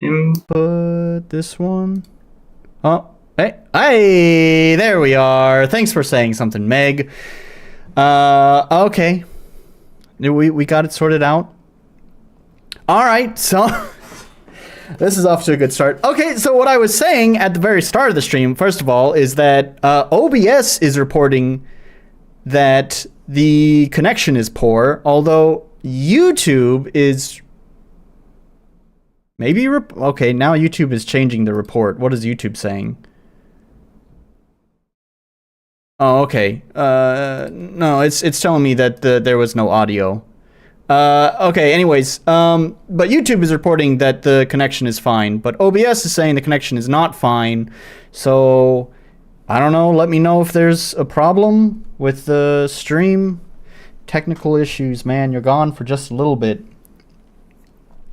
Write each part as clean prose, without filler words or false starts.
input this one. Oh, hey, there we are. Thanks for saying something, Meg. Okay. We got it sorted out. All right, so this is off to a good start. Okay, so what I was saying at the very start of the stream, first of all, is that OBS is reporting that the connection is poor, although YouTube is maybe okay, now YouTube is changing the report. What is YouTube saying? Oh, okay. No, it's telling me that there was no audio. Okay, anyways, but YouTube is reporting that the connection is fine, but OBS is saying the connection is not fine. So I don't know, let me know if there's a problem with the stream. Technical issues, man. You're gone for just a little bit.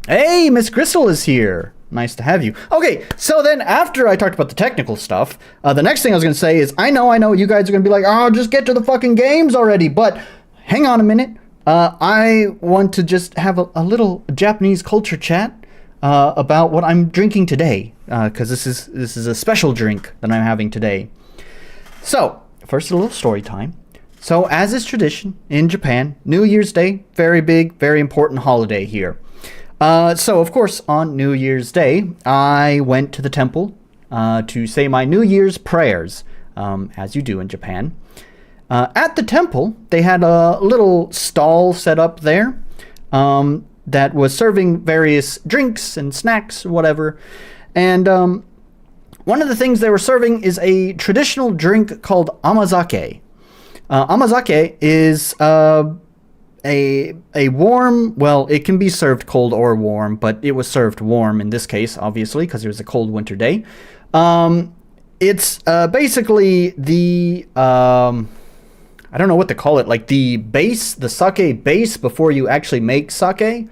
Hey, Miss Gristle is here. Nice to have you. Okay, so then after I talked about the technical stuff, the next thing I was going to say is, I know you guys are going to be like, oh, just get to the fucking games already, but hang on a minute. I want to just have a little Japanese culture chat about what I'm drinking today, because this is a special drink that I'm having today. So, first a little story time. So, as is tradition in Japan, New Year's Day, very big, very important holiday here. So, of course, on New Year's Day, I went to the temple to say my New Year's prayers, as you do in Japan. At the temple, they had a little stall set up there that was serving various drinks and snacks or whatever. And one of the things they were serving is a traditional drink called amazake. Amazake is a warm, well, it can be served cold or warm, but it was served warm in this case, obviously, because it was a cold winter day. It's basically the, I don't know what to call it, like the base, the sake base before you actually make sake,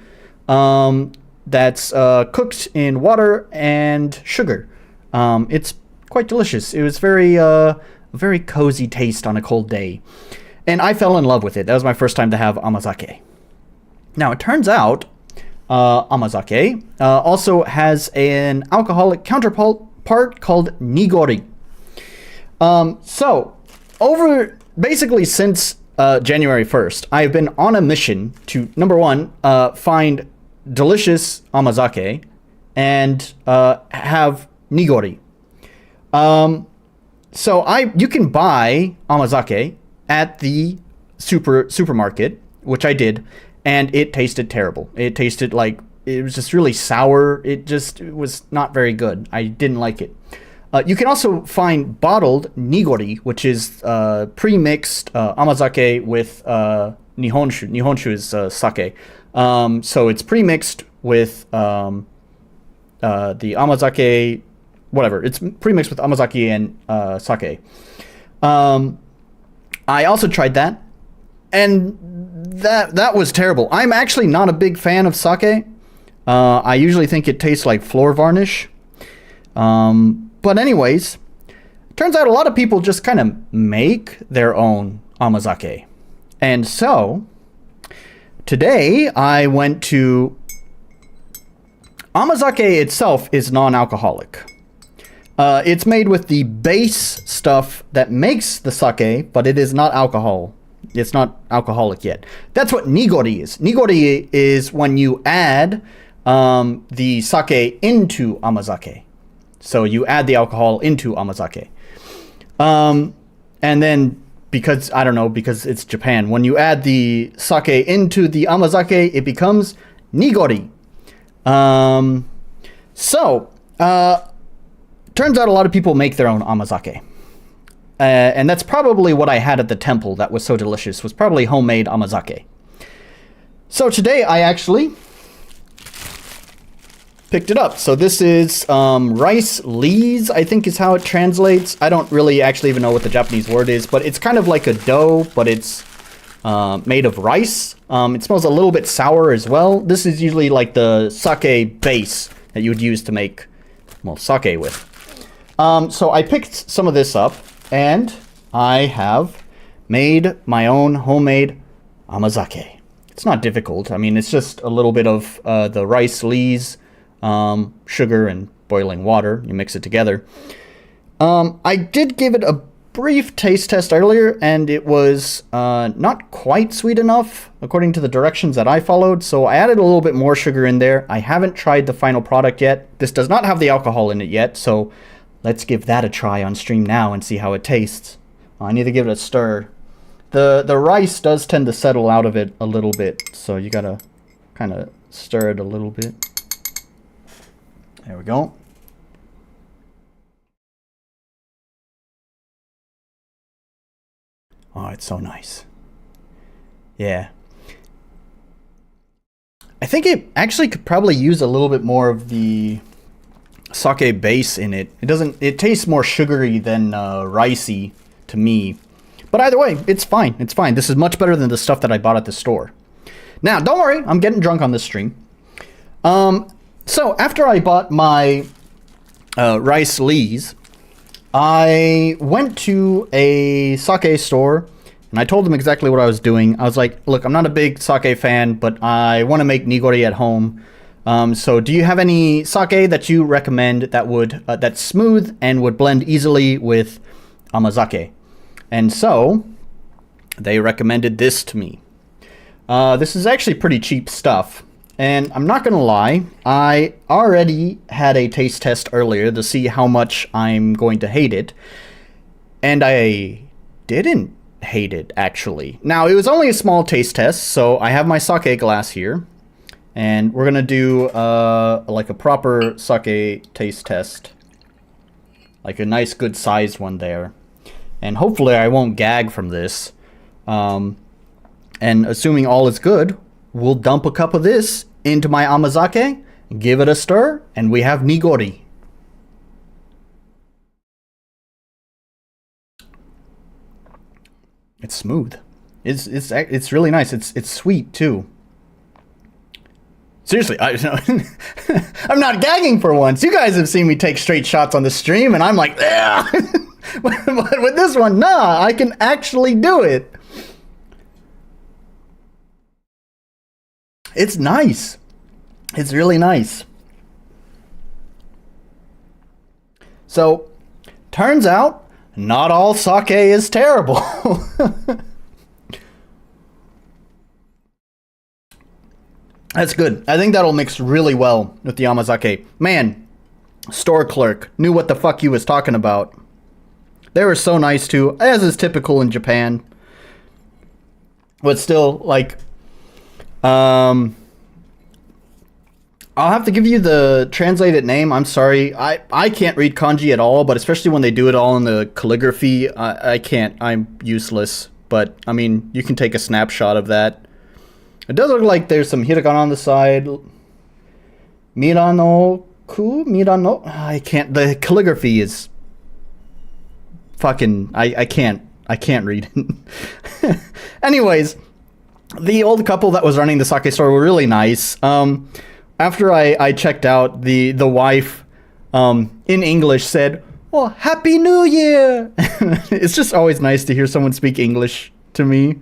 that's cooked in water and sugar. It's quite delicious. It was very cozy taste on a cold day. And I fell in love with it. That was my first time to have amazake. Now, it turns out amazake also has an alcoholic counterpart called nigori. So, basically since January 1st, I've been on a mission to, number one, find delicious amazake and have nigori. So you can buy amazake at the supermarket, which I did, and it tasted terrible. It tasted like, it was just really sour. It was not very good. I didn't like it. You can also find bottled nigori, which is pre-mixed amazake with nihonshu. Nihonshu is sake. So it's pre-mixed with the amazake, whatever. It's pre-mixed with amazake and sake. I also tried that, and that was terrible. I'm actually not a big fan of sake. I usually think it tastes like floor varnish. But anyways, turns out a lot of people just kind of make their own amazake. And so, today I went to... Amazake itself is non-alcoholic. It's made with the base stuff that makes the sake, but it is not alcohol. It's not alcoholic yet. That's what nigori is. Nigori is when you add the sake into amazake. So you add the alcohol into amazake. And then, because it's Japan, when you add the sake into the amazake, it becomes nigori. Turns out a lot of people make their own amazake. And that's probably what I had at the temple that was so delicious, was probably homemade amazake. So today I actually picked it up. So this is rice lees, I think is how it translates. I don't really actually even know what the Japanese word is, but it's kind of like a dough, but it's made of rice. It smells a little bit sour as well. This is usually like the sake base that you would use to make, well, sake with. So I picked some of this up, and I have made my own homemade amazake. It's not difficult. I mean, it's just a little bit of the rice lees, sugar and boiling water. You mix it together. I did give it a brief taste test earlier, and it was not quite sweet enough according to the directions that I followed, so I added a little bit more sugar in there. I haven't tried the final product yet. This does not have the alcohol in it yet, so let's give that a try on stream now and see how it tastes. I need to give it a stir. The rice does tend to settle out of it a little bit, so you gotta kind of stir it a little bit. There we go. Oh, it's so nice. Yeah. I think it actually could probably use a little bit more of the sake base in it. It tastes more sugary than ricey to me. But either way, it's fine. It's fine. This is much better than the stuff that I bought at the store. Now, don't worry. I'm getting drunk on this stream. So after I bought my rice lees, I went to a sake store and I told them exactly what I was doing. I was like, look, I'm not a big sake fan, but I want to make nigori at home. So do you have any sake that you recommend that would that's smooth and would blend easily with amazake? And so they recommended this to me. This is actually pretty cheap stuff. And I'm not going to lie, I already had a taste test earlier to see how much I'm going to hate it. And I didn't hate it, actually. Now, it was only a small taste test, so I have my sake glass here. And we're going to do like a proper sake taste test. Like a nice, good sized one there. And hopefully I won't gag from this. And assuming all is good, we'll dump a cup of this into my amazake, give it a stir, and we have nigori. It's smooth. It's really nice. It's sweet too. Seriously, I'm not gagging for once. You guys have seen me take straight shots on the stream, and I'm like, yeah. But with this one, nah, I can actually do it. It's nice. It's really nice. So, turns out, not all sake is terrible. That's good. I think that'll mix really well with the amazake. Man, store clerk knew what the fuck he was talking about. They were so nice too, as is typical in Japan. But still, like... I'll have to give you the translated name. I'm sorry. I can't read kanji at all, but especially when they do it all in the calligraphy, I can't. I'm useless. But, I mean, you can take a snapshot of that. It does look like there's some hiragana on the side. Miranoku? Mirano? I can't. The calligraphy is fucking... I can't read it. Anyways... The old couple that was running the sake store were really nice. After I checked out, the wife, in English said, "Oh, Happy New Year!" It's just always nice to hear someone speak English to me.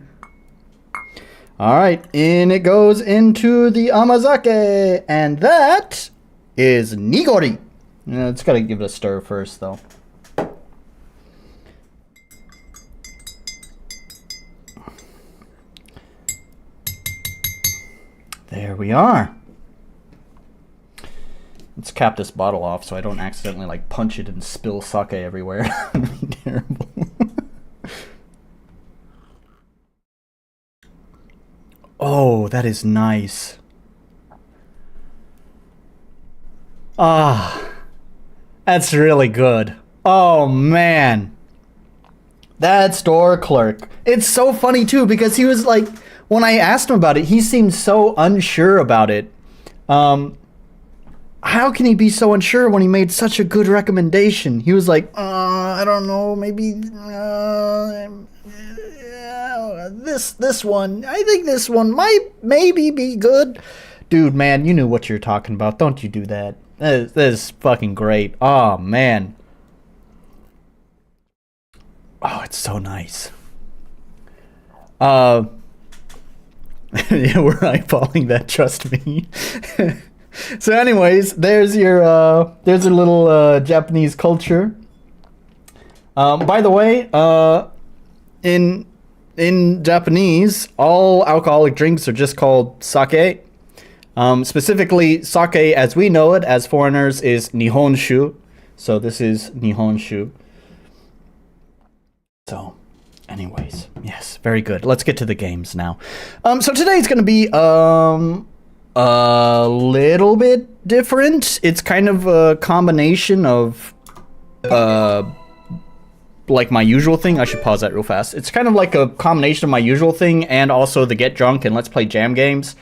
Alright, in it goes into the amazake. And that is nigori. It's gotta give it a stir first, though. There we are. Let's cap this bottle off so I don't accidentally like punch it and spill sake everywhere. That'd be terrible. Oh, that is nice. Ah, that's really good. Oh man. That store clerk. It's so funny too because he was like, when I asked him about it, he seemed so unsure about it. How can he be so unsure when he made such a good recommendation? He was like, I don't know, maybe this one. I think this one might maybe be good. Dude, man, you knew what you're talking about. Don't you do that. That is fucking great. Oh, man. Oh, it's so nice. Yeah, we're eyeballing that, trust me. So anyways, there's your little Japanese culture. By the way, in Japanese, all alcoholic drinks are just called sake. Specifically, sake as we know it as foreigners is nihonshu. So this is nihonshu. So, anyways, yes, very good. Let's get to the games now. So today's gonna be a little bit different. It's kind of a combination of like my usual thing. I should pause that real fast. It's kind of like a combination of my usual thing and also the get drunk and let's play jam games.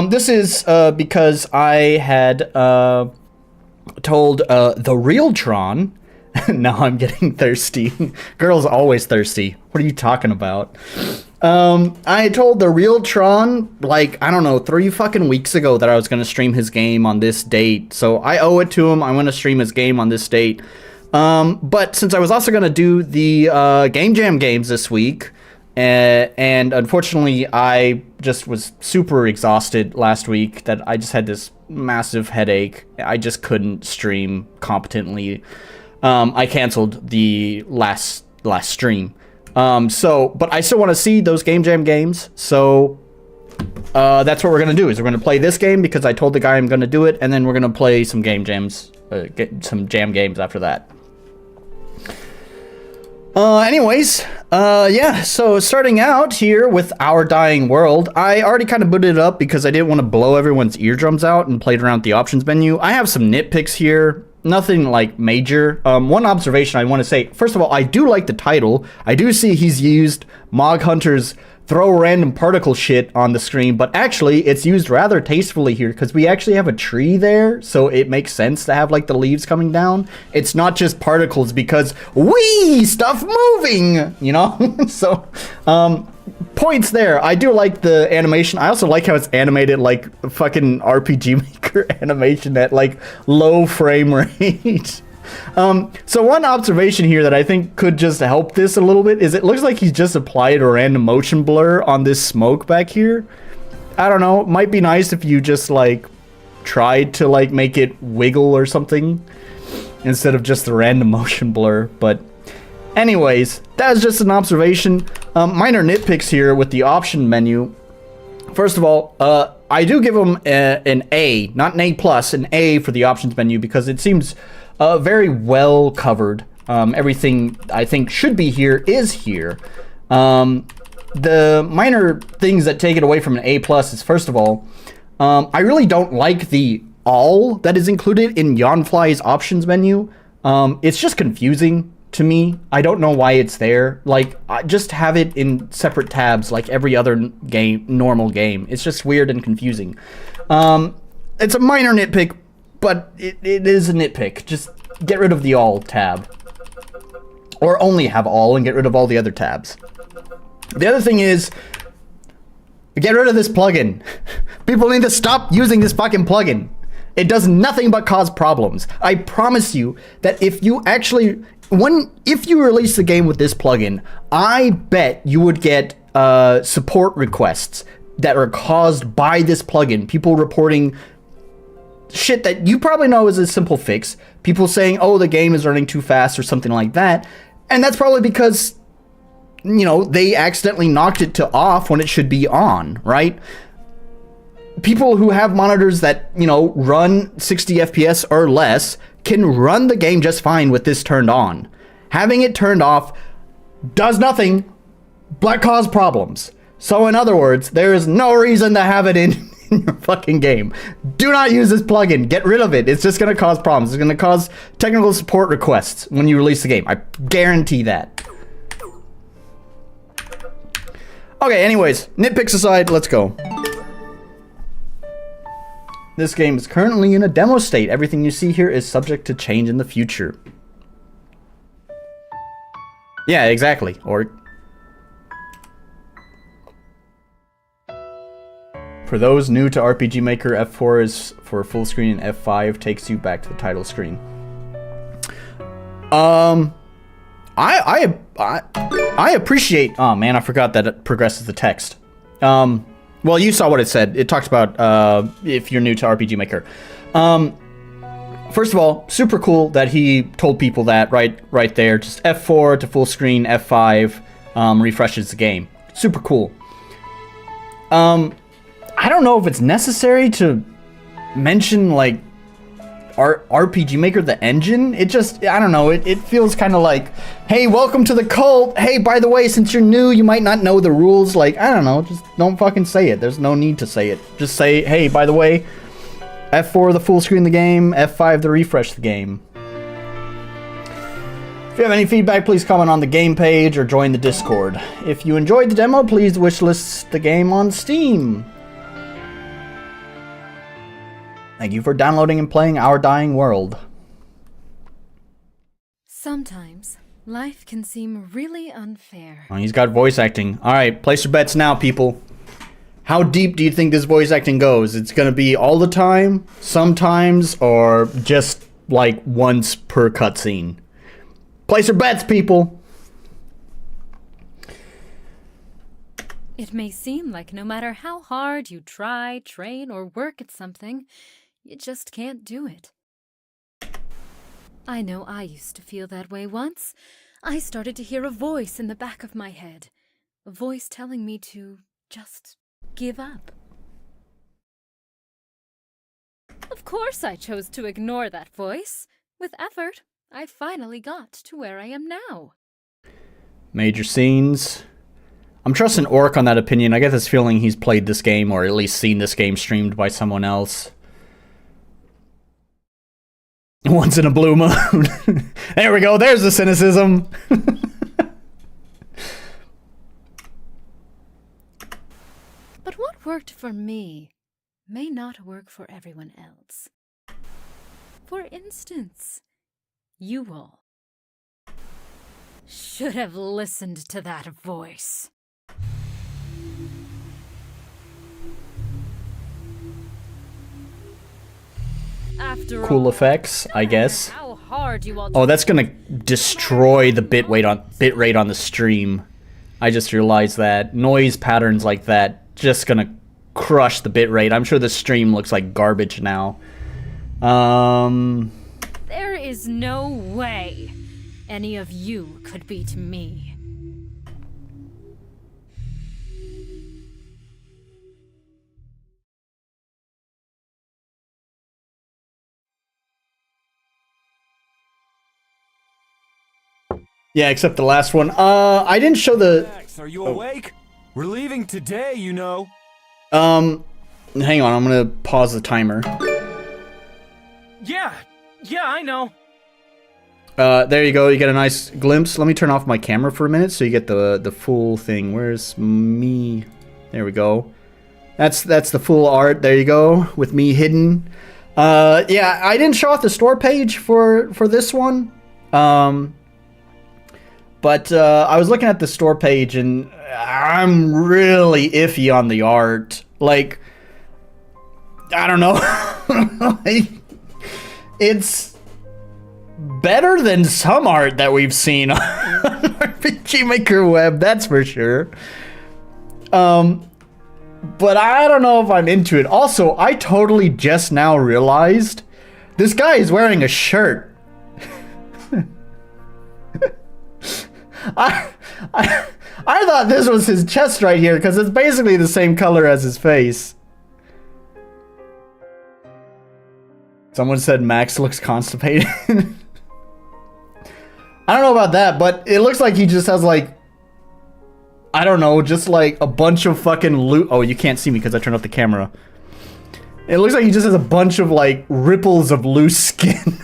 This is because I had told the real Tron. Now I'm getting thirsty. Girl's always thirsty. What are you talking about? I told the real Tron, like, I don't know, 3 fucking weeks ago that I was going to stream his game on this date. So I owe it to him. I want to stream his game on this date. But since I was also going to do the Game Jam games this week, and unfortunately I just was super exhausted last week that I just had this massive headache. I just couldn't stream competently. I canceled the last stream. But I still want to see those Game Jam games. So that's what we're going to do is we're going to play this game because I told the guy I'm going to do it. And then we're going to play some Game Jams, get some jam games after that. Yeah, so starting out here with Our Dying World, I already kind of booted it up because I didn't want to blow everyone's eardrums out and played around with the options menu. I have some nitpicks here, nothing like major. One observation I want to say, first of all, I do like the title. I do see he's used Mog Hunter's throw random particle shit on the screen, but actually it's used rather tastefully here because we actually have a tree there, so it makes sense to have like the leaves coming down. It's not just particles because wee stuff moving, you know. So points there. I do like the animation. I also like how it's animated like fucking RPG Maker animation at like low frame rate. So one observation here that I think could just help this a little bit is it looks like he's just applied a random motion blur on this smoke back here. I don't know, it might be nice if you just like tried to like make it wiggle or something instead of just the random motion blur. But anyways, that's just an observation. Minor nitpicks here with the option menu. First of all, I do give him an A, not an A+, an A for the options menu because it seems very well covered. Everything I think should be here is here. The minor things that take it away from an A+ is, first of all, I really don't like the all that is included in Yonfly's options menu. It's just confusing to me. I don't know why it's there. Like, just have it in separate tabs like every other game, normal game. It's just weird and confusing. It's a minor nitpick, but it is a nitpick. Just get rid of the all tab. Or only have all and get rid of all the other tabs. The other thing is, get rid of this plugin. People need to stop using this fucking plugin. It does nothing but cause problems. I promise you that if you actually, if you release the game with this plugin, I bet you would get support requests that are caused by this plugin. People reporting shit that you probably know is a simple fix. People saying, oh, the game is running too fast or something like that. And that's probably because, you know, they accidentally knocked it to off when it should be on, right? People who have monitors that, you know, run 60 FPS or less can run the game just fine with this turned on. Having it turned off does nothing but cause problems. So in other words, there is no reason to have it in your fucking game. Do not use this plugin. Get rid of it. It's just going to cause problems. It's going to cause technical support requests when you release the game. I guarantee that. Okay, anyways, nitpicks aside, let's go. This game is currently in a demo state. Everything you see here is subject to change in the future. Yeah, exactly. Or for those new to RPG Maker, F4 is for full screen and F5 takes you back to the title screen. I appreciate. Oh man, I forgot that it progresses the text. Well, you saw what it said. It talks about if you're new to RPG Maker. First of all, super cool that he told people that right there. Just F4 to full screen, F5 refreshes the game. Super cool. I don't know if it's necessary to mention like RPG Maker the engine. It just, I don't know, it feels kind of like, hey, welcome to the cult. Hey, by the way, since you're new, you might not know the rules. Like, I don't know, just don't fucking say it. There's no need to say it. Just say, hey, by the way, F4 the full screen the game, F5 to refresh the game. If you have any feedback, please comment on the game page or join the Discord. If you enjoyed the demo, please wishlist the game on Steam. Thank you for downloading and playing Our Dying World. Sometimes, life can seem really unfair. Oh, he's got voice acting. Alright, place your bets now, people. How deep do you think this voice acting goes? It's gonna be all the time, sometimes, or just like once per cutscene? Place your bets, people! It may seem like no matter how hard you try, train, or work at something, you just can't do it. I know I used to feel that way once. I started to hear a voice in the back of my head. A voice telling me to just give up. Of course I chose to ignore that voice. With effort, I finally got to where I am now. Major scenes. I'm trusting Orc on that opinion. I get this feeling he's played this game, or at least seen this game streamed by someone else. Once in a blue moon. There we go, there's the cynicism. But what worked for me may not work for everyone else. For instance, you all should have listened to that voice. After Cool all, effects, I guess. how hard you all Oh, that's gonna destroy the bitrate on the stream. I just realized that. Noise patterns like that just gonna crush the bitrate. I'm sure the stream looks like garbage now. There is no way any of you could beat me. Yeah, except the last one. I didn't show the... Max, are you awake? We're leaving today, you know. Hang on, I'm gonna pause the timer. Yeah, I know. There you go, you get a nice glimpse. Let me turn off my camera for a minute so you get the full thing. Where's me? There we go. That's the full art, there you go, with me hidden. Yeah, I didn't show off the store page for this one. But I was looking at the store page and I'm really iffy on the art. Like, I don't know. It's better than some art that we've seen on RPG Maker Web, that's for sure. But I don't know if I'm into it. Also, I totally just now realized this guy is wearing a shirt. I thought this was his chest right here because it's basically the same color as his face. Someone said Max looks constipated. I don't know about that, but it looks like he just has like, I don't know, just like a bunch of fucking loot. Oh, you can't see me because I turned off the camera. It looks like he just has a bunch of like ripples of loose skin.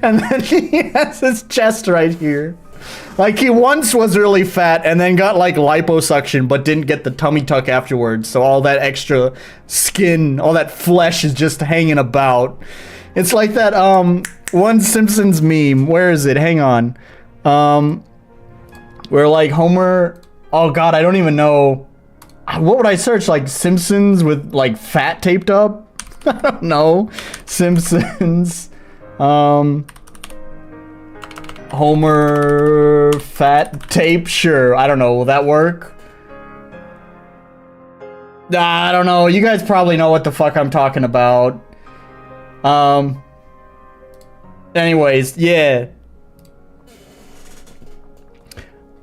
And then he has his chest right here. Like he once was really fat and then got like liposuction but didn't get the tummy tuck afterwards. So all that extra skin, all that flesh is just hanging about. It's like that one Simpsons meme. Where is it? Hang on. Where like Homer, oh god, I don't even know. What would I search? Like Simpsons with like fat taped up? I don't know. Simpsons. Homer fat tape, sure. I don't know, will that work? I don't know. You guys probably know what the fuck I'm talking about. Anyways, yeah.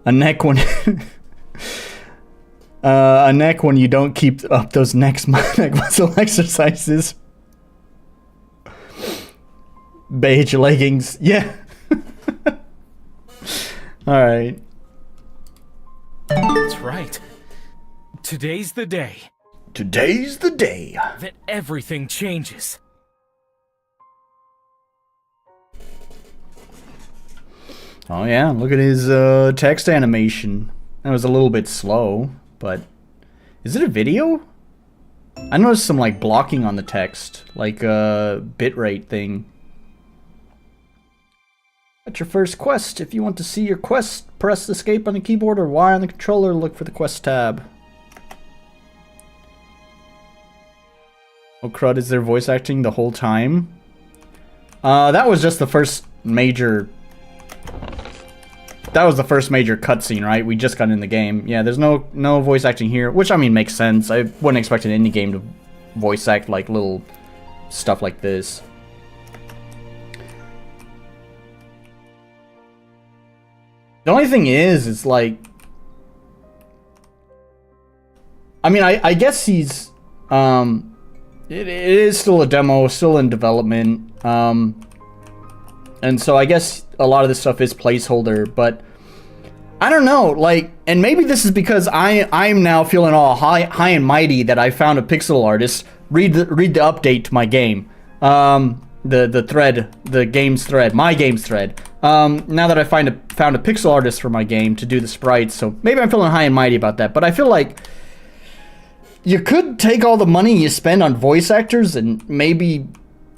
A neck when... a neck when you don't keep up those neck muscle exercises. Beige leggings. Yeah. Alright. That's right. Today's the day. Today's the day that everything changes. Oh yeah, look at his text animation. That was a little bit slow, but... Is it a video? I noticed some like blocking on the text, like a bitrate thing. That's your first quest. If you want to see your quest, press escape on the keyboard or Y on the controller, look for the quest tab. Oh crud, is there voice acting the whole time? That was just the first major... That was the first major cutscene, right? We just got in the game. Yeah, there's no voice acting here, which I mean makes sense. I wouldn't expect an indie game to voice act like little stuff like this. The only thing is like... I mean, I guess he's... It is still a demo, still in development. And so I guess a lot of this stuff is placeholder, but... I don't know, like... And maybe this is because I'm now feeling all high and mighty that I found a pixel artist. Read the update to my game. The thread, the game's thread, my game's thread. Now that I found a pixel artist for my game to do the sprites, so maybe I'm feeling high and mighty about that. But I feel like you could take all the money you spend on voice actors and maybe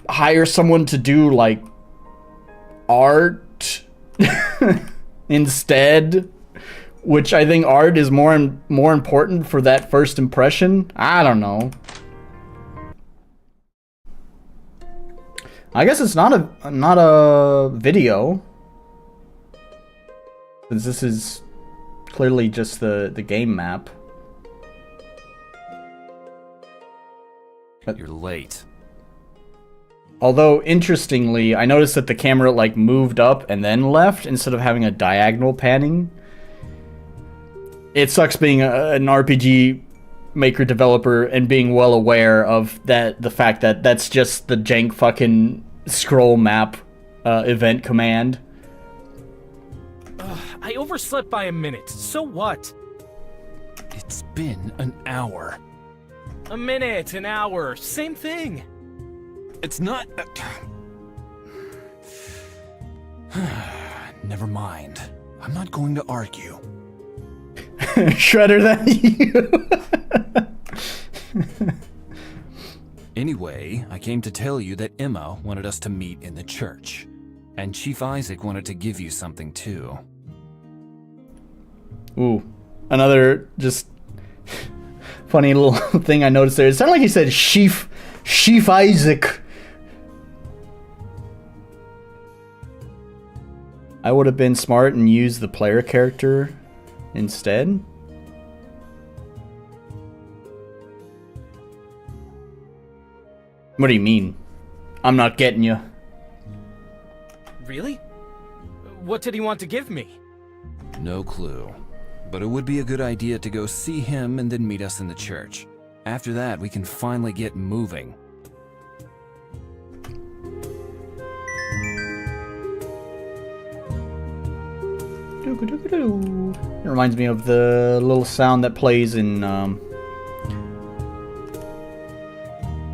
hire someone to do like art instead, which I think art is more important for that first impression. I don't know. I guess it's not a video, since this is clearly just the game map. You're late. Although interestingly, I noticed that the camera like moved up and then left instead of having a diagonal panning. It sucks being an RPG maker developer and being well aware of the fact that that's just the jank fucking scroll map event command. I overslept by a minute. So what? It's been an hour. A minute, an hour, same thing. It's not... Never mind. I'm not going to argue. Shredder, that you. Anyway, I came to tell you that Emma wanted us to meet in the church. And Chief Isaac wanted to give you something too. Ooh, another just funny little thing I noticed there. It sounded like he said Chief Isaac. I would have been smart and used the player character instead. What do you mean? I'm not getting you. Really? What did he want to give me? No clue. But it would be a good idea to go see him and then meet us in the church. After that, we can finally get moving. It reminds me of the little sound that plays in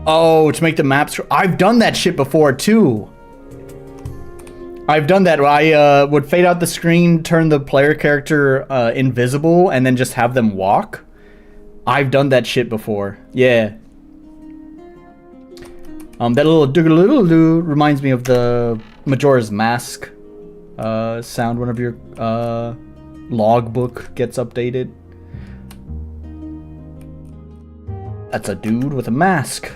oh, to make the maps. I've done that shit before too. I've done that. I would fade out the screen, turn the player character invisible, and then just have them walk. I've done that shit before. Yeah. That little doo reminds me of the Majora's Mask sound whenever your logbook gets updated. That's a dude with a mask.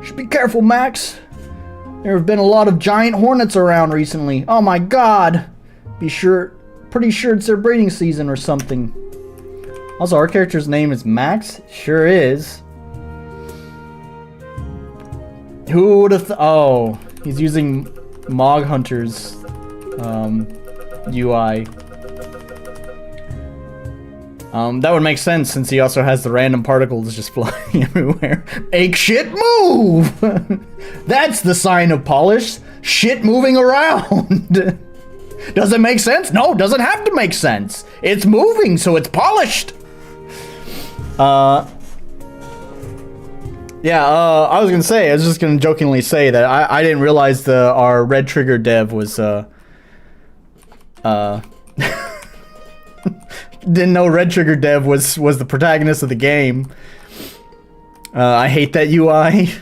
Should be careful, Max. There have been a lot of giant hornets around recently. Oh my god. Pretty sure it's their breeding season or something. Also, our character's name is Max? Sure is. Who would have oh, he's using Mog Hunter's UI. That would make sense since he also has the random particles just flying everywhere. Make shit move! That's the sign of polish. Shit moving around. Does it make sense? No, it doesn't have to make sense. It's moving, so it's polished. Yeah, I was just gonna jokingly say that I didn't realize our Red Trigger dev was, didn't know Red Trigger dev was the protagonist of the game. I hate that UI.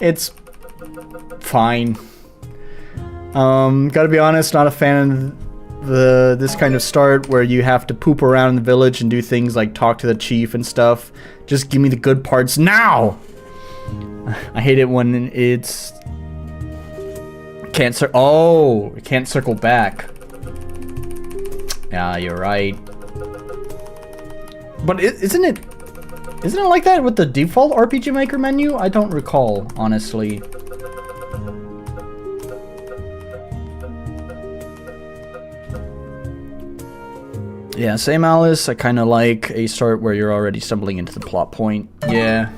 It's fine. Gotta be honest, not a fan of this kind of start where you have to poop around in the village and do things like talk to the chief and stuff. Just give me the good parts now! I hate it when it's... it can't circle back. Yeah, you're right. But isn't it like that with the default RPG Maker menu? I don't recall, honestly. Yeah, same Alice. I kind of like a start where you're already stumbling into the plot point. Yeah.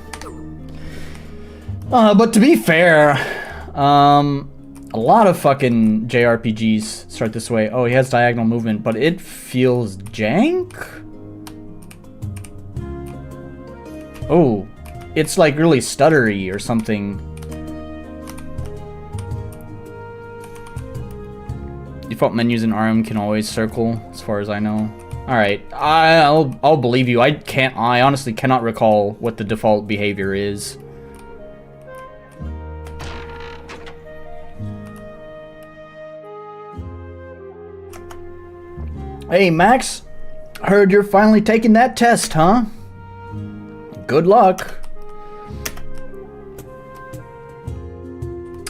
But to be fair, a lot of fucking JRPGs start this way. Oh, he has diagonal movement, but it feels jank? Oh, it's like really stuttery or something. Default menus in ARM can always circle, as far as I know. Alright, I'll believe you. I honestly cannot recall what the default behavior is. Hey, Max. Heard you're finally taking that test, huh? Good luck.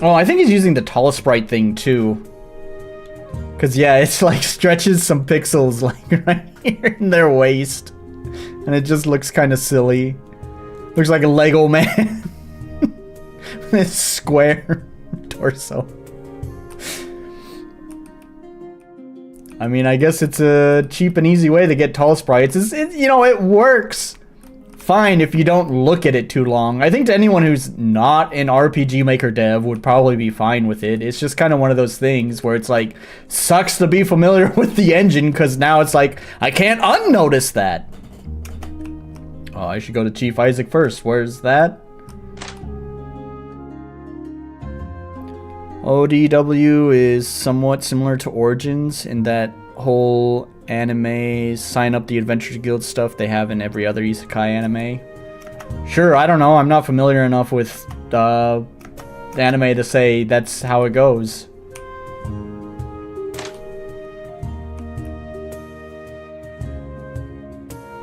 Oh, I think he's using the tall sprite thing, too. Cause yeah, it's like stretches some pixels like right here in their waist. And it just looks kind of silly. Looks like a Lego man. With his square torso. I mean, I guess it's a cheap and easy way to get tall sprites. You know, it works fine if you don't look at it too long. I think to anyone who's not an RPG Maker dev would probably be fine with it. It's just kind of one of those things where it's like, sucks to be familiar with the engine because now it's like, I can't unnotice that. Oh, I should go to Chief Isaac first. Where's that? ODW is somewhat similar to Origins in that whole anime sign up the Adventure Guild stuff they have in every other isekai anime. Sure, I don't know. I'm not familiar enough with the anime to say that's how it goes.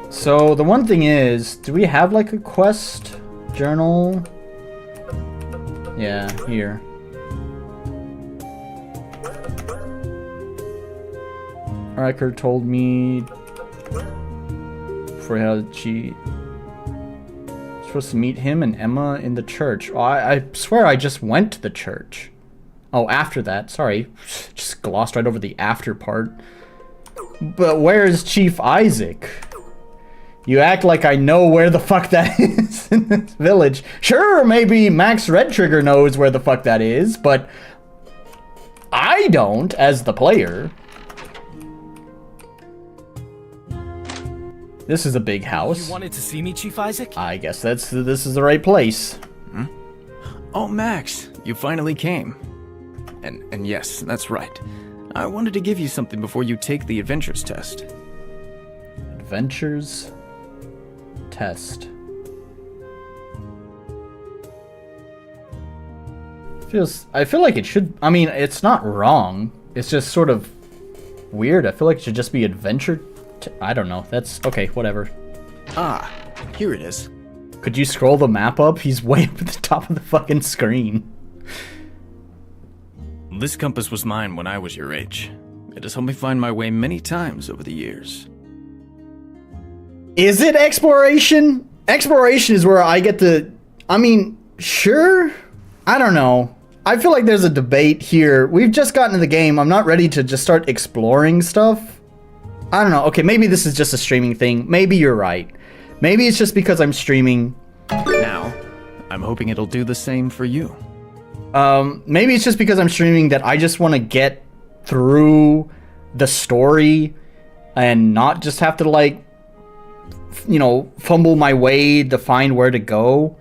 So the one thing is, do we have like a quest journal? Yeah, here. Riker told me for how she supposed to meet him and Emma in the church. Oh, I swear I just went to the church. Oh, after that. Sorry. Just glossed right over the after part. But where is Chief Isaac? You act like I know where the fuck that is in this village. Sure, maybe Max Red Trigger knows where the fuck that is, but I don't as the player. This is a big house. You wanted to see me, Chief Isaac? I guess this is the right place. Hmm? Oh, Max, you finally came. And yes, that's right. I wanted to give you something before you take the adventures test. Adventures test. I feel like it should, I mean, it's not wrong. It's just sort of weird. I feel like it should just be adventure. I don't know. That's okay, whatever. Ah, here it is. Could you scroll the map up? He's way up at the top of the fucking screen. This compass was mine when I was your age. It has helped me find my way many times over the years. Is it exploration? Exploration is where I get to... I mean, sure? I don't know. I feel like there's a debate here. We've just gotten to the game. I'm not ready to just start exploring stuff. I don't know. Okay, maybe this is just a streaming thing. Maybe you're right. Maybe it's just because I'm streaming. Now, I'm hoping it'll do the same for you. Maybe it's just because I'm streaming that I just want to get through the story and not just have to, like, you know, fumble my way to find where to go.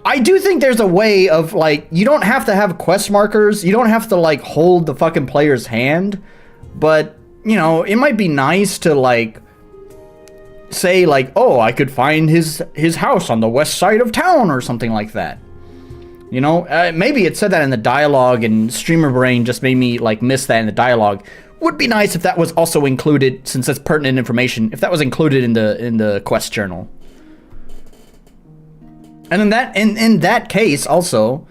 I do think there's a way of, like, you don't have to have quest markers. You don't have to, like, hold the fucking player's hand. But, you know, it might be nice to, like, say, like, oh, I could find his house on the west side of town or something like that. You know, maybe it said that in the dialogue and streamer brain just made me, like, miss that in the dialogue. Would be nice if that was also included, since that's pertinent information, if that was included in the quest journal. And in that case also,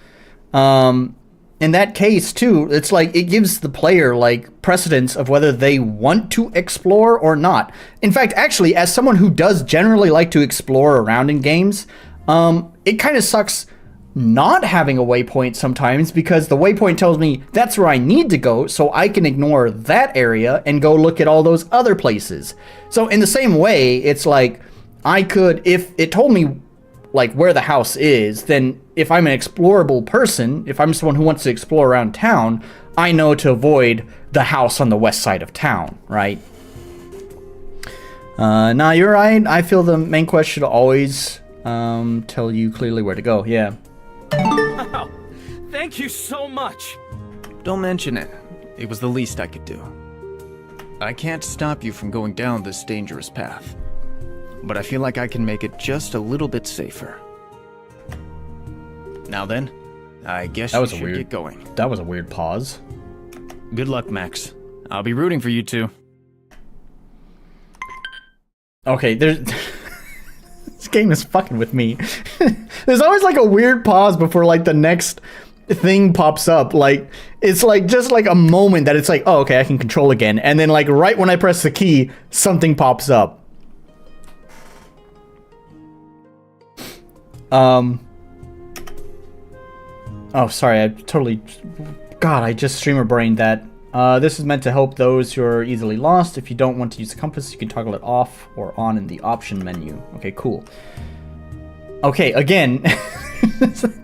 in that case too, it's like it gives the player like precedence of whether they want to explore or not. In fact, actually, as someone who does generally like to explore around in games, it kind of sucks not having a waypoint sometimes, because the waypoint tells me that's where I need to go, so I can ignore that area and go look at all those other places. So in the same way, it's like I could, if it told me like where the house is, then if I'm an explorable person, if I'm someone who wants to explore around town, I know to avoid the house on the west side of town, right? Nah, you're right. I feel the main quest should always tell you clearly where to go. Yeah. Wow. Thank you so much. Don't mention it. It was the least I could do. I can't stop you from going down this dangerous path, but I feel like I can make it just a little bit safer. Now then, I guess you should get going. That was a weird pause. Good luck, Max. I'll be rooting for you two. Okay, there's... This game is fucking with me. There's always like a weird pause before like the next thing pops up. Like, it's like just like a moment that it's like, oh, okay, I can control again. And then like right when I press the key, something pops up. Oh, sorry, I totally... God, I just streamer brained that. This is meant to help those who are easily lost. If you don't want to use the compass, you can toggle it off or on in the option menu. Okay, cool. Okay, again,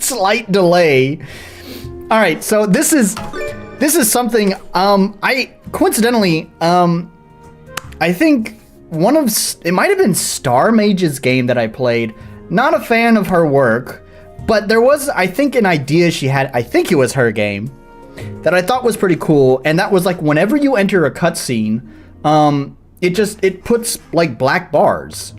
slight delay. All right, so this is something I coincidentally I think it might have been Starmage's game that I played. Not a fan of her work, but there was, I think, an idea she had. I think it was her game that I thought was pretty cool, and that was like whenever you enter a cutscene, it puts like black bars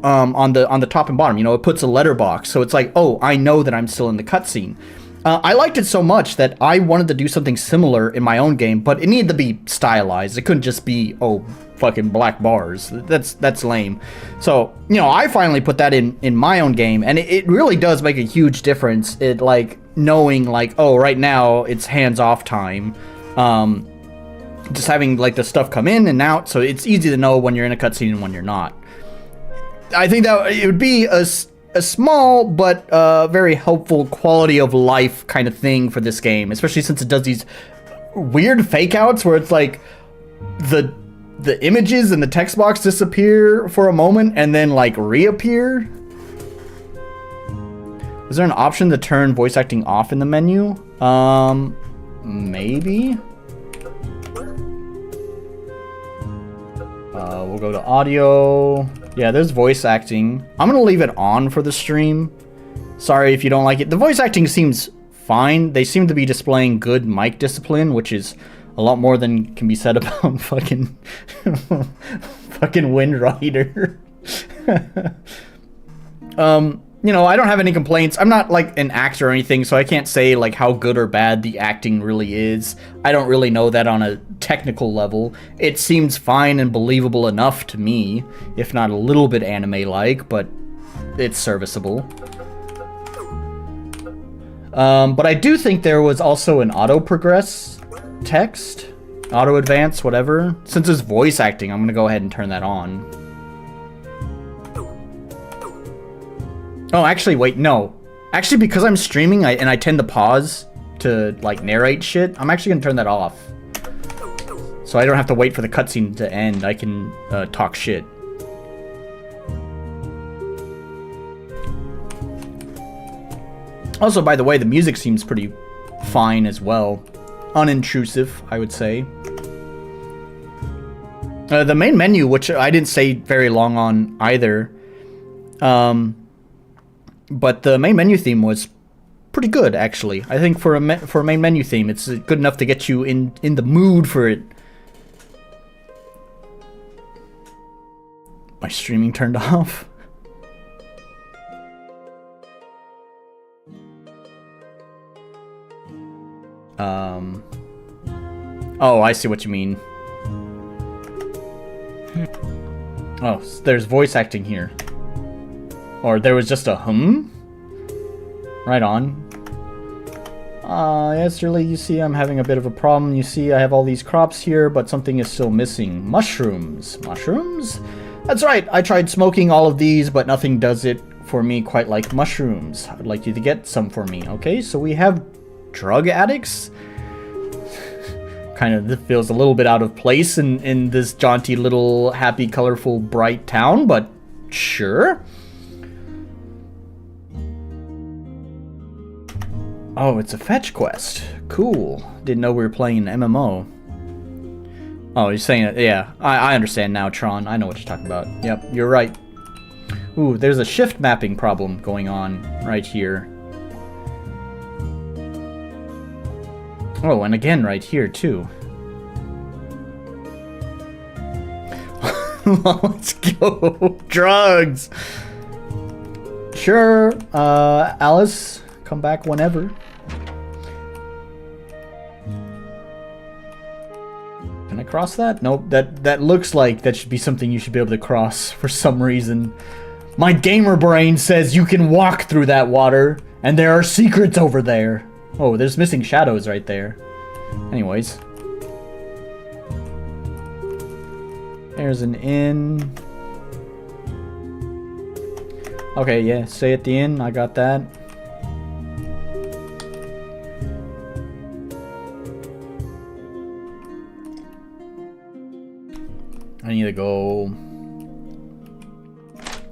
on the top and bottom. You know, it puts a letterbox, so it's like, oh, I know that I'm still in the cutscene. I liked it so much that I wanted to do something similar in my own game, but it needed to be stylized. It couldn't just be, oh, fucking black bars. That's lame. So, you know, I finally put that in my own game, and it really does make a huge difference. It like knowing like, oh, right now it's hands-off time. Just having like the stuff come in and out, so it's easy to know when you're in a cutscene and when you're not. I think that it would be a small but very helpful quality of life kind of thing for this game, especially since it does these weird fake outs where it's like the images and the text box disappear for a moment and then like reappear. Is there an option to turn voice acting off in the menu? Maybe. We'll go to audio. Yeah, there's voice acting. I'm gonna leave it on for the stream. Sorry if you don't like it. The voice acting seems fine. They seem to be displaying good mic discipline, which is a lot more than can be said about fucking Wind Rider. You know, I don't have any complaints. I'm not like an actor or anything, so I can't say like how good or bad the acting really is. I don't really know that on a technical level. It seems fine and believable enough to me, if not a little bit anime-like, but it's serviceable. But I do think there was also an auto progress text, auto advance, whatever. Since it's voice acting, I'm gonna go ahead and turn that on. Oh, actually, wait, no. Actually, because I'm streaming and I tend to pause to like narrate shit, I'm actually gonna turn that off. So I don't have to wait for the cutscene to end. I can talk shit. Also, by the way, the music seems pretty fine as well. Unintrusive, I would say. The main menu, which I didn't stay very long on either. But the main menu theme was pretty good, actually. I think for a main menu theme, it's good enough to get you in the mood for it. My streaming turned off. Oh, I see what you mean. Oh, there's voice acting here. Or there was just a Right on. Yesterday, you see, I'm having a bit of a problem. You see, I have all these crops here, but something is still missing. Mushrooms. Mushrooms? That's right, I tried smoking all of these, but nothing does it for me quite like mushrooms. I'd like you to get some for me. Okay, so we have drug addicts? Kind of feels a little bit out of place in this jaunty little happy, colorful, bright town, but sure. Oh, it's a fetch quest. Cool. Didn't know we were playing an MMO. Oh, you're saying it. Yeah, I understand now, Tron. I know what you're talking about. Yep, you're right. Ooh, there's a shift mapping problem going on right here. Oh, and again right here, too. Let's go. Drugs! Sure, Alice, come back whenever. Can I cross that? Nope, that looks like that should be something you should be able to cross for some reason. My gamer brain says you can walk through that water, and there are secrets over there. Oh, there's missing shadows right there. Anyways. There's an inn. Okay, yeah, stay at the inn. I got that. I need to go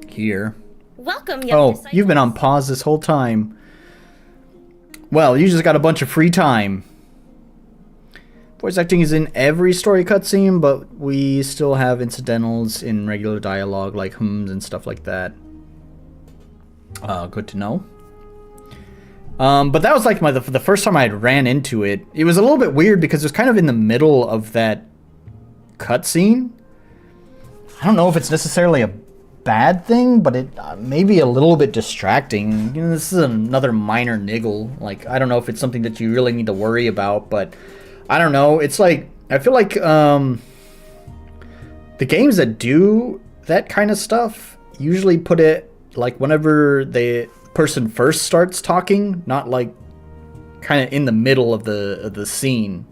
here. Welcome, Oh, you've been on pause this whole time. Well, you just got a bunch of free time. Voice acting is in every story cutscene, but we still have incidentals in regular dialogue, like hums and stuff like that. Good to know. But that was like the first time I ran into it. It was a little bit weird because it was kind of in the middle of that cutscene. I don't know if it's necessarily a bad thing, but it may be a little bit distracting. You know, this is another minor niggle. Like, I don't know if it's something that you really need to worry about, but I don't know. It's like, I feel like the games that do that kind of stuff usually put it like whenever the person first starts talking, not like kind of in the middle of the scene.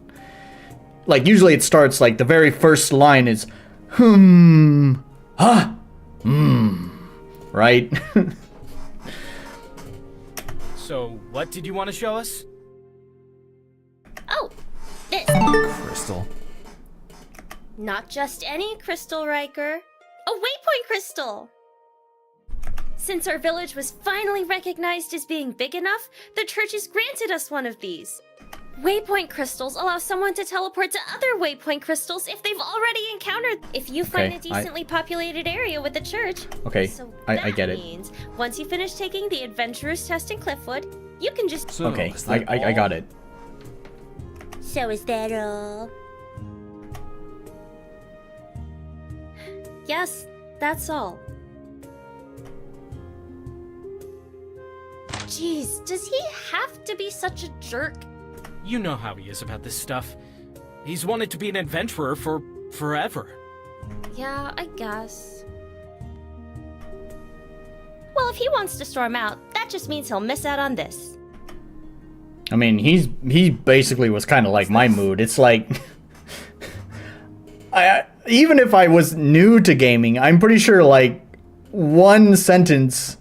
Like, usually it starts like the very first line is right? So, what did you want to show us? Oh, this. Crystal. Not just any crystal, Riker. A waypoint crystal! Since our village was finally recognized as being big enough, the church has granted us one of these. Waypoint crystals allow someone to teleport to other waypoint crystals if they've already encountered. If you find a decently populated area with the church. Okay, so I get it. Means once you finish taking the adventurer's test in Cliffwood, you can just. So, Okay, is that I all? got it. So is that all? Yes, that's all. Jeez, does he have to be such a jerk? You know how he is about this stuff. He's wanted to be an adventurer for forever. Yeah, I guess. Well, if he wants to storm out, that just means he'll miss out on this. I mean, he basically was kind of like my mood. It's like, even if I was new to gaming, I'm pretty sure like one sentence,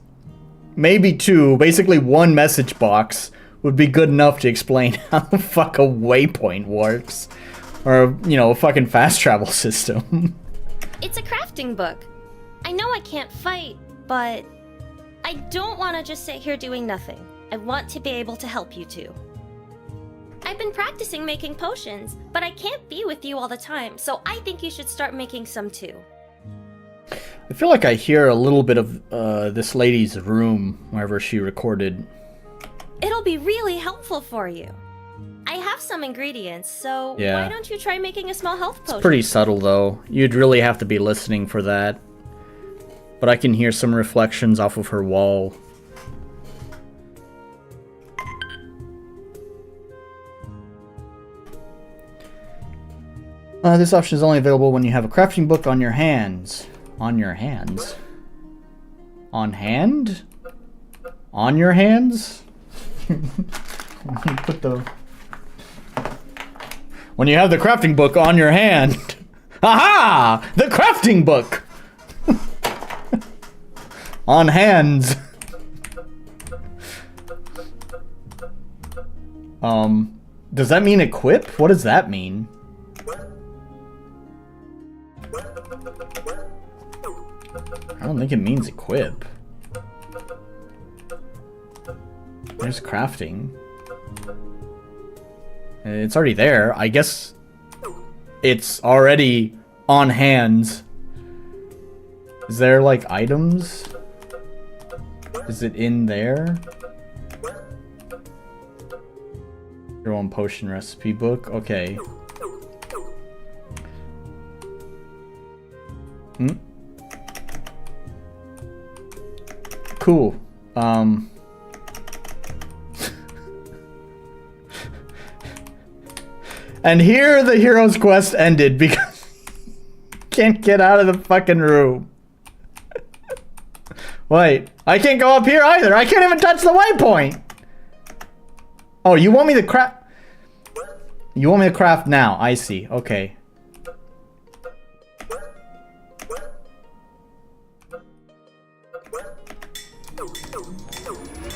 maybe two, basically one message box would be good enough to explain how the fuck a waypoint works, or you know, a fucking fast travel system. It's a crafting book. I know I can't fight, but I don't want to just sit here doing nothing. I want to be able to help you two. I've been practicing making potions, but I can't be with you all the time, so I think you should start making some too. I feel like I hear a little bit of this lady's room wherever she recorded. It'll be really helpful for you. I have some ingredients, so Yeah. why don't you try making a small health potion? It's pretty subtle though. You'd really have to be listening for that. But I can hear some reflections off of her wall. This option is only available when you have a crafting book on your hands. On your hands? On hand? On your hands? Put the... When you have the crafting book on your hand. Aha! The crafting book! On hands. Does that mean equip? What does that mean? I don't think it means equip. There's crafting. It's already there. I guess it's already on hands. Is there like items? Is it in there? Your own potion recipe book? Okay. Cool. And here the hero's quest ended because can't get out of the fucking room. Wait, I can't go up here either. I can't even touch the waypoint. Oh, you want me to craft? You want me to craft now? I see. Okay.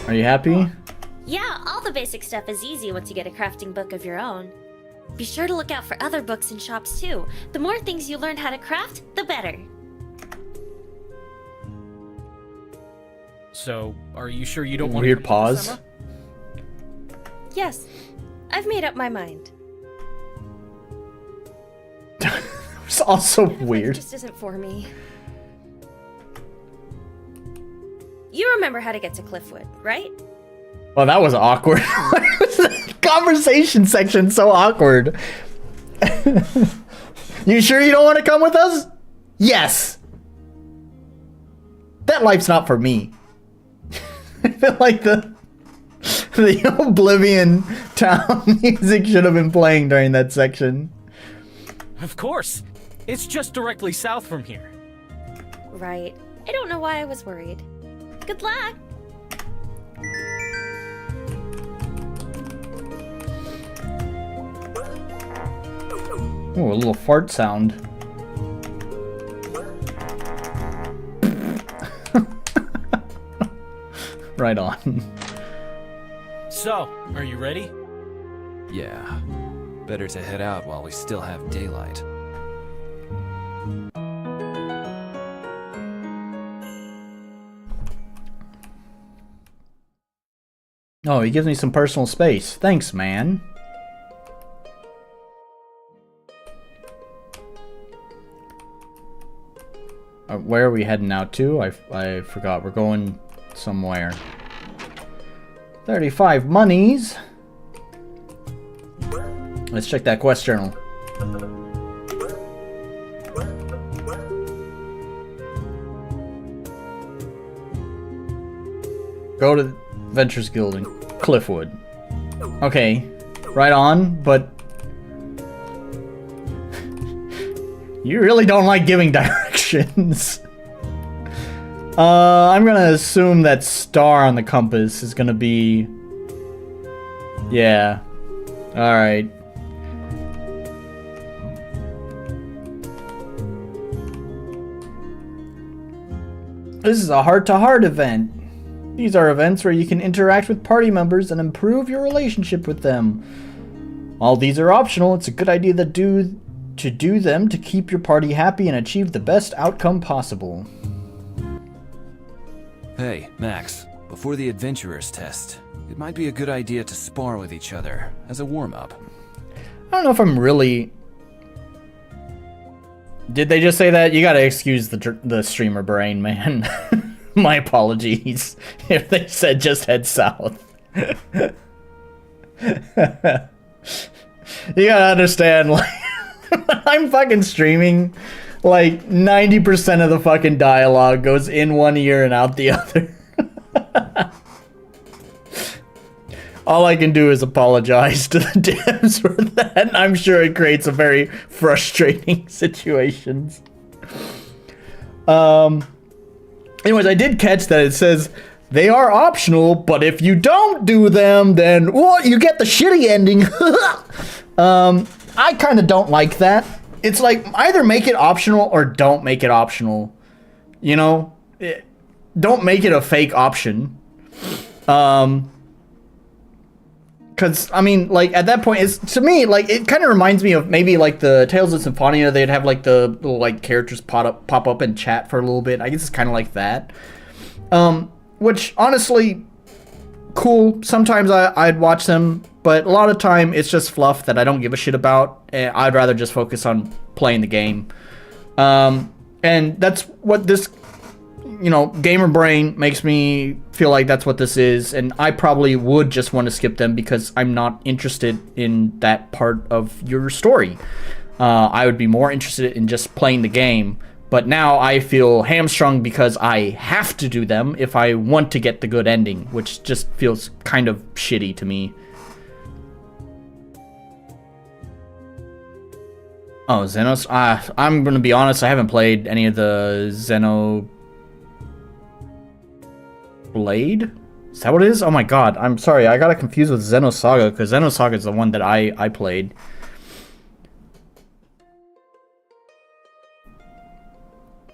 Are you happy? Yeah, all the basic stuff is easy once you get a crafting book of your own. Be sure to look out for other books in shops too. The more things you learn how to craft, the better. So, are you sure you don't want Weird to pause. Yes, I've made up my mind. It's also Life weird. just isn't for me. You remember how to get to Cliffwood, right? Well, that was awkward. Conversation section so awkward. You sure you don't want to come with us? Yes. That life's not for me. I feel like the Oblivion Town music should have been playing during that section. Of course. It's just directly south from here. Right. I don't know why I was worried. Good luck! Oh, a little fart sound. Right on. So, are you ready? Yeah. Better to head out while we still have daylight. Oh, he gives me some personal space. Thanks, man. Where are we heading out to? I forgot. We're going somewhere. 35 monies. Let's check that quest journal. Go to Ventures Guild in Cliffwood. Okay, right on, but you really don't like giving directions. I'm gonna assume that star on the compass is gonna be Yeah. Alright. This is a heart-to-heart event. These are events where you can interact with party members and improve your relationship with them. While these are optional, it's a good idea to do them to keep your party happy and achieve the best outcome possible. Hey, Max, before the Adventurers test, it might be a good idea to spar with each other as a warm-up. I don't know if I'm really... Did they just say that? You gotta excuse the streamer brain, man. My apologies if they said just head south. You gotta understand, like, I'm fucking streaming, like, 90% of the fucking dialogue goes in one ear and out the other. All I can do is apologize to the devs for that. I'm sure it creates a very frustrating situations. Anyways, I did catch that it says they are optional, but if you don't do them, then well, you get the shitty ending. I kind of don't like that. It's like either make it optional or don't make it optional. You know, don't make it a fake option. Because, I mean, like, at that point, it's, to me, like, it kind of reminds me of maybe, like, the Tales of Symphonia. They'd have, like, the little, like, characters pop up and chat for a little bit. I guess it's kind of like that. Which, honestly, cool. Sometimes I'd watch them, but a lot of time, it's just fluff that I don't give a shit about. And I'd rather just focus on playing the game. And that's what this... You know, gamer brain makes me feel like that's what this is, and I probably would just want to skip them because I'm not interested in that part of your story. I would be more interested in just playing the game, but now I feel hamstrung because I have to do them if I want to get the good ending, which just feels kind of shitty to me. Oh, Xenos? I'm gonna be honest, I haven't played any of the Xeno... Blade? Is that what it is? Oh my god, I'm sorry, I got it confused with Xenosaga, because Xenosaga is the one that I played.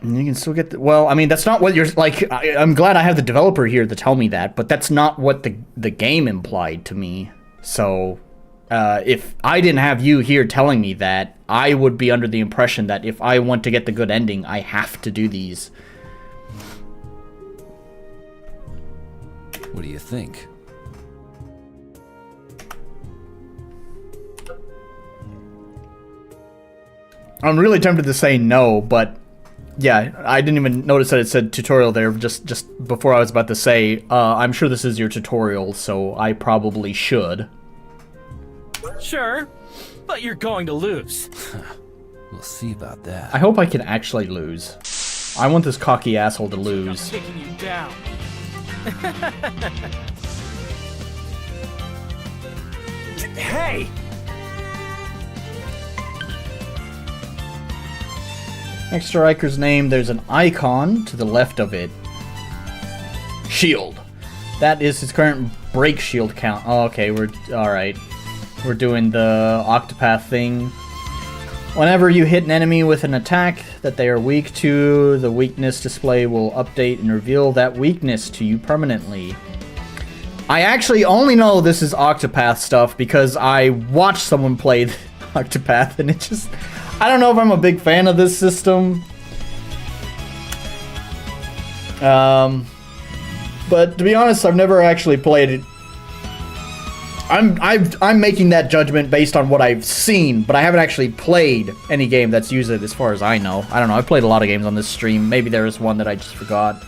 And you can still get the, well, I mean, that's not what you're, like, I'm glad I have the developer here to tell me that, but that's not what the game implied to me. So, if I didn't have you here telling me that, I would be under the impression that if I want to get the good ending, I have to do these. What do you think? I'm really tempted to say no, but yeah, I didn't even notice that it said tutorial there just before I was about to say, I'm sure this is your tutorial, so I probably should. Sure, but you're going to lose. We'll see about that. I hope I can actually lose. I want this cocky asshole to I'm lose. taking you down. Hey! Next to Riker's name, there's an icon to the left of it. Shield. That is his current break shield count. Oh, okay, we're alright. We're doing the Octopath thing. Whenever you hit an enemy with an attack that they are weak to, the weakness display will update and reveal that weakness to you permanently. I actually only know this is Octopath stuff because I watched someone play Octopath and it just... I don't know if I'm a big fan of this system. But to be honest, I've never actually played it. I'm making that judgment based on what I've seen, but I haven't actually played any game that's used it as far as I know. I don't know, I've played a lot of games on this stream. Maybe there is one that I just forgot.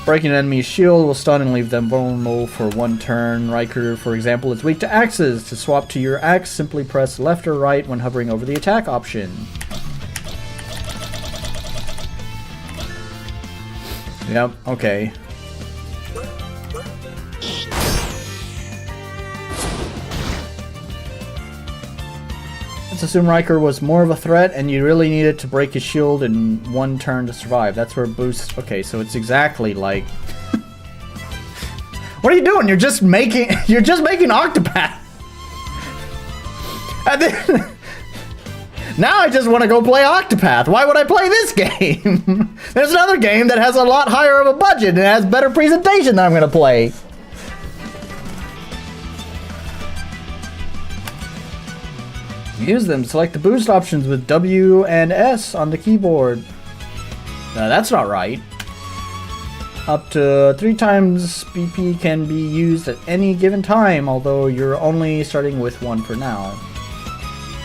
Breaking an enemy's shield will stun and leave them vulnerable for one turn. Riker, for example, is weak to axes. To swap to your axe, simply press left or right when hovering over the attack option. Yep, okay. Let's assume Riker was more of a threat and you really needed to break his shield in one turn to survive. That's where boost... Okay, so it's exactly like... What are you doing? You're just making Octopath. And then now I just want to go play Octopath. Why would I play this game? There's another game that has a lot higher of a budget and has better presentation that I'm gonna play. Use them. Select the boost options with W and S on the keyboard. That's not right. Up to 3 times BP can be used at any given time, although you're only starting with 1 for now.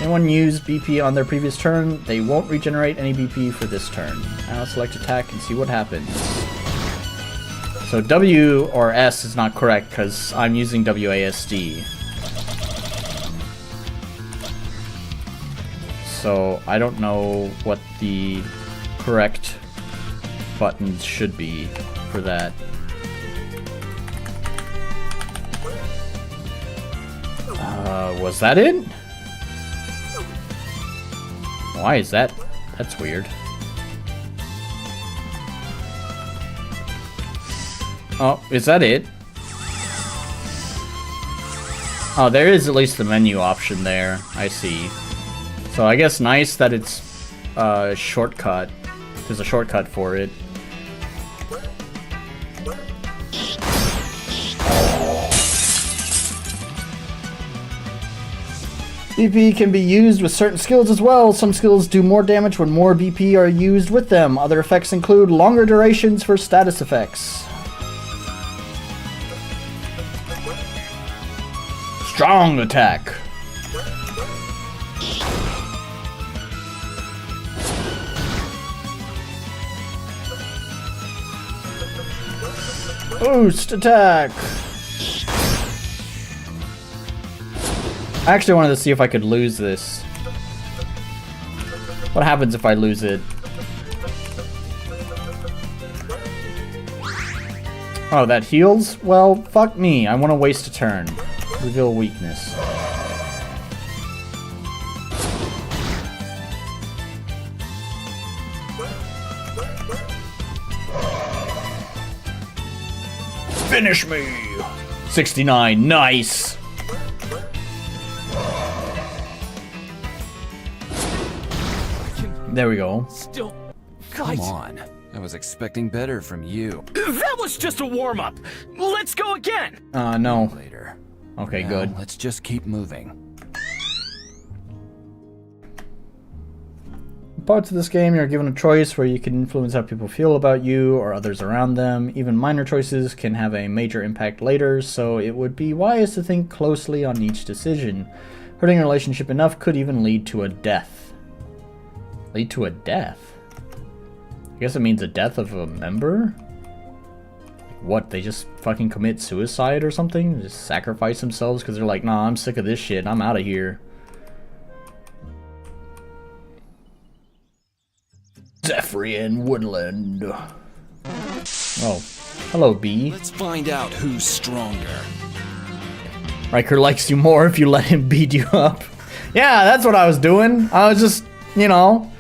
Anyone use BP on their previous turn, they won't regenerate any BP for this turn. Now select attack and see what happens. So W or S is not correct because I'm using WASD. So I don't know what the correct buttons should be for that. Was that it? Why is that? That's weird. Oh, is that it? Oh, there is at least the menu option there. I see. So I guess nice that it's a shortcut. There's a shortcut for it. BP can be used with certain skills as well. Some skills do more damage when more BP are used with them. Other effects include longer durations for status effects. Strong attack. Boost attack. I actually wanted to see if I could lose this. What happens if I lose it? Oh, that heals? Well, fuck me. I want to waste a turn. Reveal weakness. Finish me! 69, nice! There we go. Still Come on. I was expecting better from you. That was just a warm-up. Let's go again. No. Later. Okay, Now, good. Let's just keep moving. In parts of this game, you're given a choice where you can influence how people feel about you or others around them. Even minor choices can have a major impact later, so it would be wise to think closely on each decision. Hurting a relationship enough could even lead to a death. Lead to a death? I guess it means a death of a member? Like what, they just fucking commit suicide or something? Just sacrifice themselves because they're like, nah, I'm sick of this shit, I'm out of here. Zephyrian Woodland. Oh, hello, bee. Let's find out who's stronger. Riker likes you more if you let him beat you up. Yeah, that's what I was doing. I was just, you know,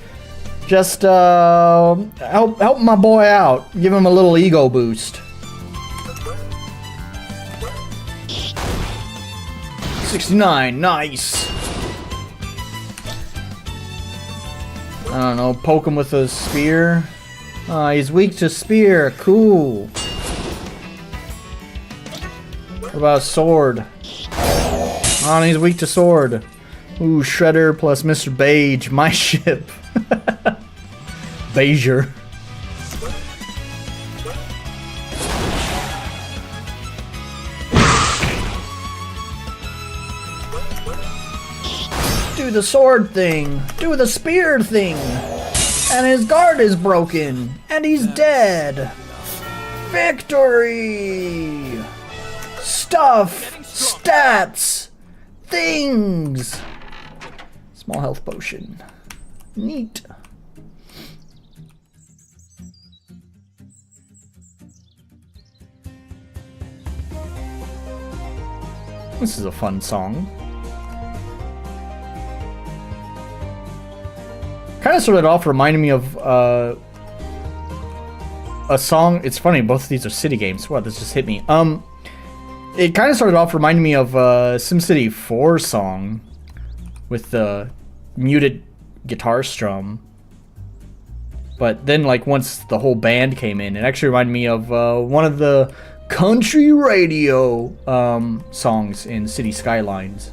just help my boy out. Give him a little ego boost. 69, nice. I don't know, poke him with a spear. He's weak to spear, cool. What about a sword? Oh, he's weak to sword. Ooh, Shredder plus Mr. Beige, my ship. Beiger. Do the sword thing. Do the spear thing. And his guard is broken. And he's dead. Victory! Stuff! Stats! Things! Small health potion. Neat. This is a fun song. Kind of started off reminding me of a song. It's funny, both of these are city games. Wow, this just hit me. It kind of started off reminding me of SimCity 4 song with the muted guitar strum. But then, like, once the whole band came in, it actually reminded me of one of the country radio songs in City Skylines.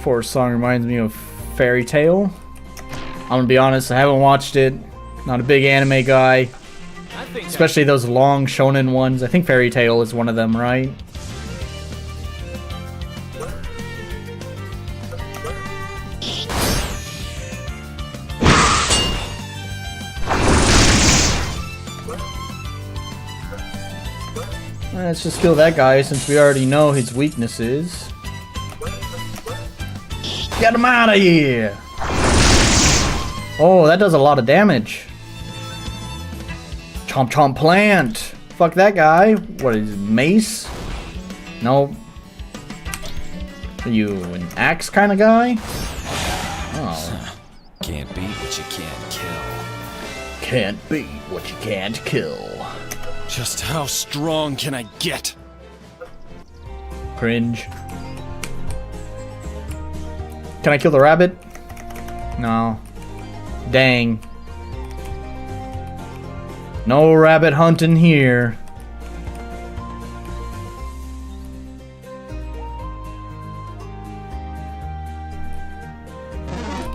Fourth song reminds me of Fairy Tale. I'm gonna be honest, I haven't watched it. Not a big anime guy. Especially those long shonen ones. I think Fairy Tale is one of them, right? Let's just kill that guy since we already know his weaknesses. Get him out of here! Oh, that does a lot of damage. Chomp chomp plant! Fuck that guy. What is it, mace? No. Are you an axe kind of guy? Oh. Can't beat what you can't kill. Can't beat what you can't kill. Just how strong can I get? Cringe. Can I kill the rabbit? No. Dang. No rabbit hunting here.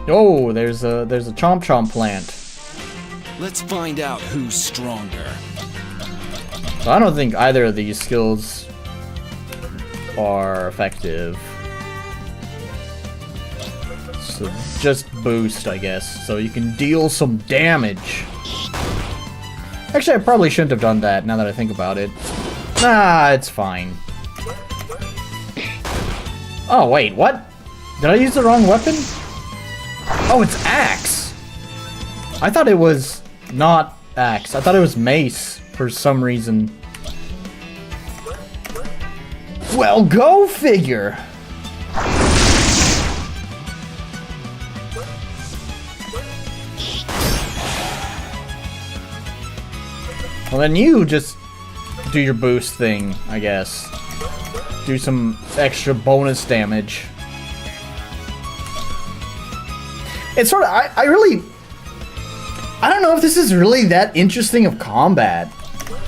Oh, there's a chomp chomp plant. Let's find out who's stronger. So I don't think either of these skills are effective. So just boost, I guess, so you can deal some damage. Actually, I probably shouldn't have done that, now that I think about it. Nah, it's fine. Oh, wait, what? Did I use the wrong weapon? Oh, it's axe! I thought it was not axe. I thought it was mace for some reason. Well, go figure! Well, then you just do your boost thing, I guess. Do some extra bonus damage. It's sort of, I don't know if this is really that interesting of combat.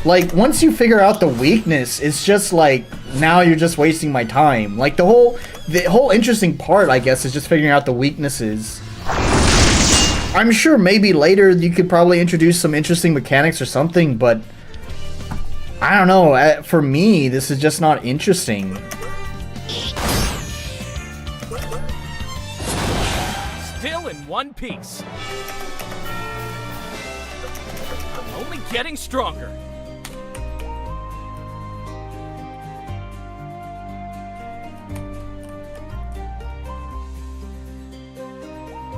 Like, once you figure out the weakness, it's just like, now you're just wasting my time. Like, the whole interesting part, I guess, is just figuring out the weaknesses. I'm sure maybe later you could probably introduce some interesting mechanics or something, but I don't know. For me, this is just not interesting. Still in one piece. I'm only getting stronger.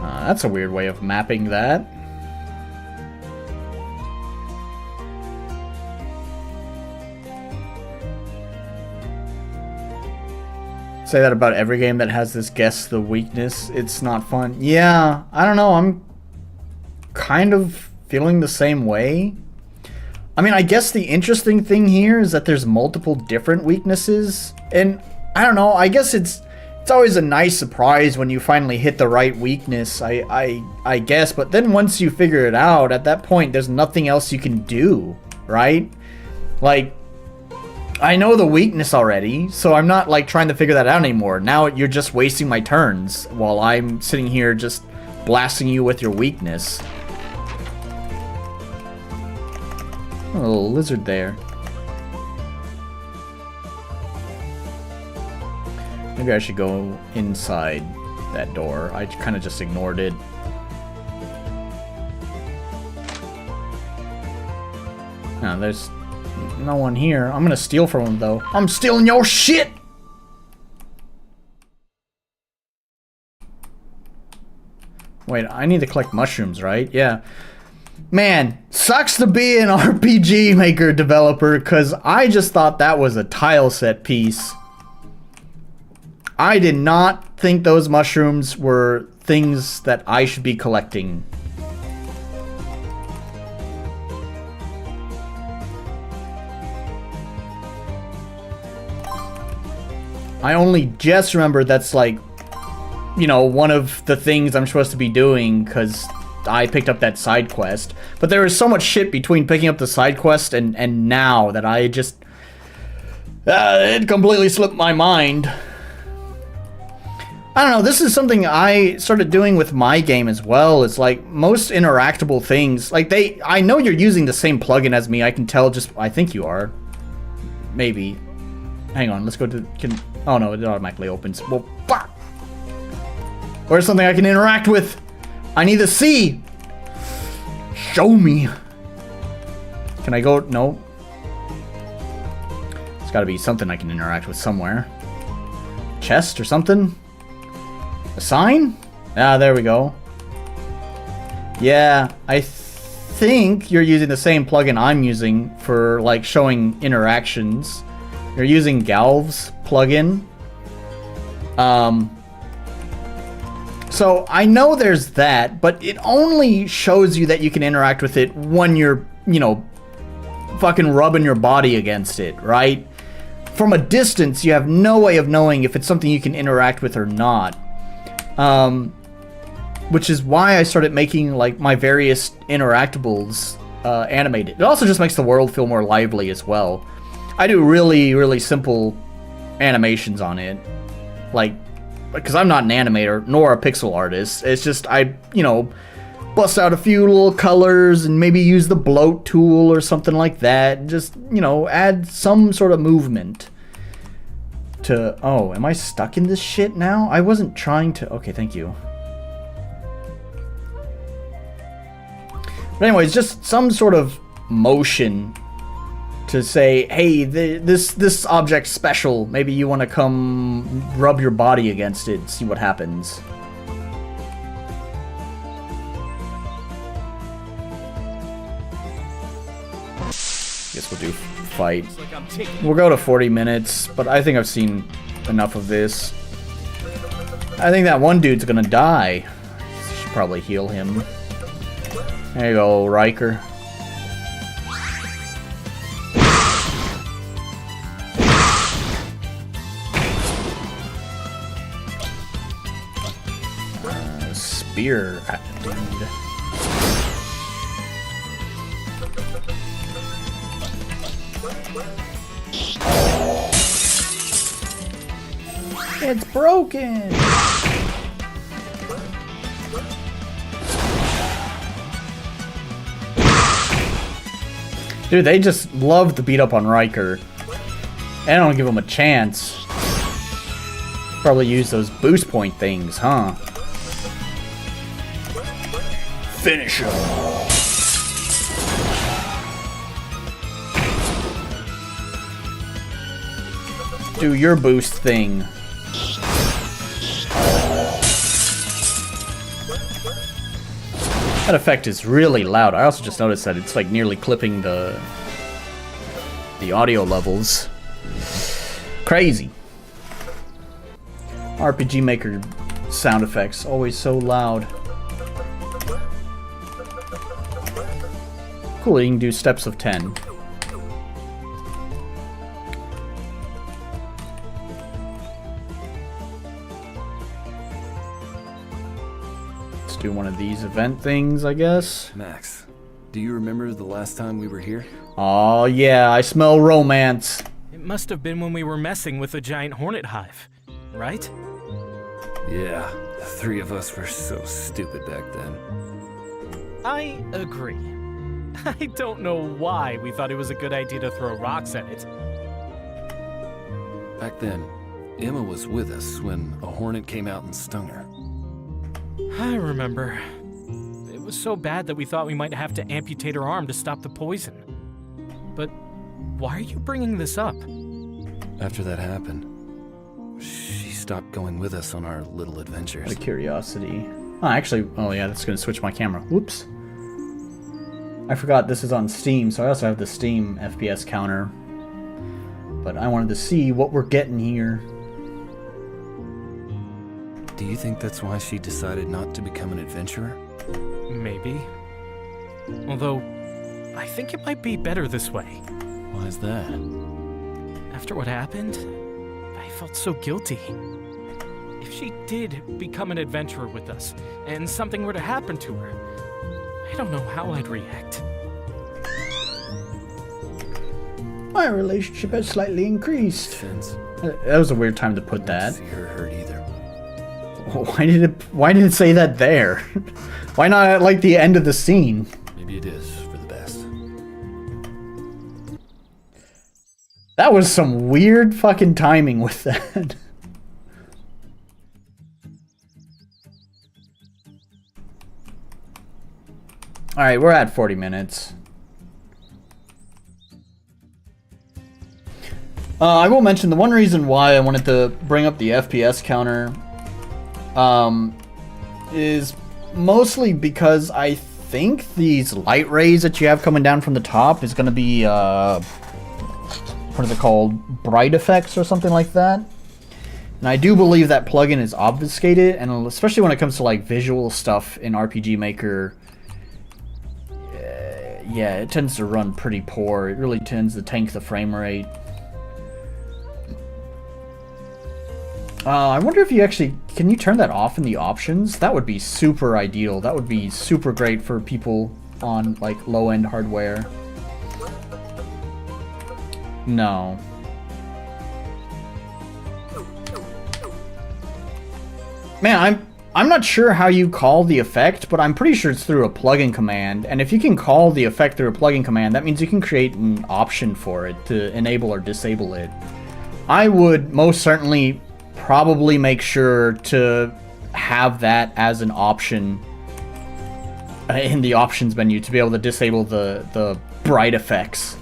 That's a weird way of mapping that. Say that about every game that has this guess the weakness. It's not fun. Yeah, I don't know. I'm kind of feeling the same way. I mean, I guess the interesting thing here is that there's multiple different weaknesses. And I don't know. I guess it's always a nice surprise when you finally hit the right weakness, I guess. But then once you figure it out, at that point, there's nothing else you can do, right? Like, I know the weakness already, so I'm not, like, trying to figure that out anymore. Now you're just wasting my turns while I'm sitting here just blasting you with your weakness. A little lizard there. Maybe I should go inside that door. I kind of just ignored it. No, there's no one here. I'm gonna steal from him, though. I'm stealing your shit! Wait, I need to collect mushrooms, right? Yeah. Man, sucks to be an RPG Maker developer, because I just thought that was a tile set piece. I did not think those mushrooms were things that I should be collecting. I only just remember that's like, you know, one of the things I'm supposed to be doing because I picked up that side quest. But there was so much shit between picking up the side quest and now that I just... it completely slipped my mind. I don't know, this is something I started doing with my game as well. It's like most interactable things, like I know you're using the same plugin as me. I can tell just, I think you are. Maybe. Hang on, let's go to, oh no, it automatically opens. Well, fuck! Where's something I can interact with? I need to see! Show me! Can I go, no. There's gotta be something I can interact with somewhere. Chest or something? A sign? Ah, there we go. Yeah, I think you're using the same plugin I'm using for, like, showing interactions. You're using Galv's plugin. So I know there's that, but it only shows you that you can interact with it when you're, you know, fucking rubbing your body against it, right? From a distance, you have no way of knowing if it's something you can interact with or not. Which is why I started making, like, my various interactables animated. It also just makes the world feel more lively as well. I do really, really simple animations on it. Like, because I'm not an animator, nor a pixel artist. It's just, I, you know, bust out a few little colors and maybe use the bloat tool or something like that. Just, you know, add some sort of movement to... Oh, am I stuck in this shit now? I wasn't trying to... Okay, thank you. But anyways, just some sort of motion to say, hey, this object's special. Maybe you want to come rub your body against it and see what happens. Guess we'll do fight. We'll go to 40 minutes, but I think I've seen enough of this. I think that one dude's gonna die. Should probably heal him. There you go, Riker. Spear dude. It's broken! Dude, they just love to beat up on Riker. I don't give him a chance. Probably use those boost point things, huh? Finish him! Do your boost thing. That effect is really loud. I also just noticed that it's like nearly clipping the audio levels. Crazy. RPG Maker sound effects, always so loud. Cool, you can do steps of 10. Do one of these event things, I guess. Max, do you remember the last time we were here? Oh yeah, I smell romance. It must have been when we were messing with a giant hornet hive, right? Yeah, the three of us were so stupid back then. I agree. I don't know why we thought it was a good idea to throw rocks at it. Back then, Emma was with us when a hornet came out and stung her. I remember. It was so bad that we thought we might have to amputate her arm to stop the poison. But why are you bringing this up? After that happened, she stopped going with us on our little adventures. Out of curiosity. Oh, actually, oh yeah, that's gonna switch my camera. Whoops. I forgot this is on Steam, so I also have the Steam FPS counter. But I wanted to see what we're getting here. Do you think that's why she decided not to become an adventurer? Maybe. Although, I think it might be better this way. Why is that? After what happened, I felt so guilty. If she did become an adventurer with us, and something were to happen to her, I don't know how I'd react. My relationship has slightly increased. Since That was a weird time to put I that. don't see her hurt either. Why did it say that there? Why not at like the end of the scene? Maybe it is for the best. That was some weird fucking timing with that. Alright, we're at 40 minutes. I will mention the one reason why I wanted to bring up the FPS counter is mostly because I think these light rays that you have coming down from the top is going to be, what is it called? Bright effects or something like that. And I do believe that plugin is obfuscated, and especially when it comes to like visual stuff in RPG Maker, yeah, it tends to run pretty poor. It really tends to tank the frame rate. I wonder if you actually... Can you turn that off in the options? That would be super ideal. That would be super great for people on, like, low-end hardware. No. Man, I'm not sure how you call the effect, but I'm pretty sure it's through a plugin command. And if you can call the effect through a plugin command, that means you can create an option for it to enable or disable it. I would most certainly probably make sure to have that as an option in the options menu to be able to disable the bright effects.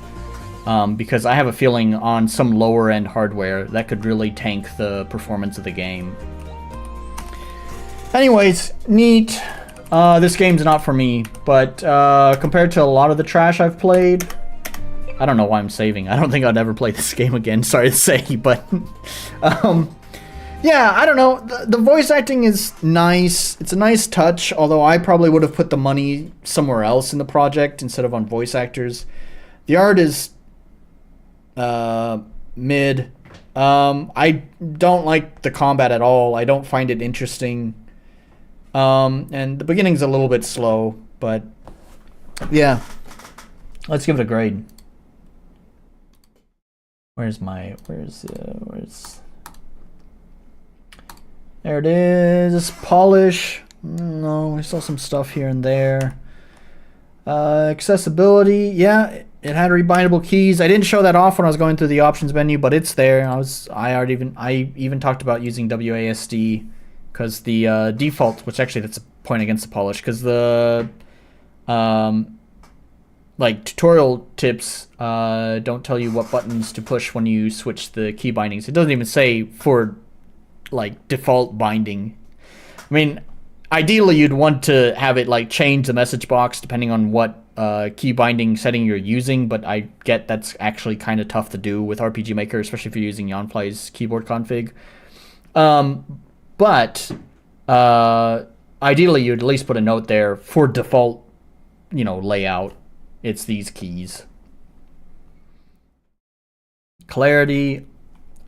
Because I have a feeling on some lower end hardware that could really tank the performance of the game. Anyways, neat. This game's not for me, but compared to a lot of the trash I've played, I don't know why I'm saving. I don't think I'd ever play this game again, sorry to say, but yeah, I don't know. The voice acting is nice. It's a nice touch, although I probably would have put the money somewhere else in the project instead of on voice actors. The art is mid. I don't like the combat at all. I don't find it interesting. And the beginning's a little bit slow, but yeah. Let's give it a grade. Where's there it is. Polish. No, we saw some stuff here and there. Accessibility. Yeah, it had rebindable keys. I didn't show that off when I was going through the options menu, but it's there. I even talked about using WASD because the default, which actually that's a point against the polish, because the like tutorial tips don't tell you what buttons to push when you switch the key bindings. It doesn't even say for like default binding. I mean, ideally you'd want to have it like change the message box depending on what key binding setting you're using, but I get that's actually kind of tough to do with RPG Maker, especially if you're using Yonfly's keyboard config. But ideally you'd at least put a note there for default, you know, layout. It's these keys. Clarity.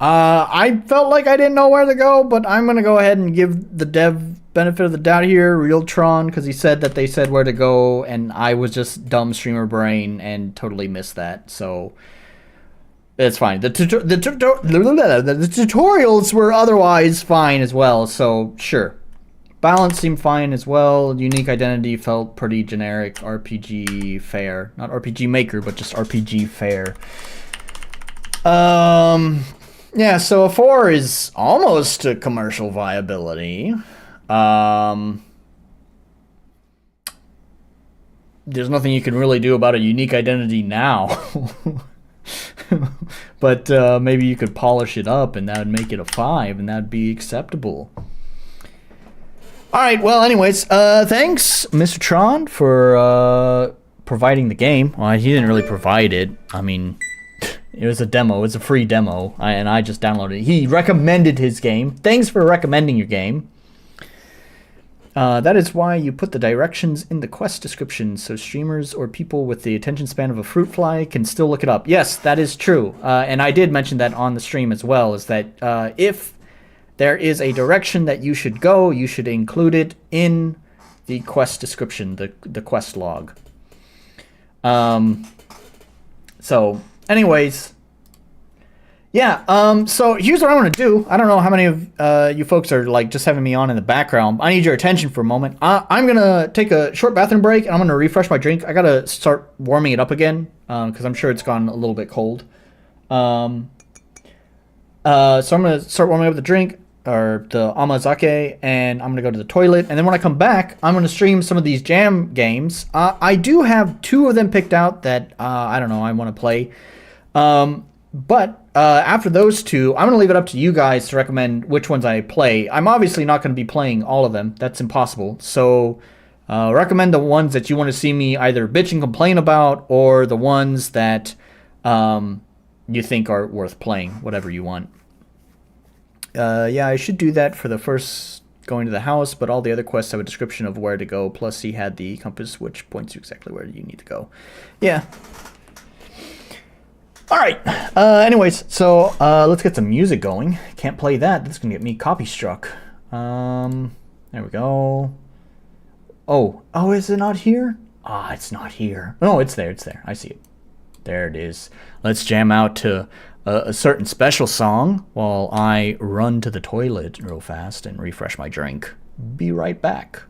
I felt like I didn't know where to go, but I'm going to go ahead and give the dev benefit of the doubt here, Realtron, because he said that they said where to go, and I was just dumb streamer brain and totally missed that, so it's fine. The tutorials were otherwise fine as well, so sure. Balance seemed fine as well. Unique identity felt pretty generic. RPG fare. Not RPG Maker, but just RPG fare. Yeah, so a 4 is almost to commercial viability. There's nothing you can really do about a unique identity now. But maybe you could polish it up and that would make it a 5 and that'd be acceptable. Alright, well anyways, thanks Mr. Tron for providing the game. Well, he didn't really provide it. I mean, it was a demo. It was a free demo, and I just downloaded it. He recommended his game. Thanks for recommending your game. That is why you put the directions in the quest description, so streamers or people with the attention span of a fruit fly can still look it up. Yes, that is true. And I did mention that on the stream as well, is that if there is a direction that you should go, you should include it in the quest description, the quest log. So, anyways... Yeah, so here's what I want to do. I don't know how many of you folks are like just having me on in the background. I need your attention for a moment. I'm going to take a short bathroom break, and I'm going to refresh my drink. I got to start warming it up again, because I'm sure it's gone a little bit cold. So I'm going to start warming up the drink, or the amazake, and I'm going to go to the toilet. And then when I come back, I'm going to stream some of these jam games. I do have 2 of them picked out that, I don't know, I want to play. But after those 2, I'm going to leave it up to you guys to recommend which ones I play. I'm obviously not going to be playing all of them. That's impossible. So recommend the ones that you want to see me either bitch and complain about, or the ones that you think are worth playing, whatever you want. Yeah, I should do that for the first going to the house, but all the other quests have a description of where to go. Plus, he had the compass, which points you exactly where you need to go. Yeah. Alright, anyways, so let's get some music going. Can't play that, that's gonna get me copy struck. There we go. Oh, is it not here? Ah, it's not here. No, it's there, I see it. There it is. Let's jam out to a certain special song while I run to the toilet real fast and refresh my drink. Be right back.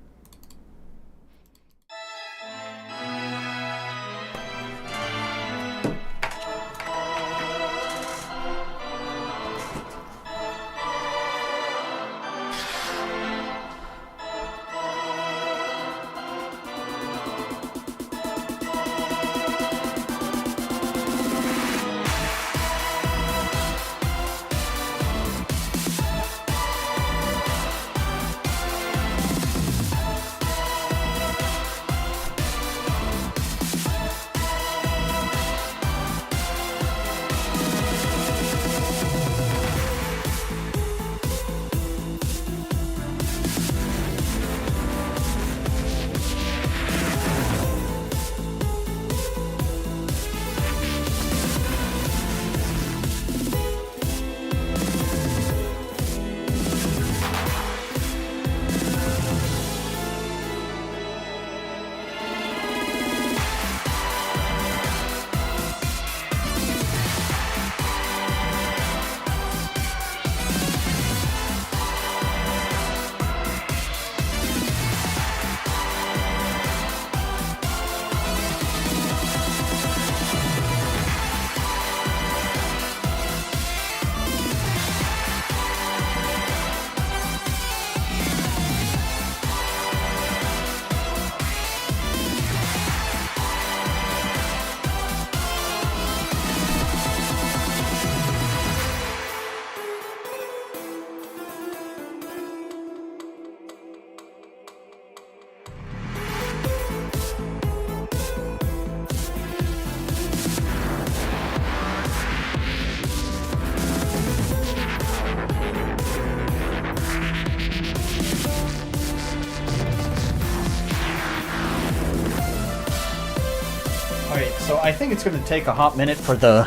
So I think it's going to take a hot minute for the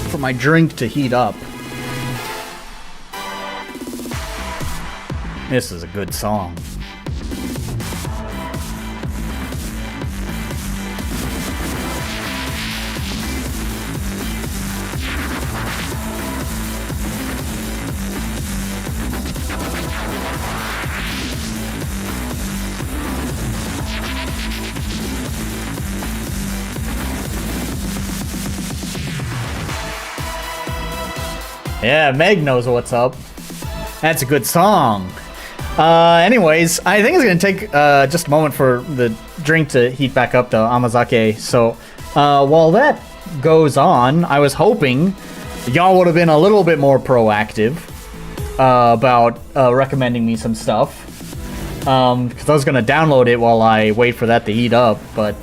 for my drink to heat up. This is a good song. Yeah, Meg knows what's up. That's a good song. Anyways, I think it's going to take just a moment for the drink to heat back up, the amazake. So while that goes on, I was hoping y'all would have been a little bit more proactive about recommending me some stuff. because I was gonna download it while I wait for that to heat up, but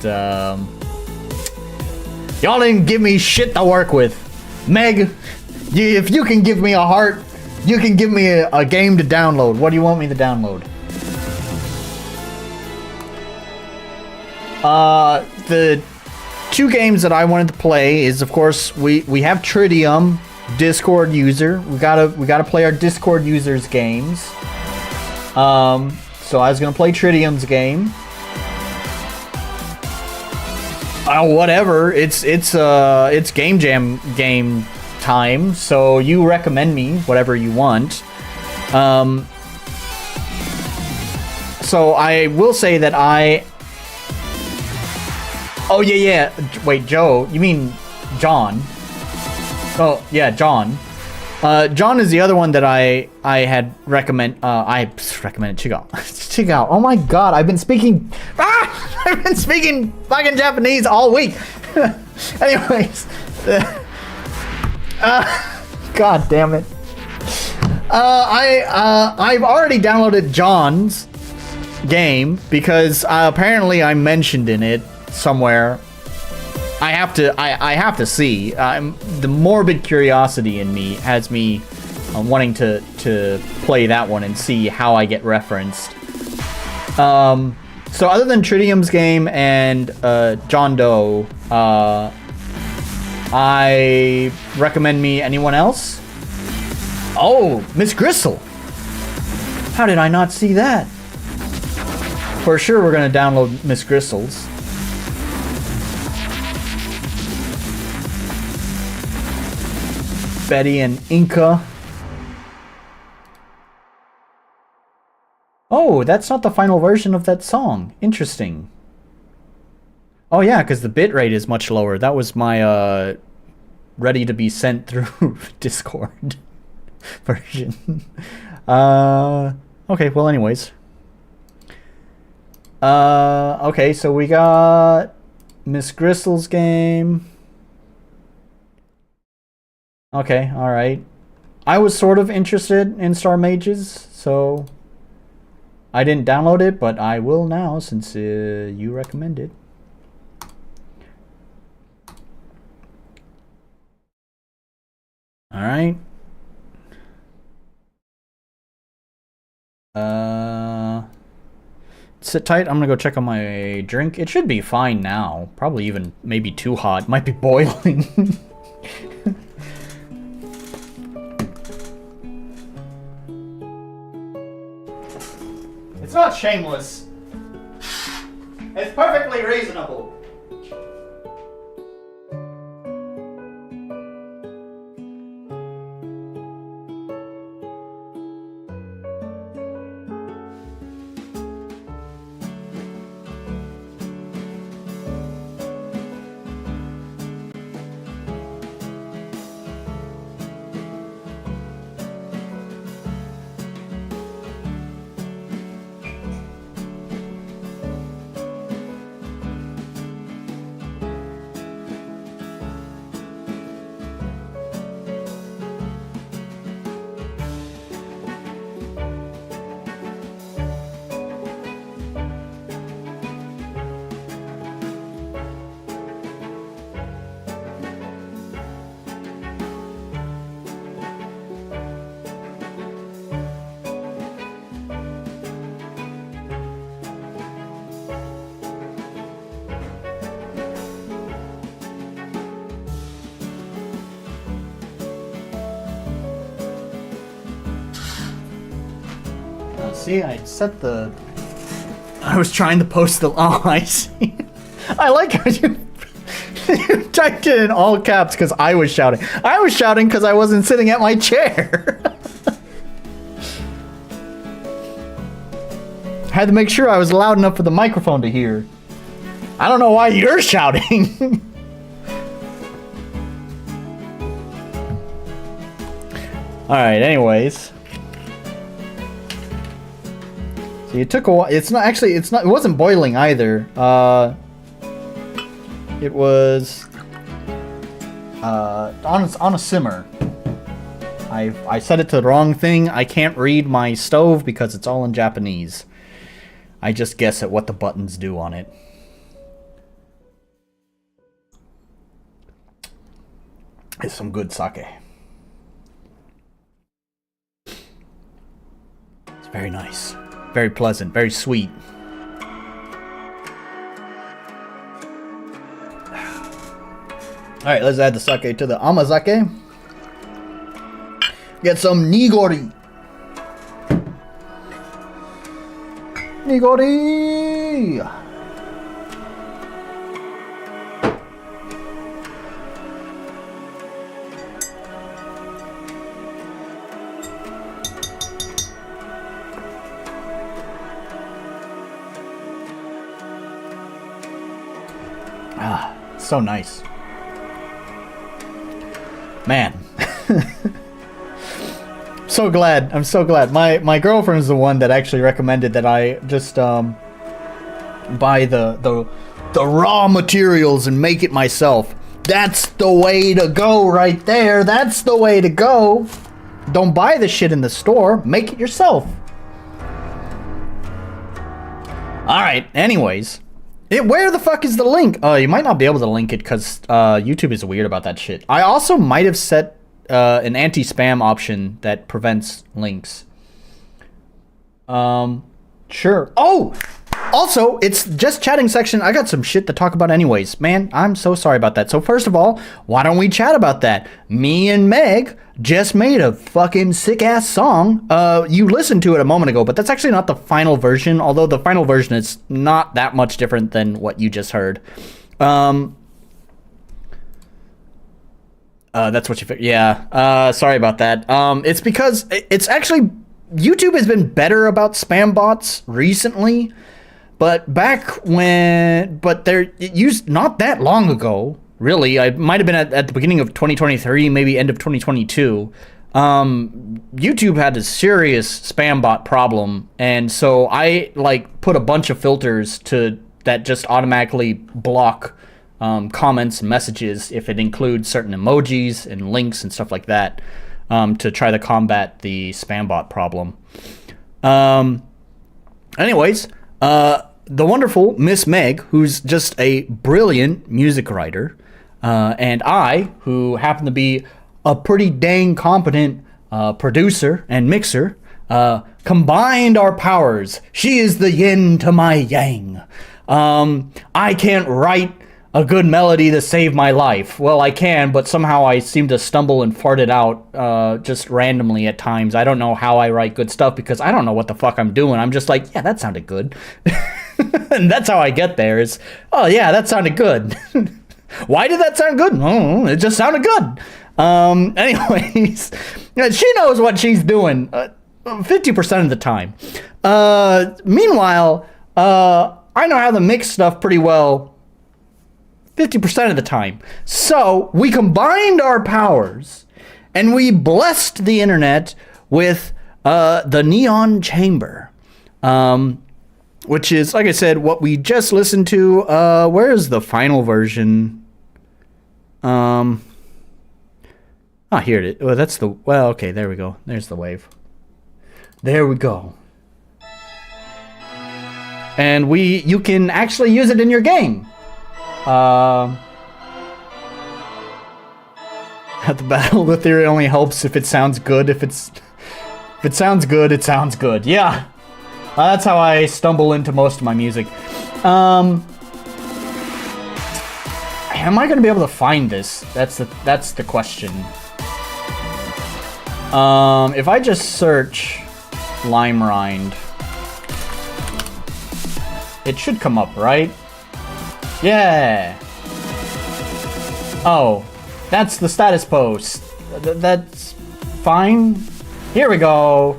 y'all didn't give me shit to work with. Meg, if you can give me a heart, you can give me a game to download. What do you want me to download? The 2 games that I wanted to play is, of course, we have Tridium, Discord user. We gotta play our Discord users games. So I was gonna play Tridium's game. Whatever. It's game jam game time. So you recommend me whatever you want. So I will say that I. Oh yeah. Wait, Joe. You mean John? Oh yeah, John. John is the other one that I had recommended. I recommended Chigawa. Chigawa. Oh my god, I've been speaking. I've been speaking fucking Japanese all week. Anyways, god damn it. I've already downloaded John's game because apparently I mentioned in it somewhere. I have to see. The morbid curiosity in me has me wanting to play that one and see how I get referenced. So other than Tridium's game and JohnDoe, I recommend me anyone else? Oh, Miss Gristle. How did I not see that? For sure we're gonna download Miss Gristle's. Betty and Inca. Oh, that's not the final version of that song. Interesting. Oh yeah, because the bitrate is much lower. That was my ready to be sent through Discord version. Okay, well anyways. Okay, so we got Miss Gristle's game. Okay, alright. I was sort of interested in Starmage's, so I didn't download it, but I will now since you recommended. Alright. Sit tight, I'm gonna go check on my drink. It should be fine now. Probably even maybe too hot. Might be boiling. It's not shameless. It's perfectly reasonable. See, I set the... I was trying to post the... Oh, I see. I like how you typed it in all caps because I was shouting. I was shouting because I wasn't sitting at my chair. I had to make sure I was loud enough for the microphone to hear. I don't know why you're shouting. Alright, anyways. So you took a while. It's not actually. It's not. It wasn't boiling either. It was on a simmer. I set it to the wrong thing. I can't read my stove because it's all in Japanese. I just guess at what the buttons do on it. It's some good sake. It's very nice. Very pleasant. Very sweet. Alright, let's add the sake to the amazake. Get some nigori. Nigori! Ah, so nice. Man. So glad. I'm so glad. My girlfriend's the one that actually recommended that I just buy the raw materials and make it myself. That's the way to go right there. That's the way to go. Don't buy the shit in the store. Make it yourself. Alright, anyways. Where the fuck is the link? You might not be able to link it because YouTube is weird about that shit. I also might have set an anti-spam option that prevents links. Sure. Oh! Also, it's just chatting section. I got some shit to talk about anyways. Man, I'm so sorry about that. So first of all, why don't we chat about that? Me and Meg just made a fucking sick-ass song. You listened to it a moment ago, but that's actually not the final version, although the final version is not that much different than what you just heard. That's what you figured. Yeah. Sorry about that. It's because it's actually YouTube has been better about spam bots recently, but it used not that long ago. Really, I might have been at the beginning of 2023, maybe end of 2022. YouTube had a serious spam bot problem, and so I put a bunch of filters that just automatically block comments and messages if it includes certain emojis and links and stuff like that, to try to combat the spam bot problem. Anyways, the wonderful Miss Meg, who's just a brilliant music writer, and I, who happen to be a pretty dang competent producer and mixer, combined our powers. She is the yin to my yang. I can't write a good melody to save my life. Well, I can, but somehow I seem to stumble and fart it out just randomly at times. I don't know how I write good stuff because I don't know what the fuck I'm doing. I'm just like, yeah, that sounded good. And that's how I get there is, oh yeah, that sounded good. Why did that sound good? Oh, it just sounded good. Anyways, she knows what she's doing 50% of the time. Meanwhile, I know how to mix stuff pretty well 50% of the time. So we combined our powers and we blessed the internet with the Neon Chamber, which is, like I said, what we just listened to. Where is the final version? Here it is. Oh, that's the, well, okay, there we go. There's the wave. There we go. And you can actually use it in your game. At the Battle of the Theory only helps if it sounds good. If it sounds good, it sounds good. Yeah. That's how I stumble into most of my music. Am I gonna be able to find this? That's the question. If I just search Lime Rind, it should come up, right? Yeah. Oh, that's the status post. That's fine. Here we go.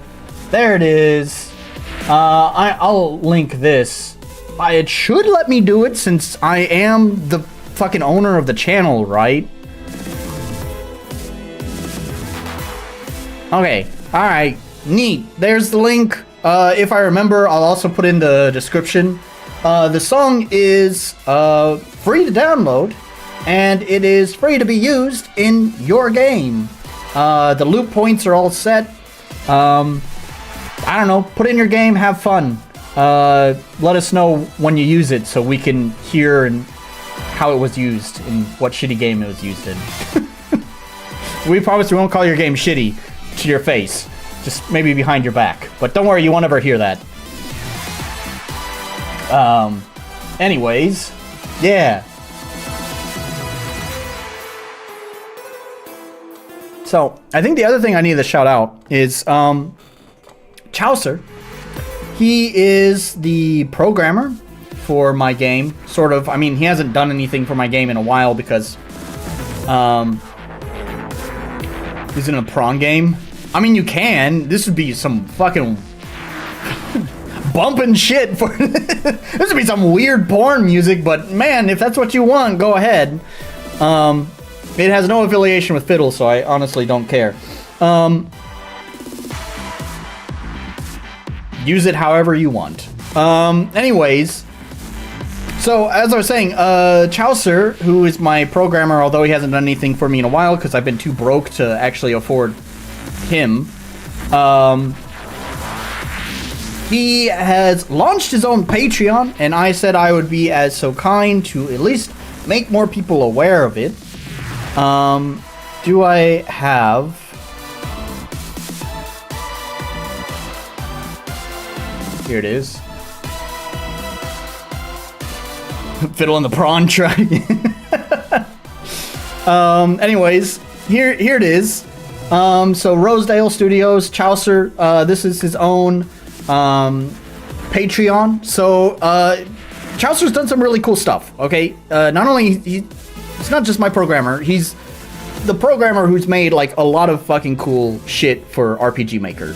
There it is. I'll link this. It should let me do it since I am the fucking owner of the channel, right? Okay. Alright. Neat. There's the link. If I remember, I'll also put in the description. The song is free to download, and it is free to be used in your game. The loop points are all set. I don't know, put it in your game, have fun. let us know when you use it so we can hear and how it was used and what shitty game it was used in. We promise we won't call your game shitty to your face. Just maybe behind your back. But don't worry, you won't ever hear that. Anyways, yeah. So, I think the other thing I need to shout out is, Chaucer. He is the programmer for my game, sort of. I mean, he hasn't done anything for my game in a while because, he's in a prawn game. I mean, you can. This would be some fucking bumping shit for this would be some weird porn music, but man, if that's what you want, go ahead. It has no affiliation with Fidel, so I honestly don't care. Use it however you want. Anyways, so as I was saying, Chaucer, who is my programmer, although he hasn't done anything for me in a while because I've been too broke to actually afford him, he has launched his own Patreon, and I said I would be as so kind to at least make more people aware of it. Do I have... Here it is. Fiddle in the prawn truck. Anyways, here it is. So Rosedale Studios, Chaucer, this is his own Patreon. So Chaucer's done some really cool stuff, okay? Not only it's not just my programmer, he's the programmer who's made like a lot of fucking cool shit for RPG Maker.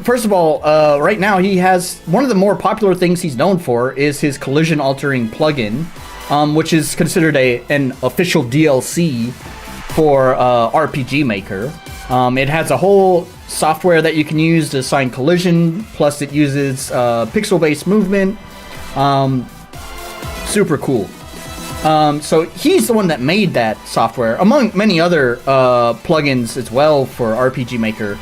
First of all, right now he has one of the more popular things he's known for is his collision altering plugin, which is considered an official DLC for RPG Maker. It has a whole software that you can use to assign collision, plus it uses pixel-based movement. Super cool. So he's the one that made that software, among many other plugins as well for RPG Maker.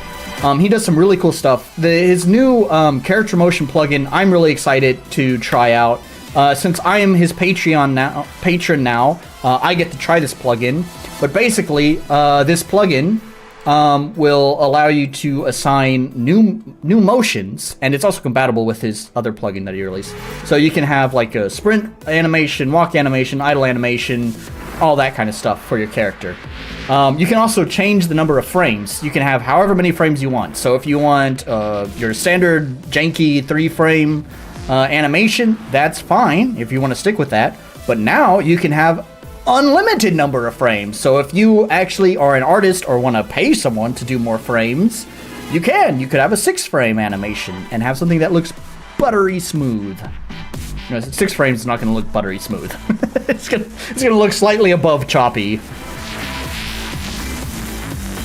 He does some really cool stuff. His new character motion plugin, I'm really excited to try out. Since I am his patron now, I get to try this plugin. But basically, this plugin will allow you to assign new motions, and it's also compatible with his other plugin that he released. So you can have like a sprint animation, walk animation, idle animation, all that kind of stuff for your character. You can also change the number of frames. You can have however many frames you want. So if you want your standard janky 3-frame animation, that's fine if you want to stick with that. But now you can have unlimited number of frames. So if you actually are an artist or want to pay someone to do more frames, you can. You could have a 6-frame animation and have something that looks buttery smooth. You know, 6 frames is not going to look buttery smooth. It's gonna look slightly above choppy.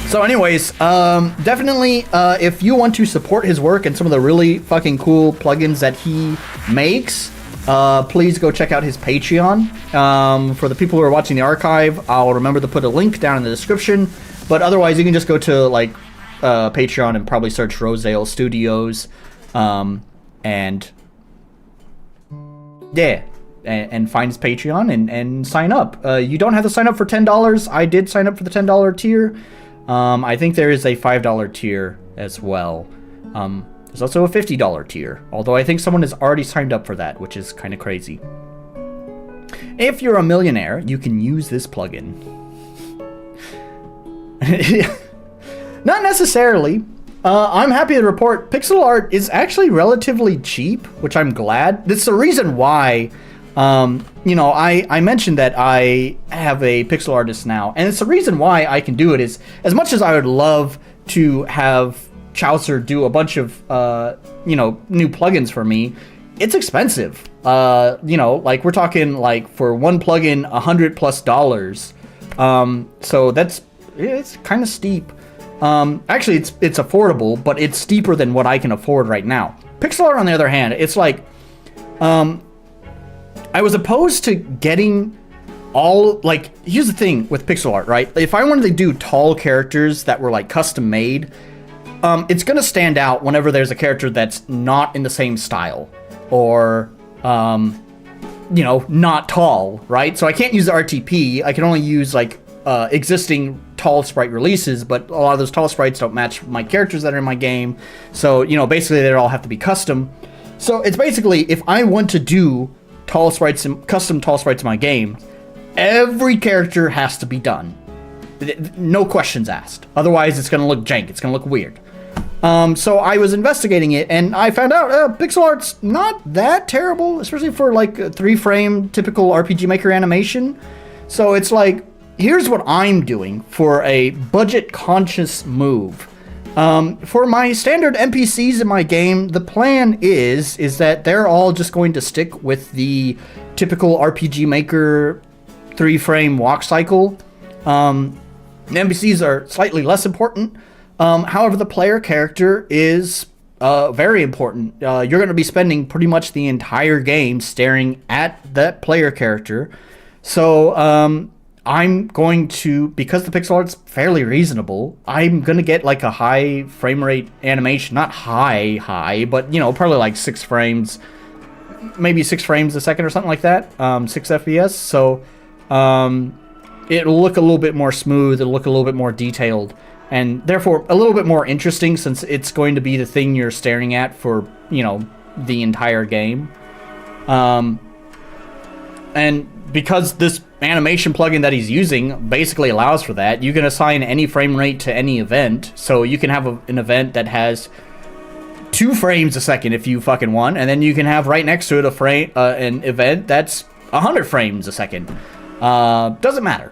So anyways, definitely if you want to support his work and some of the really fucking cool plugins that he makes, please go check out his Patreon. For the people who are watching the archive, I'll remember to put a link down in the description. But otherwise, you can just go to like Patreon and probably search Rosedale Studios, and yeah, and find his Patreon and sign up. You don't have to sign up for $10. I did sign up for the $10 tier. I think there is a $5 tier as well. There's also a $50 tier, although I think someone has already signed up for that, which is kind of crazy. If you're a millionaire, you can use this plugin. Not necessarily. I'm happy to report pixel art is actually relatively cheap, which I'm glad. That's the reason why, you know, I mentioned that I have a pixel artist now, and it's the reason why I can do it is, as much as I would love to have Chaucer do a bunch of, you know, new plugins for me, it's expensive. You know, like we're talking like for one plugin, $100+. So it's kind of steep. Actually, it's affordable, but it's steeper than what I can afford right now. Pixel art, on the other hand, it's like, I was opposed to getting all, like, here's the thing with pixel art, right? If I wanted to do tall characters that were like custom made, it's going to stand out whenever there's a character that's not in the same style or, you know, not tall, right? So I can't use the RTP. I can only use like existing tall sprite releases, but a lot of those tall sprites don't match my characters that are in my game. So, you know, basically they all have to be custom. So it's basically, if I want to do tall sprites and custom tall sprites in my game, every character has to be done. No questions asked. Otherwise, it's going to look jank. It's going to look weird. So I was investigating it, and I found out pixel art's not that terrible, especially for like a 3-frame typical RPG Maker animation. So it's like, here's what I'm doing for a budget-conscious move. For my standard NPCs in my game, the plan is that they're all just going to stick with the typical RPG Maker 3-frame walk cycle. NPCs are slightly less important. However, the player character is very important. You're going to be spending pretty much the entire game staring at that player character. So I'm going to, because the pixel art's fairly reasonable, I'm going to get like a high frame rate animation. Not high, but, you know, probably like 6 frames, maybe 6 frames a second or something like that. 6 FPS. So it'll look a little bit more smooth. It'll look a little bit more detailed. And therefore a little bit more interesting, since it's going to be the thing you're staring at for, you know, the entire game. And because this animation plugin that he's using basically allows for that, you can assign any frame rate to any event. So you can have an event that has 2 frames a second if you fucking want, and then you can have right next to it an event that's 100 frames a second. Doesn't matter.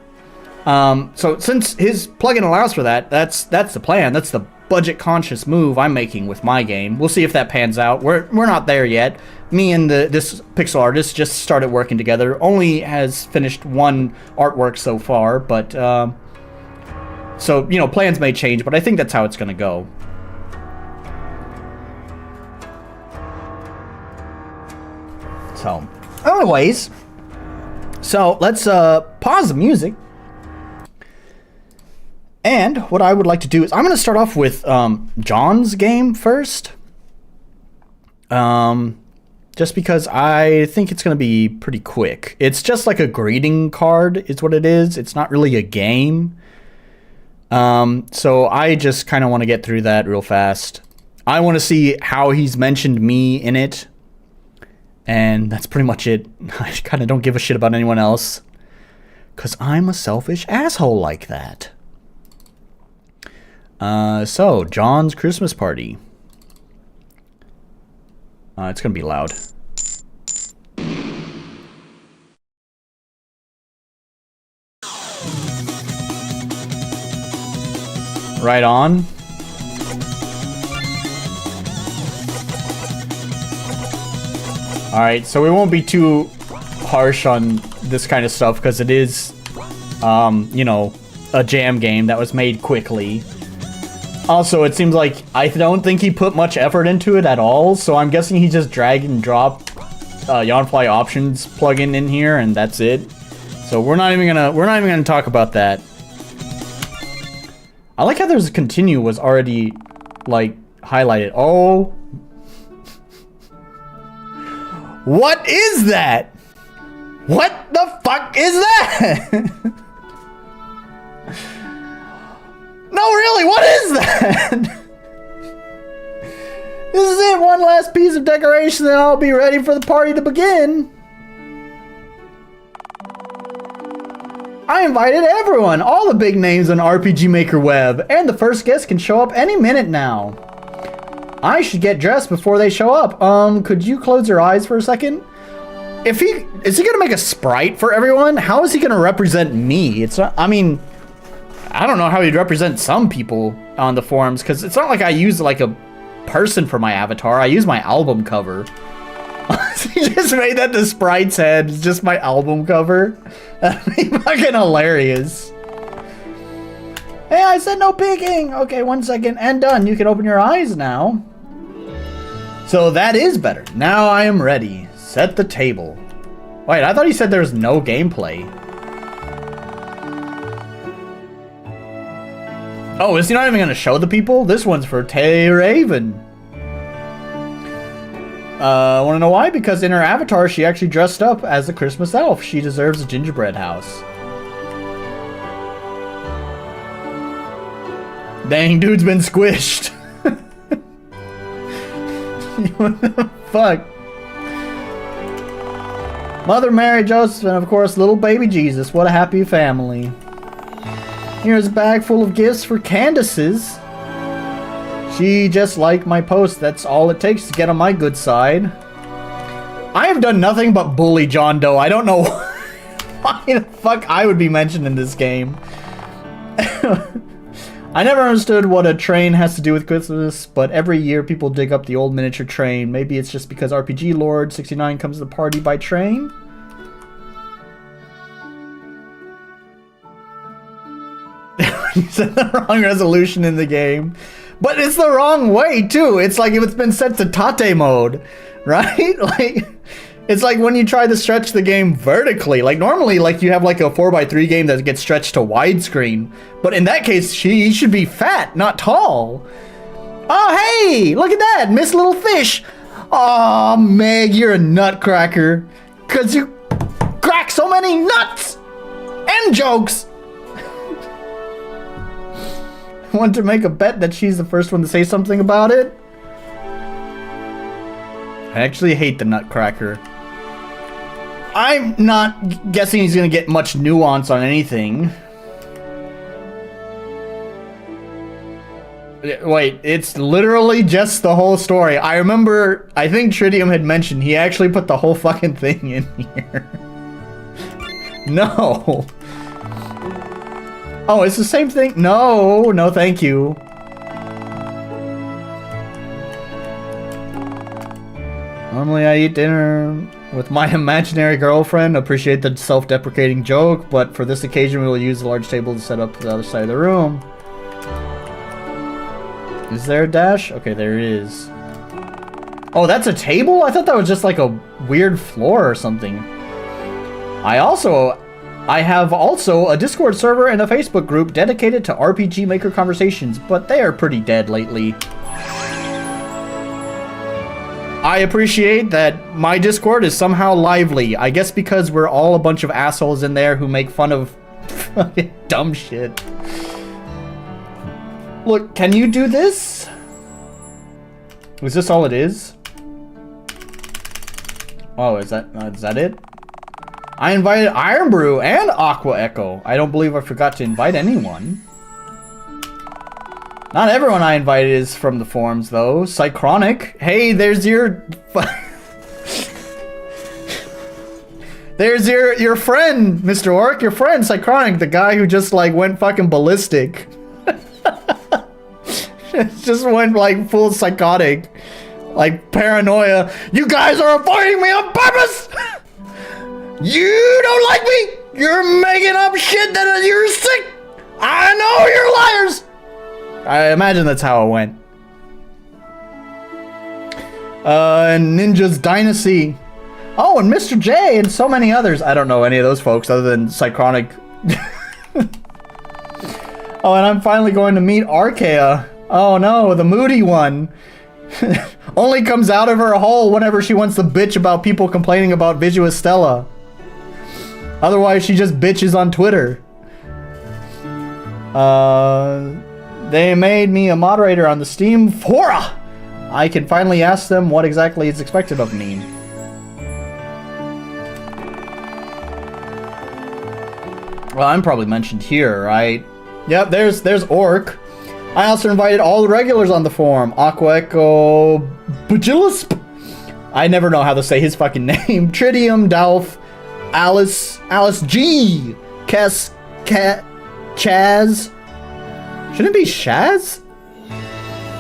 So since his plugin allows for that, that's the plan. That's the budget conscious move I'm making with my game. We'll see if that pans out. We're not there yet. Me and this pixel artist just started working together. Only has finished 1 artwork so far, but so, you know, plans may change, but I think that's how it's gonna go. So, anyways, so let's pause the music. And what I would like to do is I'm going to start off with John's game first. Just because I think it's going to be pretty quick. It's just like a greeting card is what it is. It's not really a game. So I just kind of want to get through that real fast. I want to see how he's mentioned me in it. And that's pretty much it. I kind of don't give a shit about anyone else. Because I'm a selfish asshole like that. So, John's Christmas party. It's gonna be loud. Right on. Alright, so we won't be too harsh on this kind of stuff because it is, you know, a jam game that was made quickly. Also, it seems like I don't think he put much effort into it at all, so I'm guessing he just dragged and dropped Yawnfly options plugin in here, and that's it. So we're not even gonna talk about that. I like how there's a continue was already like highlighted. Oh, what is that? What the fuck is that? No, really, what is that? This is it, one last piece of decoration, and I'll be ready for the party to begin. I invited everyone, all the big names on RPG Maker Web, and the first guest can show up any minute now. I should get dressed before they show up. Could you close your eyes for a second? Is he gonna make a sprite for everyone? How is he gonna represent me? It's not, I mean, I don't know how he'd represent some people on the forums, because it's not like I use like a person for my avatar. I use my album cover. He just made that the sprite's head. It's just my album cover. That'd be fucking hilarious. Hey, I said no peeking. Okay, 1 second. And done. You can open your eyes now. So that is better. Now I am ready. Set the table. Wait, I thought he said there's no gameplay. Oh, is he not even gonna show the people? This one's for Tay Raven. Wanna know why? Because in her avatar, she actually dressed up as a Christmas elf. She deserves a gingerbread house. Dang, dude's been squished. What the fuck? Mother Mary, Joseph, and of course, little baby Jesus. What a happy family. Here's a bag full of gifts for Candace's. She just liked my post. That's all it takes to get on my good side. I have done nothing but bully John Doe. I don't know why the fuck I would be mentioned in this game. I never understood what a train has to do with Christmas, but every year people dig up the old miniature train. Maybe it's just because RPG Lord 69 comes to the party by train? You said the wrong resolution in the game. But it's the wrong way, too. It's like if it's been set to Tate mode, right? Like, it's like when you try to stretch the game vertically. Like, normally, like, you have, like, a 4x3 game that gets stretched to widescreen. But in that case, he should be fat, not tall. Oh, hey! Look at that! Miss Little Fish! Aw, Meg, you're a nutcracker. 'Cause you crack so many nuts! And jokes! Want to make a bet that she's the first one to say something about it? I actually hate the Nutcracker. I'm not guessing he's gonna get much nuance on anything. Wait, it's literally just the whole story. I remember, I think Tridium had mentioned he actually put the whole fucking thing in here. No. Oh, it's the same thing? No, no thank you. Normally I eat dinner with my imaginary girlfriend. Appreciate the self-deprecating joke, but for this occasion we will use the large table to set up the other side of the room. Is there a dash? Okay, there is. Oh, that's a table? I thought that was just like a weird floor or something. I have also a Discord server and a Facebook group dedicated to RPG Maker conversations, but they are pretty dead lately. I appreciate that my Discord is somehow lively. I guess because we're all a bunch of assholes in there who make fun of fucking dumb shit. Look, can you do this? Was this all it is? Oh, is that it? I invited Iron Brew and Aqua Echo. I don't believe I forgot to invite anyone. Not everyone I invited is from the forums, though. Cychronic. Hey, there's your... there's your friend, Mr. Orc. Your friend, Cychronic. The guy who just, like, went fucking ballistic. Just went, like, full psychotic. Like, paranoia. You guys are avoiding me on purpose! You don't like me! You're making up shit that you're sick! I know you're liars! I imagine that's how it went. Ninja's Dynasty. Oh, and Mr. J and so many others. I don't know any of those folks other than Cychronic. Oh, and I'm finally going to meet Archaea. Oh no, the moody one. Only comes out of her hole whenever she wants to bitch about people complaining about Visuous Stella. Otherwise, she just bitches on Twitter. They made me a moderator on the Steam Fora. I can finally ask them what exactly is expected of me. Well, I'm probably mentioned here, right? Yep, there's Orc. I also invited all the regulars on the forum. Aqua Echo Bagilisp. I never know how to say his fucking name. Tridium, Dalf, Alice G, Chaz. Shouldn't it be Shaz?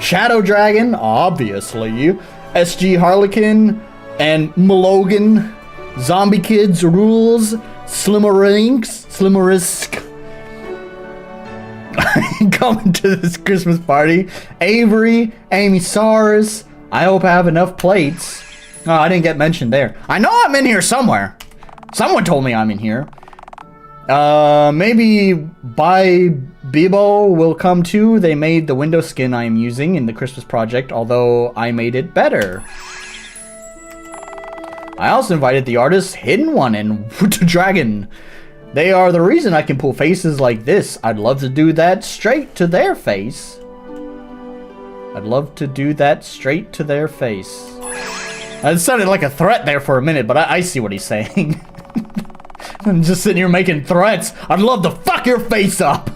Shadow Dragon, obviously. SG Harlequin and Malogan. Zombie Kids Rules. Slimmerisk. Coming to this Christmas party. Avery, Amy Sars. I hope I have enough plates. Oh, I didn't get mentioned there. I know I'm in here somewhere. Someone told me I'm in here. Maybe Bibo will come too. They made the window skin I am using in the Christmas project, although I made it better. I also invited the artists Hidden One and Dragon. They are the reason I can pull faces like this. I'd love to do that straight to their face. I'd love to do that straight to their face. It sounded like a threat there for a minute, but I see what he's saying. I'm just sitting here making threats. I'd love to fuck your face up.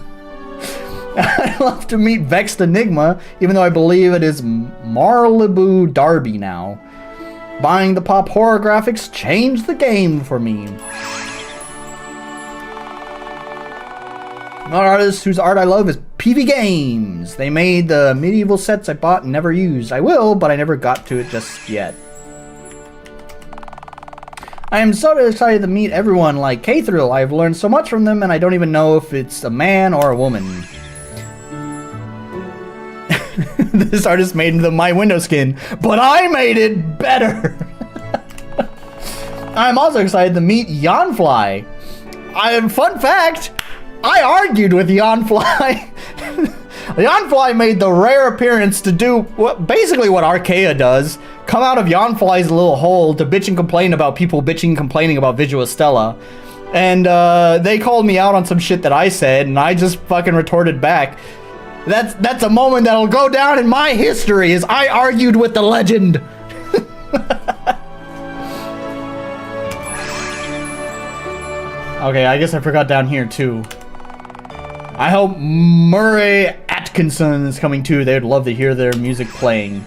I'd love to meet Vexed Enigma, even though I believe it is Marlebu Darby now. Buying the pop horror graphics changed the game for me. Another artist whose art I love is PV Games. They made the medieval sets I bought and never used. I will, but I never got to it just yet. I am so excited to meet everyone like K-Thrill. I've learned so much from them and I don't even know if it's a man or a woman. This artist made my window skin, but I made it better. I'm also excited to meet Yonfly. Fun fact, I argued with Yonfly. Yonfly made the rare appearance to do basically what Archaea does. Come out of Yonfly's little hole to bitch and complain about people bitching and complaining about Visual Stella. And they called me out on some shit that I said, and I just fucking retorted back. That's a moment that'll go down in my history, as I argued with the legend. Okay, I guess I forgot down here too. I hope Murray Atkinson is coming too. They would love to hear their music playing.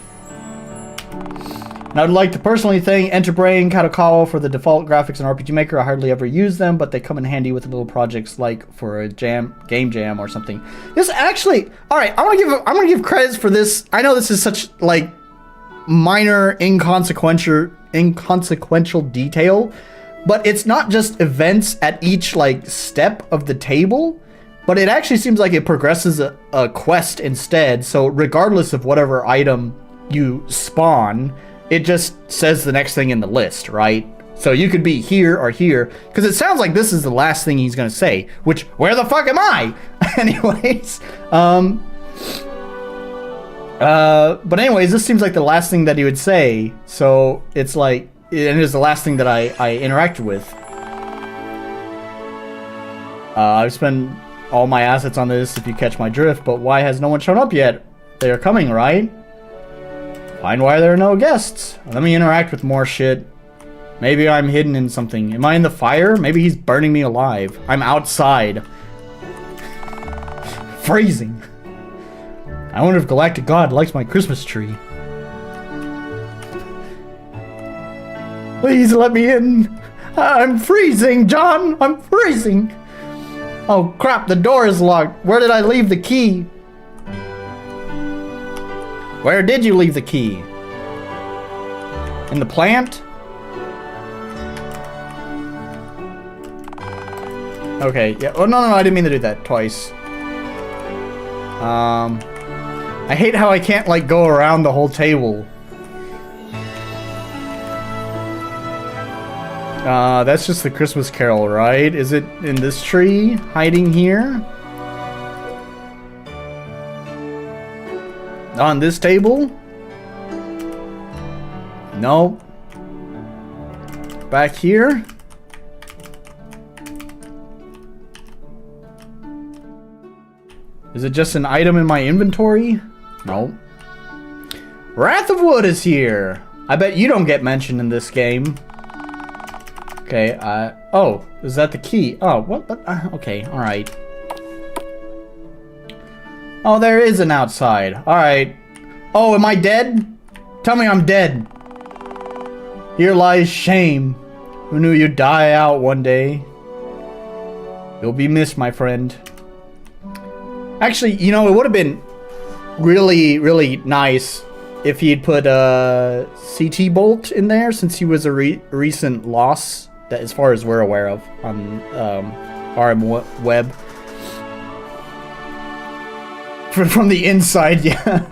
And I would like to personally thank Enterbrain Kadokawa for the default graphics in RPG Maker. I hardly ever use them, but they come in handy with little projects like for a game jam or something. This actually, all right, I'm gonna give credits for this. I know this is such like minor inconsequential detail, but it's not just events at each like step of the table, but it actually seems like it progresses a quest instead. So regardless of whatever item you spawn, it just says the next thing in the list, right? So you could be here or here, because it sounds like this is the last thing he's gonna say, which, where the fuck am I? Anyways, but anyways, this seems like the last thing that he would say, so it's like, and it is the last thing that I interacted with. I've spent all my assets on this, if you catch my drift, but why has no one shown up yet? They are coming, right? Find why there are no guests. Let me interact with more shit. Maybe I'm hidden in something. Am I in the fire? Maybe he's burning me alive. I'm outside. Freezing. I wonder if Galactic God likes my Christmas tree. Please let me in. I'm freezing, John. I'm freezing. Oh crap, the door is locked. Where did I leave the key? Where did you leave the key? In the plant? Okay, yeah. Oh, no, I didn't mean to do that twice. I hate how I can't, like, go around the whole table. That's just the Christmas Carol, right? Is it in this tree? Hiding here? On this table? No. Back here? Is it just an item in my inventory? No. Wrath of Wood is here. I bet you don't get mentioned in this game. Okay, oh, is that the key? Oh, what? Okay, alright. Oh, there is an outside. Alright. Oh, am I dead? Tell me I'm dead. Here lies shame. Who knew you'd die out one day? You'll be missed, my friend. Actually, you know, it would have been really, really nice if he'd put a CT Bolt in there, since he was a recent loss, that as far as we're aware of, on RM Web. From the inside, yeah.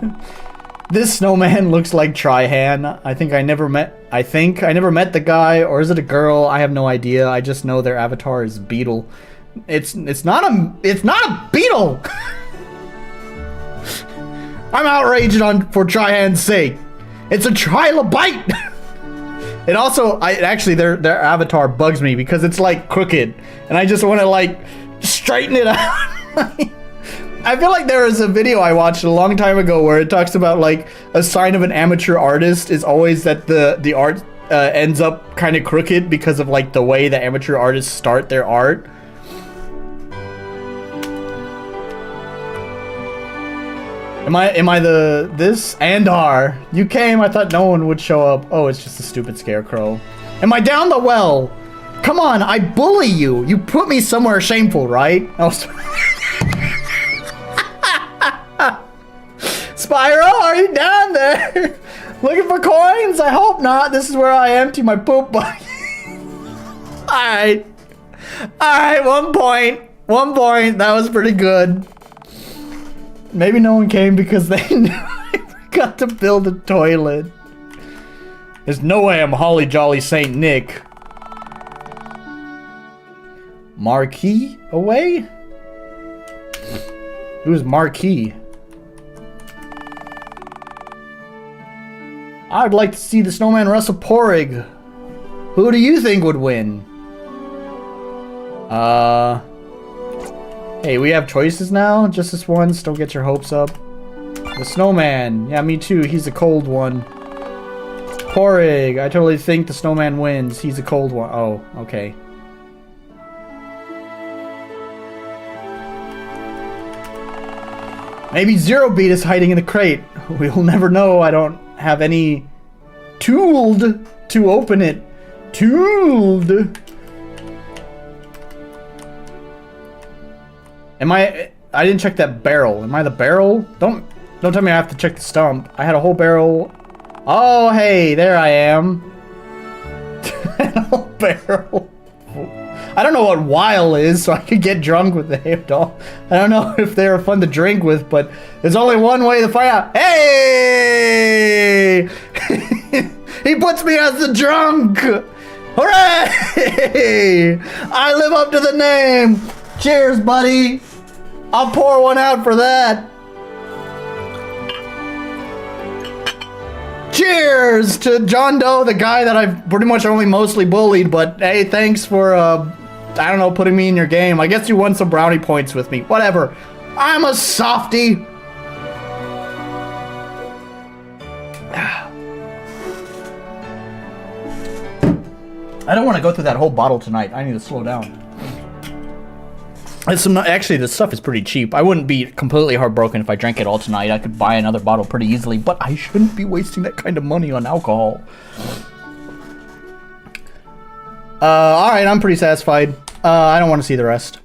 This snowman looks like Trihan. I think I never met the guy, or is it a girl? I have no idea. I just know their avatar is Beetle. It's not a beetle. I'm outraged for Trihan's sake. It's a trilobite. It also, actually their avatar bugs me because it's like crooked, and I just want to like straighten it out. I feel like there was a video I watched a long time ago where it talks about like a sign of an amateur artist is always that the art ends up kind of crooked because of like the way the amateur artists start their art. Am I this? Andar, you came, I thought no one would show up. Oh, it's just a stupid scarecrow. Am I down the well? Come on, I bully you. You put me somewhere shameful, right? Oh, Spyro, are you down there? Looking for coins? I hope not. This is where I empty my poop bucket. Alright. Alright, 1 point. 1 point. That was pretty good. Maybe no one came because they knew I forgot to build a toilet. There's no way I'm Holly Jolly Saint Nick. Marquis away? Who's Marquis? I'd like to see the snowman wrestle Porrig. Who do you think would win? Hey, we have choices now? Just this once, don't get your hopes up. The snowman. Yeah, me too. He's a cold one. Porrig. I totally think the snowman wins. He's a cold one. Oh, okay. Maybe Zero Beat is hiding in the crate. We'll never know. I don't have any tooled to open it. Tooled. Am I didn't check that barrel. Am I the barrel? Don't tell me I have to check the stump. I had a whole barrel. Oh, hey, there I am. A whole barrel. I don't know what while is, so I could get drunk with the Heptol. I don't know if they were fun to drink with, but there's only one way to find out. Hey! He puts me as the drunk! Hooray! I live up to the name! Cheers, buddy! I'll pour one out for that! Cheers to John Doe, the guy that I've pretty much only mostly bullied, but hey, thanks for, I don't know, putting me in your game. I guess you won some brownie points with me. Whatever. I'm a softie! I don't want to go through that whole bottle tonight. I need to slow down. Actually, this stuff is pretty cheap. I wouldn't be completely heartbroken if I drank it all tonight. I could buy another bottle pretty easily, but I shouldn't be wasting that kind of money on alcohol. Alright, I'm pretty satisfied. I don't want to see the rest.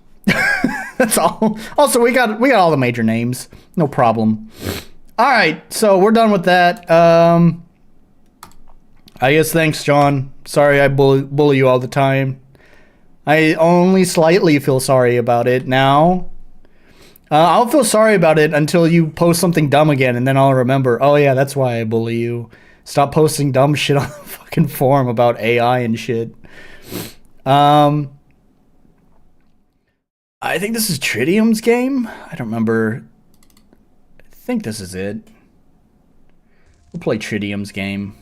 That's all. Also, we got all the major names. No problem. Alright, so we're done with that. I guess thanks, John. Sorry I bully you all the time. I only slightly feel sorry about it now. I'll feel sorry about it until you post something dumb again, and then I'll remember, oh yeah, that's why I bully you. Stop posting dumb shit on the fucking forum about AI and shit. I think this is Tridium's game? I don't remember. I think this is it. We'll play Tridium's game.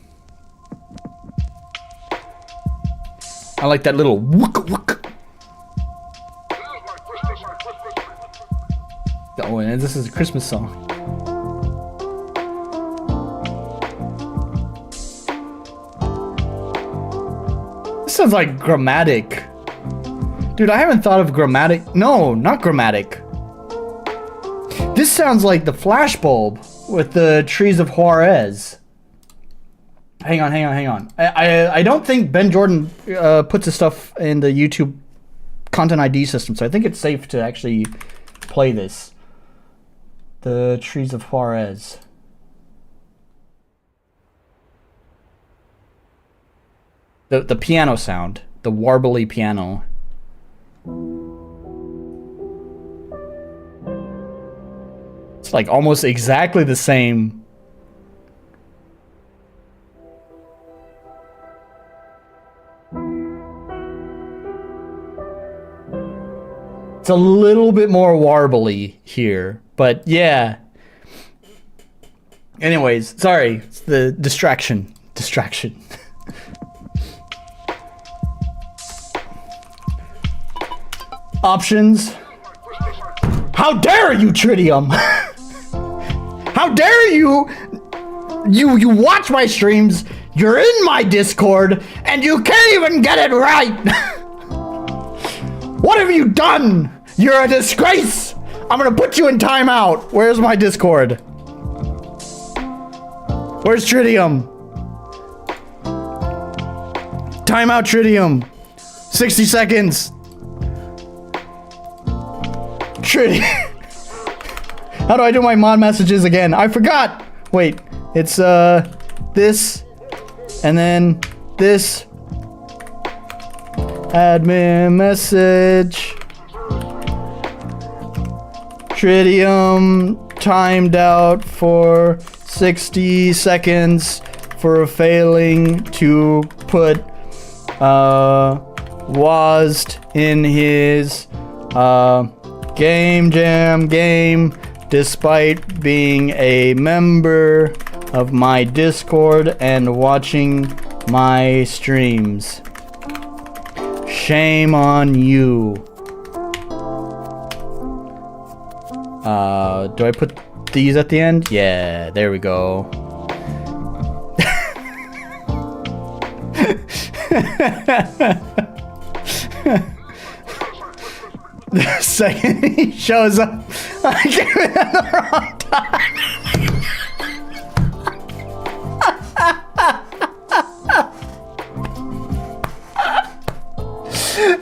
I like that little wook wook. Oh, and this is a Christmas song. This sounds like Grammatic. Dude, I haven't thought of Grammatic. No, not Grammatic. This sounds like the flashbulb with the trees of Juarez. Hang on. I don't think Ben Jordan puts his stuff in the YouTube content ID system, so I think it's safe to actually play this. The trees of Juarez. The piano sound, the warbly piano. It's like almost exactly the same. It's a little bit more warbly here, but yeah. Anyways, sorry, it's the distraction. Options. How dare you, Tridium? How dare you? You watch my streams, you're in my Discord, and you can't even get it right. What have you done? You're a disgrace. I'm gonna put you in timeout. Where's my Discord? Where's Tridium? Timeout, Tridium. 60 seconds. Tridium. How do I do my mod messages again? I forgot. Wait, it's this, and then this. Admin message. Tridium timed out for 60 seconds for failing to put WASD in his game jam game despite being a member of my Discord and watching my streams. Shame on you. Do I put these at the end? Yeah, there we go. The second he shows up, I give it at the wrong time.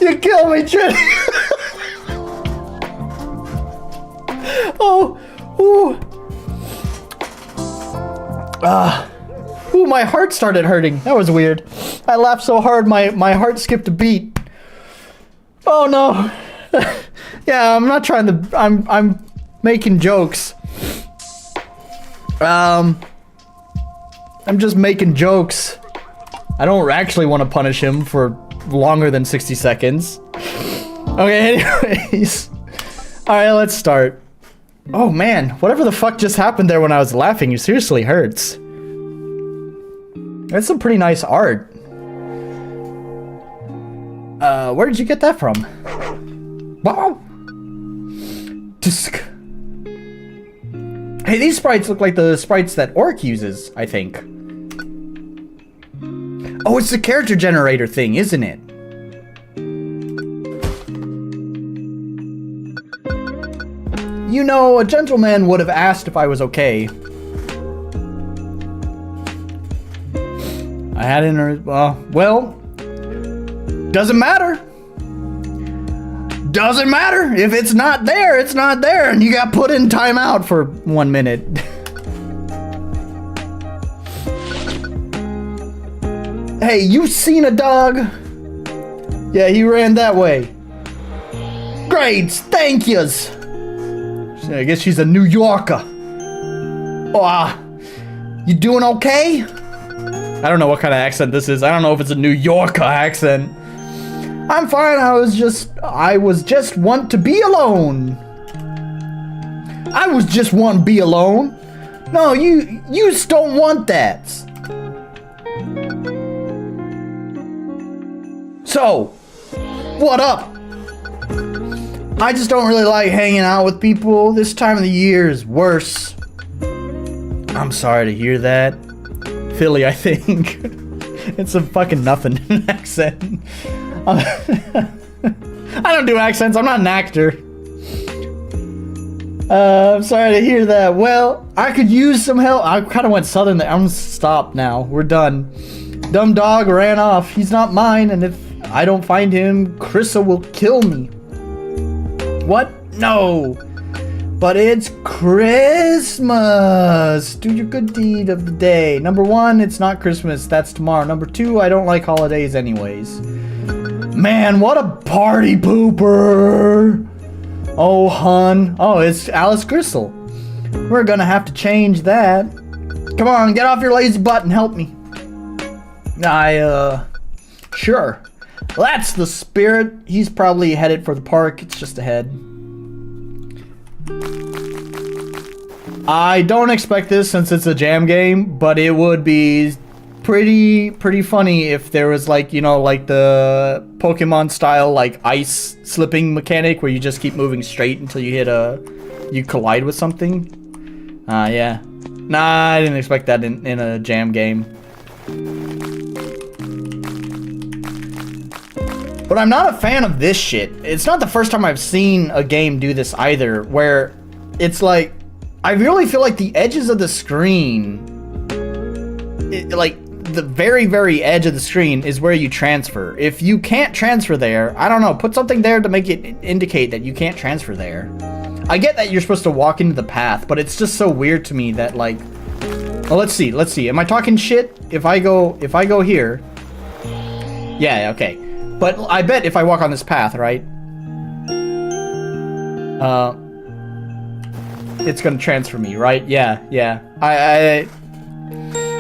You kill me, Trinity. Oh, ooh. Ooh, my heart started hurting. That was weird. I laughed so hard, my heart skipped a beat. Oh no. Yeah, I'm not trying to. I'm making jokes. I'm just making jokes. I don't actually want to punish him for longer than 60 seconds. Okay, anyways. Alright, let's start. Oh man, whatever the fuck just happened there when I was laughing, it seriously hurts. That's some pretty nice art. Where did you get that from? Wow. Hey, these sprites look like the sprites that Orc uses, I think. Oh, it's the character generator thing, isn't it? You know, a gentleman would have asked if I was okay. I had well, doesn't matter. Doesn't matter. If it's not there, it's not there. And you got put in timeout for 1 minute. Hey, you seen a dog? Yeah, he ran that way. Great, thank yous. I guess she's a New Yorker. Oh, you doing okay? I don't know what kind of accent this is. I don't know if it's a New Yorker accent. I'm fine. I was just want to be alone. I was just want to be alone. No, you just don't want that. So, what up? I just don't really like hanging out with people. This time of the year is worse. I'm sorry to hear that. Philly, I think. It's a fucking nothing accent. I don't do accents. I'm not an actor. I'm sorry to hear that. Well, I could use some help. I kind of went southern there. I'm gonna stop now. We're done. Dumb dog ran off. He's not mine, and if I don't find him, Krissa will kill me. What? No. But it's Christmas. Do your good deed of the day. Number 1, it's not Christmas. That's tomorrow. Number 2, I don't like holidays anyways. Man, what a party pooper. Oh, hun. Oh, it's Alice Gristle. We're gonna have to change that. Come on, get off your lazy butt and help me. Sure. That's the spirit. He's probably headed for the park. It's just ahead. I don't expect this since it's a jam game, but it would be pretty funny if there was like, you know, like the Pokemon style like ice slipping mechanic where you just keep moving straight until you hit you collide with something. Yeah. Nah, I didn't expect that in a jam game. But I'm not a fan of this shit. It's not the first time I've seen a game do this either, where it's like, I really feel like the edges of the screen, like the very edge of the screen is where you transfer. If you can't transfer there, I don't know, put something there to make it indicate that you can't transfer there. I get that you're supposed to walk into the path, but it's just so weird to me that like, well, let's see. Am I talking shit? If I go here, yeah, okay. But I bet if I walk on this path, right? It's gonna transfer me, right? Yeah.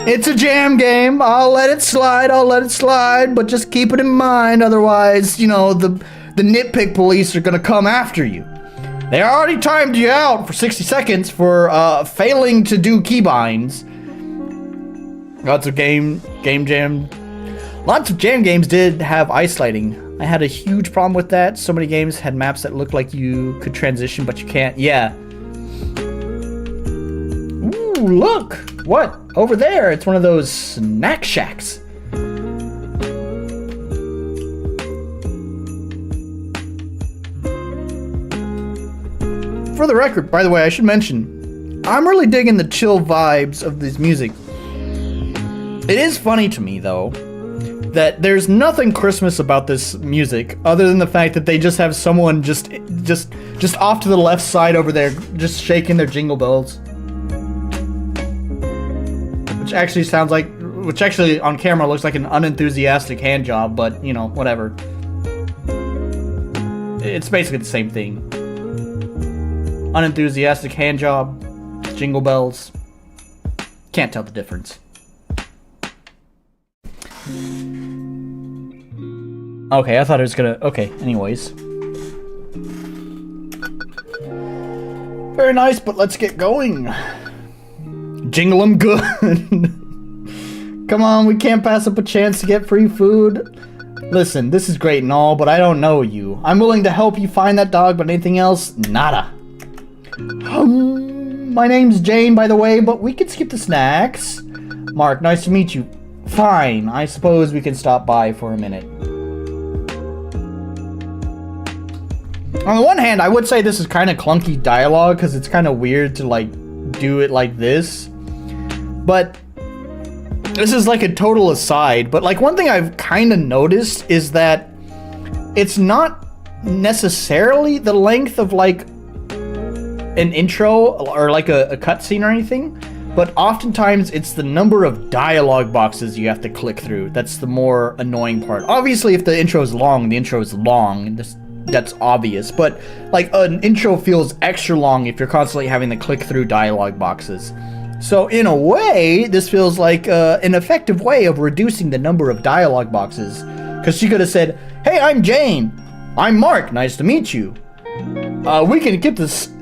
It's a jam game. I'll let it slide, but just keep it in mind, otherwise, you know, the nitpick police are gonna come after you. They already timed you out for 60 seconds for failing to do keybinds. Lots of game jam. Lots of jam games did have ice sliding. I had a huge problem with that. So many games had maps that looked like you could transition, but you can't. Yeah. Ooh, look! What? Over there, it's one of those snack shacks. For the record, by the way, I should mention, I'm really digging the chill vibes of this music. It is funny to me, though, that there's nothing Christmas about this music other than the fact that they just have someone just off to the left side over there just shaking their jingle bells. Which actually on camera looks like an unenthusiastic hand job, but you know, whatever. It's basically the same thing. Unenthusiastic hand job, jingle bells. Can't tell the difference. Okay, I thought it was gonna... Okay, anyways. Very nice, but let's get going. Jingle 'em good. Come on, we can't pass up a chance to get free food. Listen, this is great and all, but I don't know you. I'm willing to help you find that dog, but anything else? Nada. My name's Jane, by the way, but we could skip the snacks. Mark, nice to meet you. Fine, I suppose we can stop by for a minute. On the one hand, I would say this is kind of clunky dialogue because it's kind of weird to like do it like this. But this is like a total aside. But like one thing I've kind of noticed is that it's not necessarily the length of like an intro or like a cutscene or anything. But oftentimes it's the number of dialogue boxes you have to click through. That's the more annoying part. Obviously, if the intro is long, the intro is long. That's obvious. But like an intro feels extra long if you're constantly having to click through dialogue boxes. So in a way, this feels like an effective way of reducing the number of dialogue boxes. Because she could have said, "Hey, I'm Jane. I'm Mark. Nice to meet you. We can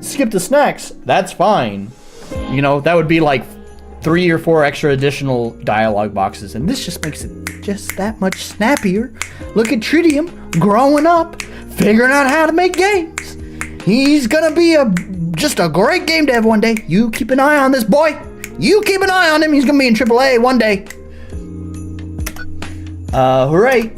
skip the snacks. That's fine." You know, that would be like 3 or 4 extra additional dialogue boxes, and this just makes it just that much snappier. Look at Tridium growing up, figuring out how to make games. He's gonna be just a great game dev one day. You keep an eye on this boy. You keep an eye on him. He's gonna be in AAA one day. Hooray.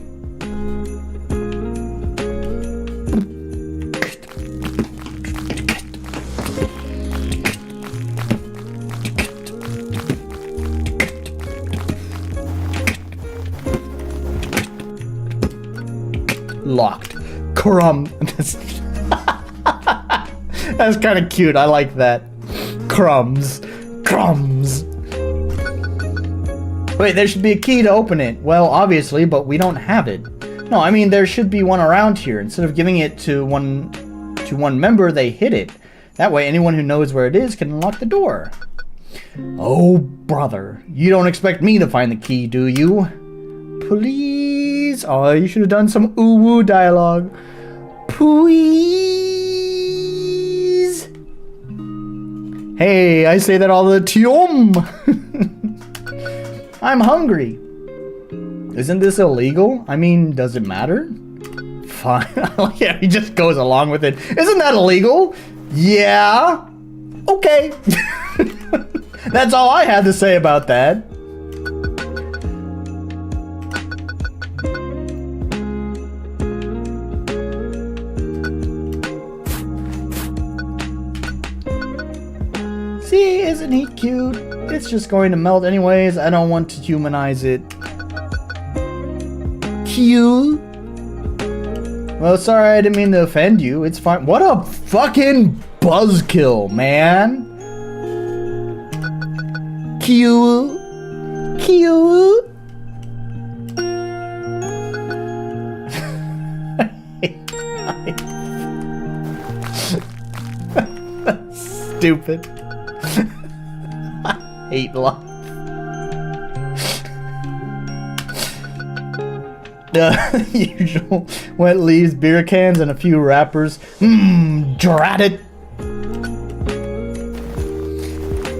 Locked. Crumb. That's kind of cute. I like that. Crumbs. Wait, there should be a key to open it. Well, obviously, but we don't have it. No, I mean, there should be one around here. Instead of giving it to one member, they hid it. That way, anyone who knows where it is can unlock the door. Oh, brother. You don't expect me to find the key, do you? Please please. Oh, you should have done some ooh-woo dialogue. Please. Hey, I say that all the time. I'm hungry. Isn't this illegal? I mean, does it matter? Fine. Yeah, he just goes along with it. Isn't that illegal? Yeah. Okay. That's all I had to say about that. See, isn't he cute? It's just going to melt anyways. I don't want to humanize it. Cute. Well, sorry, I didn't mean to offend you. It's fine. What a fucking buzzkill, man. Cute. Cute. Stupid. I hate life. Usual wet leaves, beer cans, and a few wrappers. Drat it.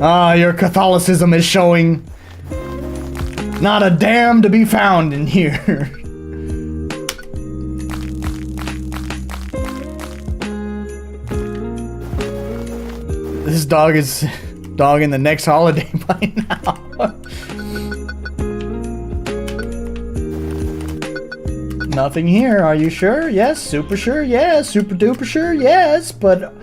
Ah, your Catholicism is showing. Not a damn to be found in here. This dog is dogging the next holiday by now. Nothing here, are you sure? Yes, super sure, yes, super duper sure, yes, but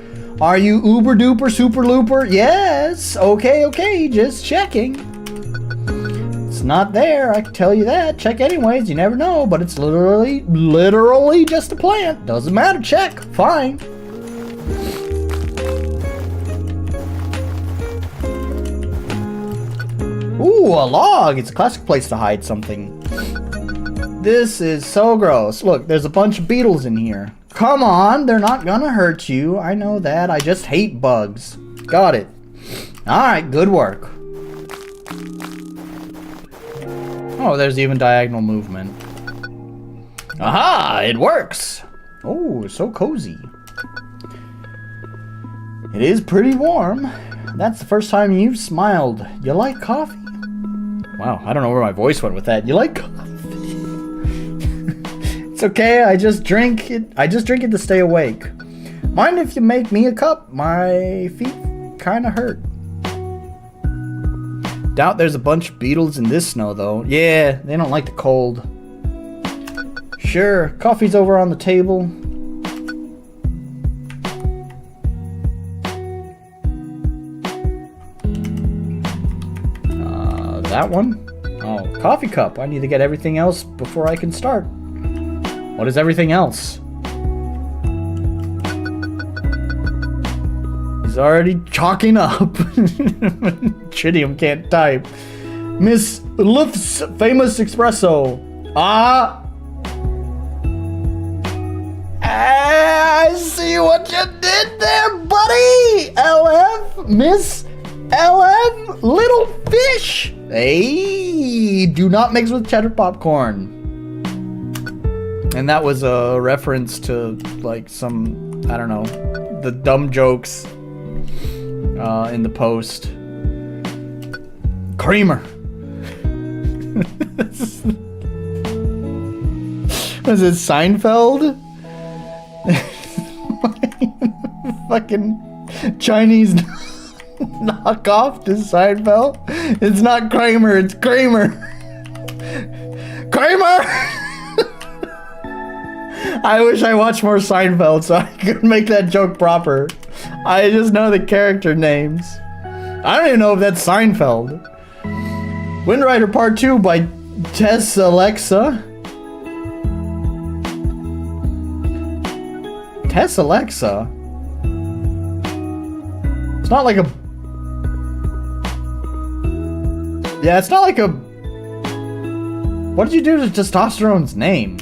are you uber duper super looper? Yes, okay, just checking. It's not there, I can tell you that. Check anyways, you never know, but it's literally just a plant. Doesn't matter, check, fine. Ooh, a log, it's a classic place to hide something. This is so gross. Look, there's a bunch of beetles in here. Come on, they're not gonna hurt you. I know that. I just hate bugs. Got it. Alright, good work. Oh, there's even diagonal movement. Aha! It works! Oh, so cozy. It is pretty warm. That's the first time you've smiled. You like coffee? Wow, I don't know where my voice went with that. You like coffee? It's okay, I just drink it to stay awake. Mind if you make me a cup? My feet kinda hurt. Doubt there's a bunch of beetles in this snow though. Yeah, they don't like the cold. Sure, coffee's over on the table. That one? Oh, coffee cup. I need to get everything else before I can start. What is everything else? He's already chalking up. Tridium can't type. Miss Luft's famous espresso. I see what you did there, buddy. LF, Miss LF, little fish. Hey, do not mix with cheddar popcorn. And that was a reference to, like, some, I don't know, the dumb jokes in the post. Creamer. Was it Seinfeld? Fucking Chinese knockoff to Seinfeld? It's not Kramer, it's Kramer. Kramer! I wish I watched more Seinfeld so I could make that joke proper. I just know the character names. I don't even know if that's Seinfeld. Wind Rider Part 2 by Tess Alexa. Tess Alexa? It's not like a... Yeah, it's not like a... What did you do to Testosterone's name?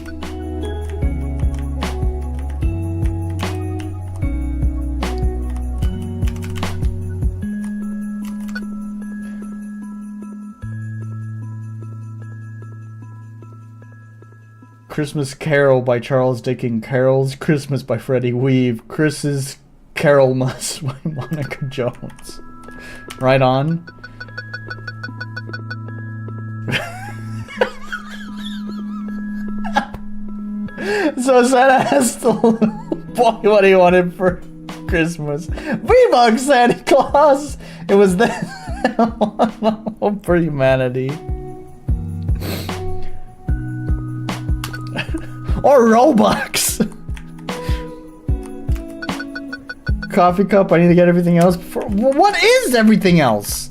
Christmas Carol by Charles Dickens, Carol's Christmas by Freddie Weave, Chris's Carolmas by Monica Jones. Right on. So Santa asked the little boy what he wanted for Christmas. V-Bucks, Santa Claus! It was that for humanity. Or Robux! Coffee cup, I need to get everything else before. What is everything else?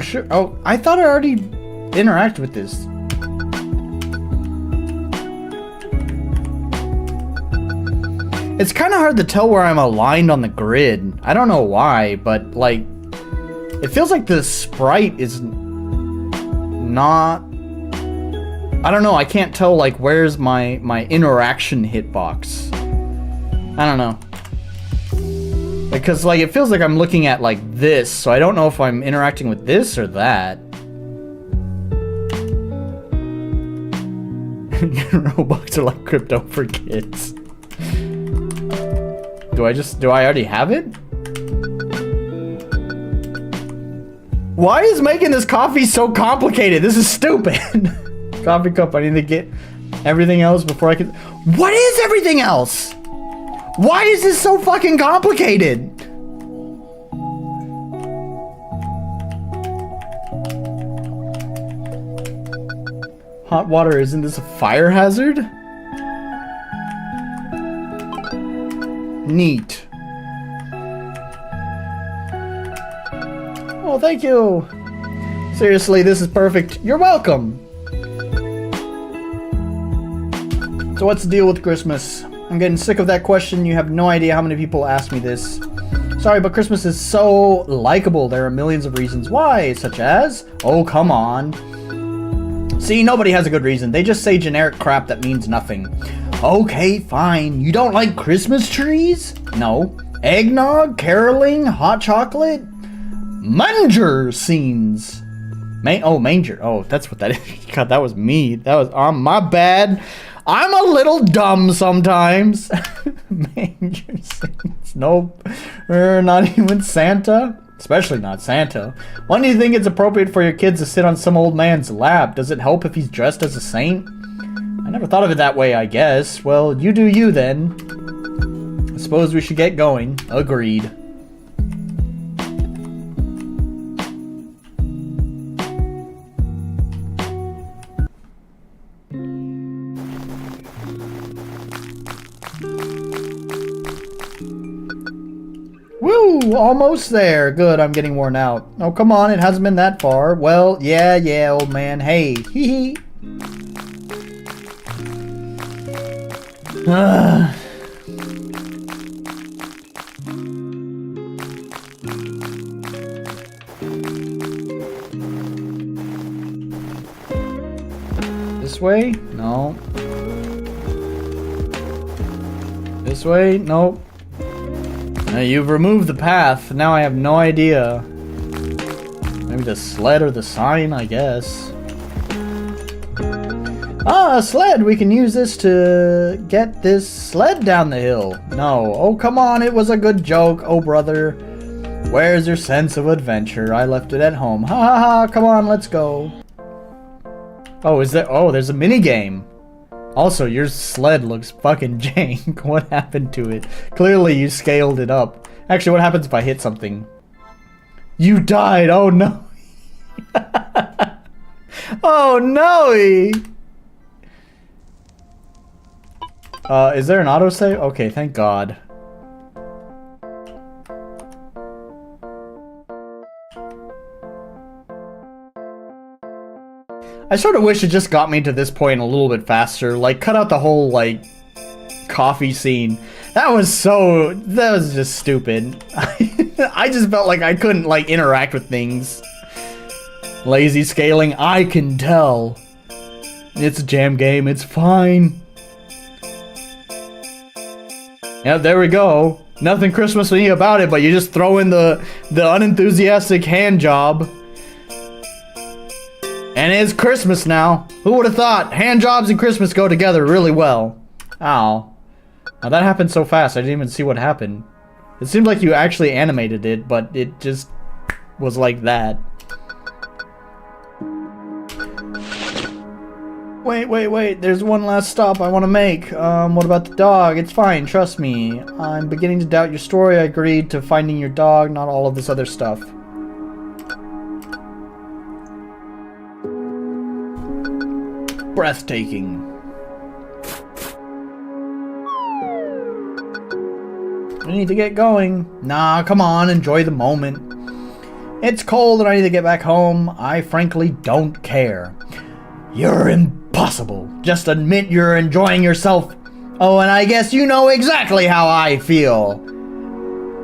Sure. Oh, I thought I already interacted with this. It's kind of hard to tell where I'm aligned on the grid. I don't know why, but like, it feels like the sprite is not. I don't know. I can't tell like where's my interaction hitbox. I don't know. Because like it feels like I'm looking at like this, so I don't know if I'm interacting with this or that. Robux are like crypto for kids. Do I already have it? Why is making this coffee so complicated? This is stupid. Coffee cup, I need to get everything else before I can. What is everything else? Why is this so fucking complicated? Hot water, isn't this a fire hazard? Neat. Oh, thank you. Seriously, this is perfect. You're welcome. So what's the deal with Christmas? I'm getting sick of that question. You have no idea how many people ask me this. Sorry, but Christmas is so likable. There are millions of reasons why, such as... Oh, come on. See, nobody has a good reason. They just say generic crap that means nothing. Okay, fine. You don't like Christmas trees? No. Eggnog, caroling, hot chocolate? Manger scenes. Manger. Oh, that's what that is. God, that was me. That was my bad. I'm a little dumb sometimes. Manger scenes. Nope. Not even Santa. Especially not Santa. When do you think it's appropriate for your kids to sit on some old man's lap? Does it help if he's dressed as a saint? I never thought of it that way, I guess. Well, you do you then. I suppose we should get going. Agreed. Woo! Almost there. Good, I'm getting worn out. Oh, come on, it hasn't been that far. Well, yeah, old man. Hey, hee hee. This way? No. This way? Nope. You've removed the path. Now I have no idea. Maybe the sled or the sign, I guess. Ah, a sled! We can use this to get this sled down the hill. No. Oh, come on. It was a good joke. Oh, brother. Where's your sense of adventure? I left it at home. Ha ha ha. Come on, let's go. Oh, is there? Oh, there's a mini game. Also, your sled looks fucking jank. What happened to it? Clearly, you scaled it up. Actually, what happens if I hit something? You died! Oh, no! Oh, no! Is there an autosave? Okay, thank God. I sort of wish it just got me to this point a little bit faster. Like, cut out the whole, like, coffee scene. That was just stupid. I just felt like I couldn't, like, interact with things. Lazy scaling, I can tell. It's a jam game, it's fine. Yeah, there we go. Nothing Christmassy about it, but you just throw in the unenthusiastic hand job. And it's Christmas now. Who would have thought hand jobs and Christmas go together really well? Ow. Now that happened so fast, I didn't even see what happened. It seemed like you actually animated it, but it just was like that. Wait. There's one last stop I want to make. What about the dog? It's fine, trust me. I'm beginning to doubt your story. I agreed to finding your dog, not all of this other stuff. Breathtaking. I need to get going. Nah, come on, enjoy the moment. It's cold and I need to get back home. I frankly don't care. You're impossible. Just admit you're enjoying yourself. Oh, and I guess you know exactly how I feel.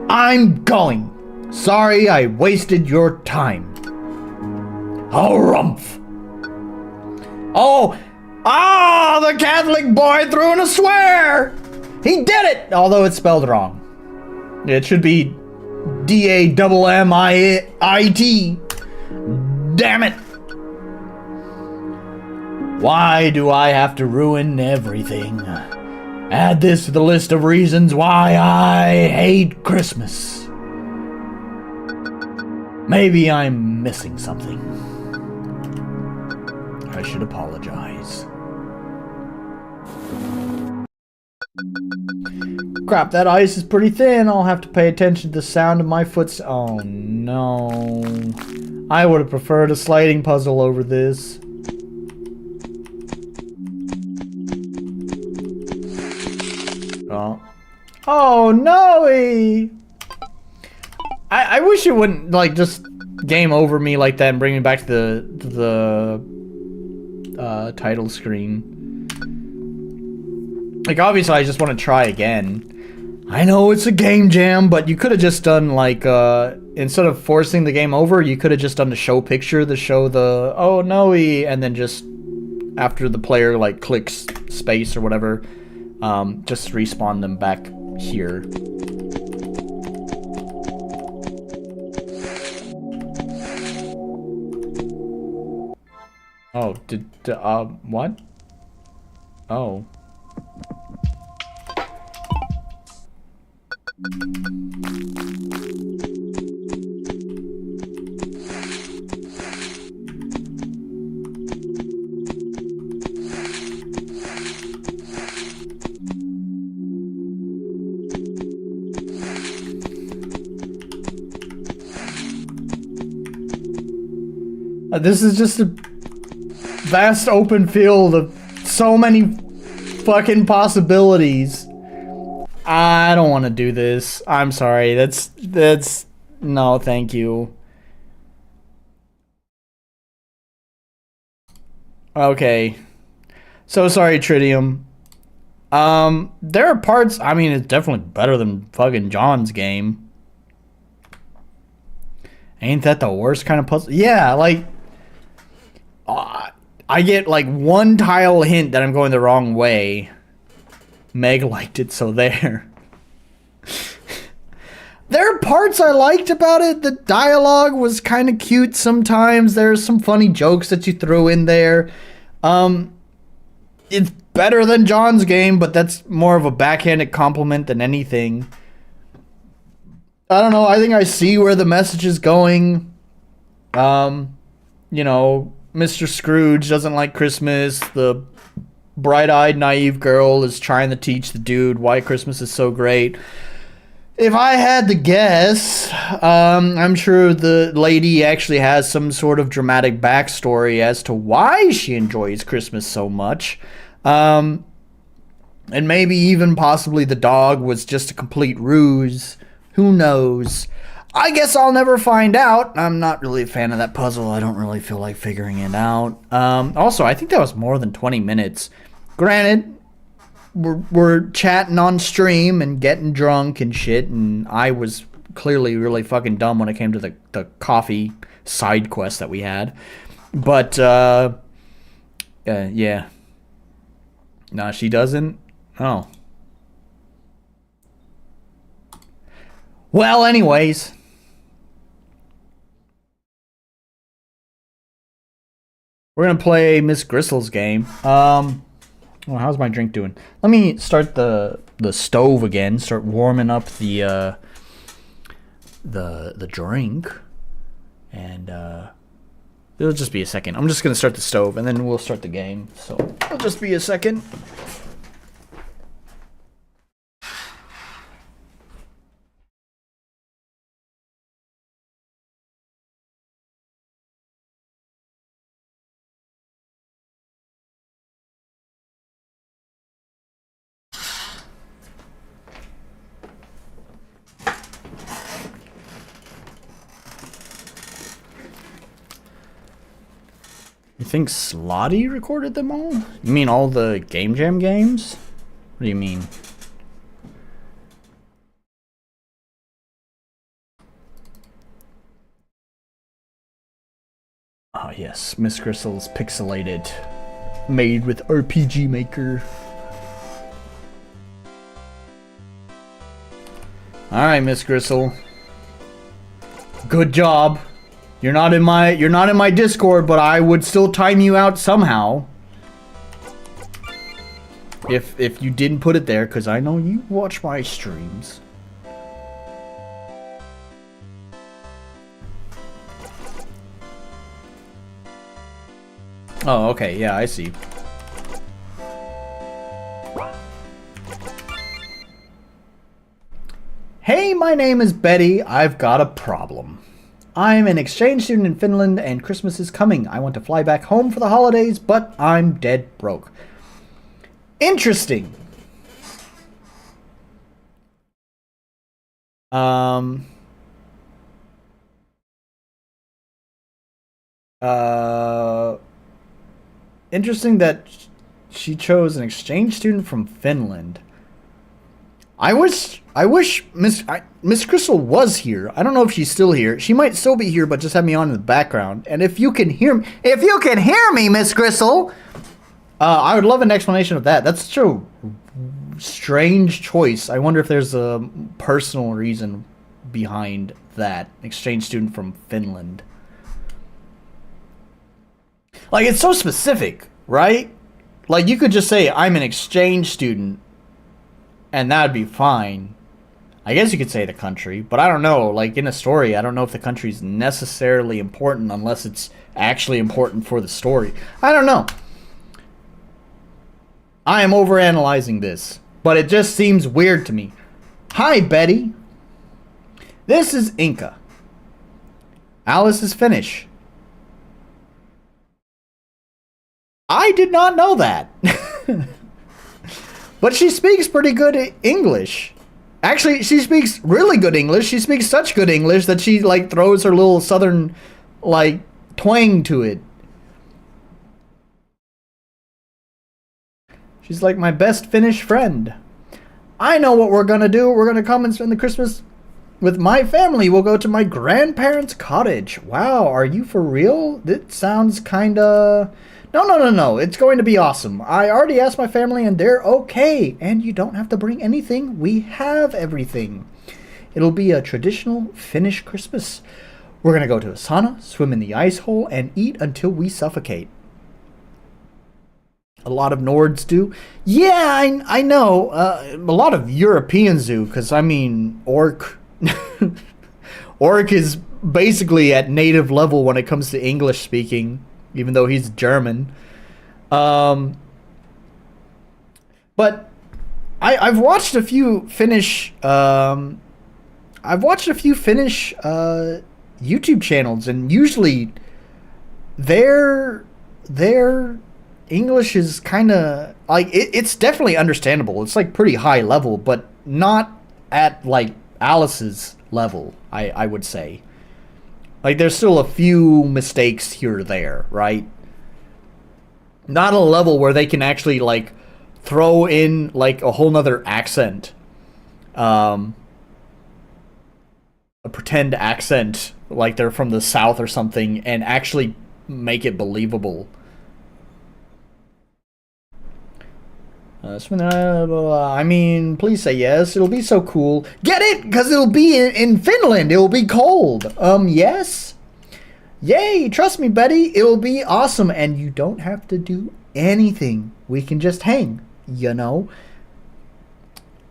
I'm going. Sorry I wasted your time. Harumph. Oh, the Catholic boy threw in a swear. He did it, although it's spelled wrong. It should be D-A-M-M-I-I-T. Damn it. Why do I have to ruin everything? Add this to the list of reasons why I hate Christmas. Maybe I'm missing something. I should apologize. Crap, that ice is pretty thin. I'll have to pay attention to the sound of my footsteps. Oh no. I would have preferred a sliding puzzle over this. Oh no! I wish it wouldn't like just game over me like that and bring me back to the title screen. Like obviously I just want to try again. I know it's a game jam, but you could have just done like instead of forcing the game over, you could have just done the show picture, oh no, and then just after the player like clicks space or whatever, just respawn them back here. Oh, what? Oh. This is just a vast open field of so many fucking possibilities. I don't want to do this. I'm sorry. That's no, thank you. Okay. So sorry, Tridium. There are parts, I mean, it's definitely better than fucking John's game. Ain't that the worst kind of puzzle? Yeah, like I get like one tile hint that I'm going the wrong way. Meg liked it, so there. There are parts I liked about it. The dialogue was kind of cute sometimes. There's some funny jokes that you threw in there. It's better than John's game, but that's more of a backhanded compliment than anything. I don't know. I think I see where the message is going. You know, Mr. Scrooge doesn't like Christmas. The bright-eyed, naive girl is trying to teach the dude why Christmas is so great. If I had to guess, I'm sure the lady actually has some sort of dramatic backstory as to why she enjoys Christmas so much. And maybe even possibly the dog was just a complete ruse. Who knows? I guess I'll never find out. I'm not really a fan of that puzzle. I don't really feel like figuring it out. Also, I think that was more than 20 minutes. Granted, we're chatting on stream and getting drunk and shit, and I was clearly really fucking dumb when it came to the coffee side quest that we had. But, yeah. No, she doesn't? Oh. Well, anyways. We're gonna play Miss Gristle's game. Well, how's my drink doing? Let me start the stove again. Start warming up the drink, and it'll just be a second. I'm just gonna start the stove, and then we'll start the game. So it'll just be a second. You think Slotty recorded them all? You mean all the Game Jam games? What do you mean? Ah, yes, Miss Gristle's pixelated, made with RPG Maker. All right, Miss Gristle. Good job. You're not in my Discord, but I would still time you out somehow. If you didn't put it there, because I know you watch my streams. Oh, okay, yeah, I see. Hey, my name is Betty. I've got a problem. I'm an exchange student in Finland and Christmas is coming. I want to fly back home for the holidays, but I'm dead broke. Interesting. Interesting that she chose an exchange student from Finland. I wish Miss Gristle was here. I don't know if she's still here. She might still be here, but just have me on in the background. And if you can hear me, Miss Gristle, I would love an explanation of that. That's true. Strange choice. I wonder if there's a personal reason behind that. Exchange student from Finland. Like, it's so specific, right? Like, you could just say, I'm an exchange student, and that'd be fine. I guess you could say the country, but I don't know. Like, in a story, I don't know if the country's necessarily important unless it's actually important for the story. I don't know. I am overanalyzing this, but it just seems weird to me. Hi, Betty. This is Inca. Alice is Finnish. I did not know that. But she speaks pretty good English. Actually, she speaks really good English. She speaks such good English that she, like, throws her little southern, like, twang to it. She's like my best Finnish friend. I know what we're gonna do. We're gonna come and spend the Christmas with my family. We'll go to my grandparents' cottage. Wow, are you for real? That sounds kinda... No. It's going to be awesome. I already asked my family and they're okay. And you don't have to bring anything. We have everything. It'll be a traditional Finnish Christmas. We're going to go to a sauna, swim in the ice hole, and eat until we suffocate. A lot of Nords do. Yeah, I know. A lot of Europeans do. Because, I mean, Orc... Orc is basically at native level when it comes to English speaking. Even though he's German. But I've watched a few Finnish YouTube channels, and usually their English is kind of like it's definitely understandable. It's like pretty high level, but not at like Alice's level, I would say. Like, there's still a few mistakes here or there, right? Not a level where they can actually, like, throw in, like, a whole nother accent. A pretend accent, like they're from the South or something, and actually make it believable. I mean, please say yes. It'll be so cool. Get it? Because it'll be in Finland. It'll be cold. Yes? Yay! Trust me, Betty, it'll be awesome, and you don't have to do anything. We can just hang, you know?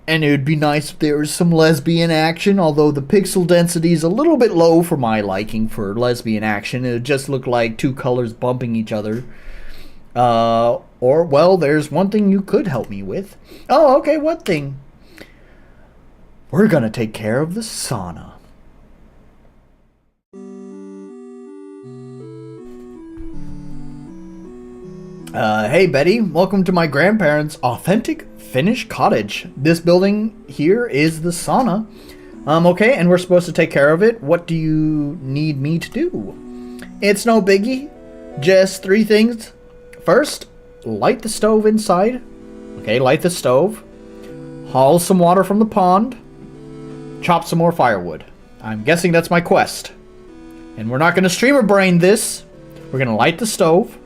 And it would be nice if there was some lesbian action, although the pixel density is a little bit low for my liking for lesbian action. It would just look like two colors bumping each other. Or, well, there's one thing you could help me with. Oh, okay, what thing? We're gonna take care of the sauna. Hey Betty, welcome to my grandparents' authentic Finnish cottage. This building here is the sauna. Okay, and we're supposed to take care of it. What do you need me to do? It's no biggie. Just 3 things. First, light the stove inside. Okay, light the stove. Haul some water from the pond. Chop some more firewood. I'm guessing that's my quest. And we're not going to streamer brain this. We're going to light the stove.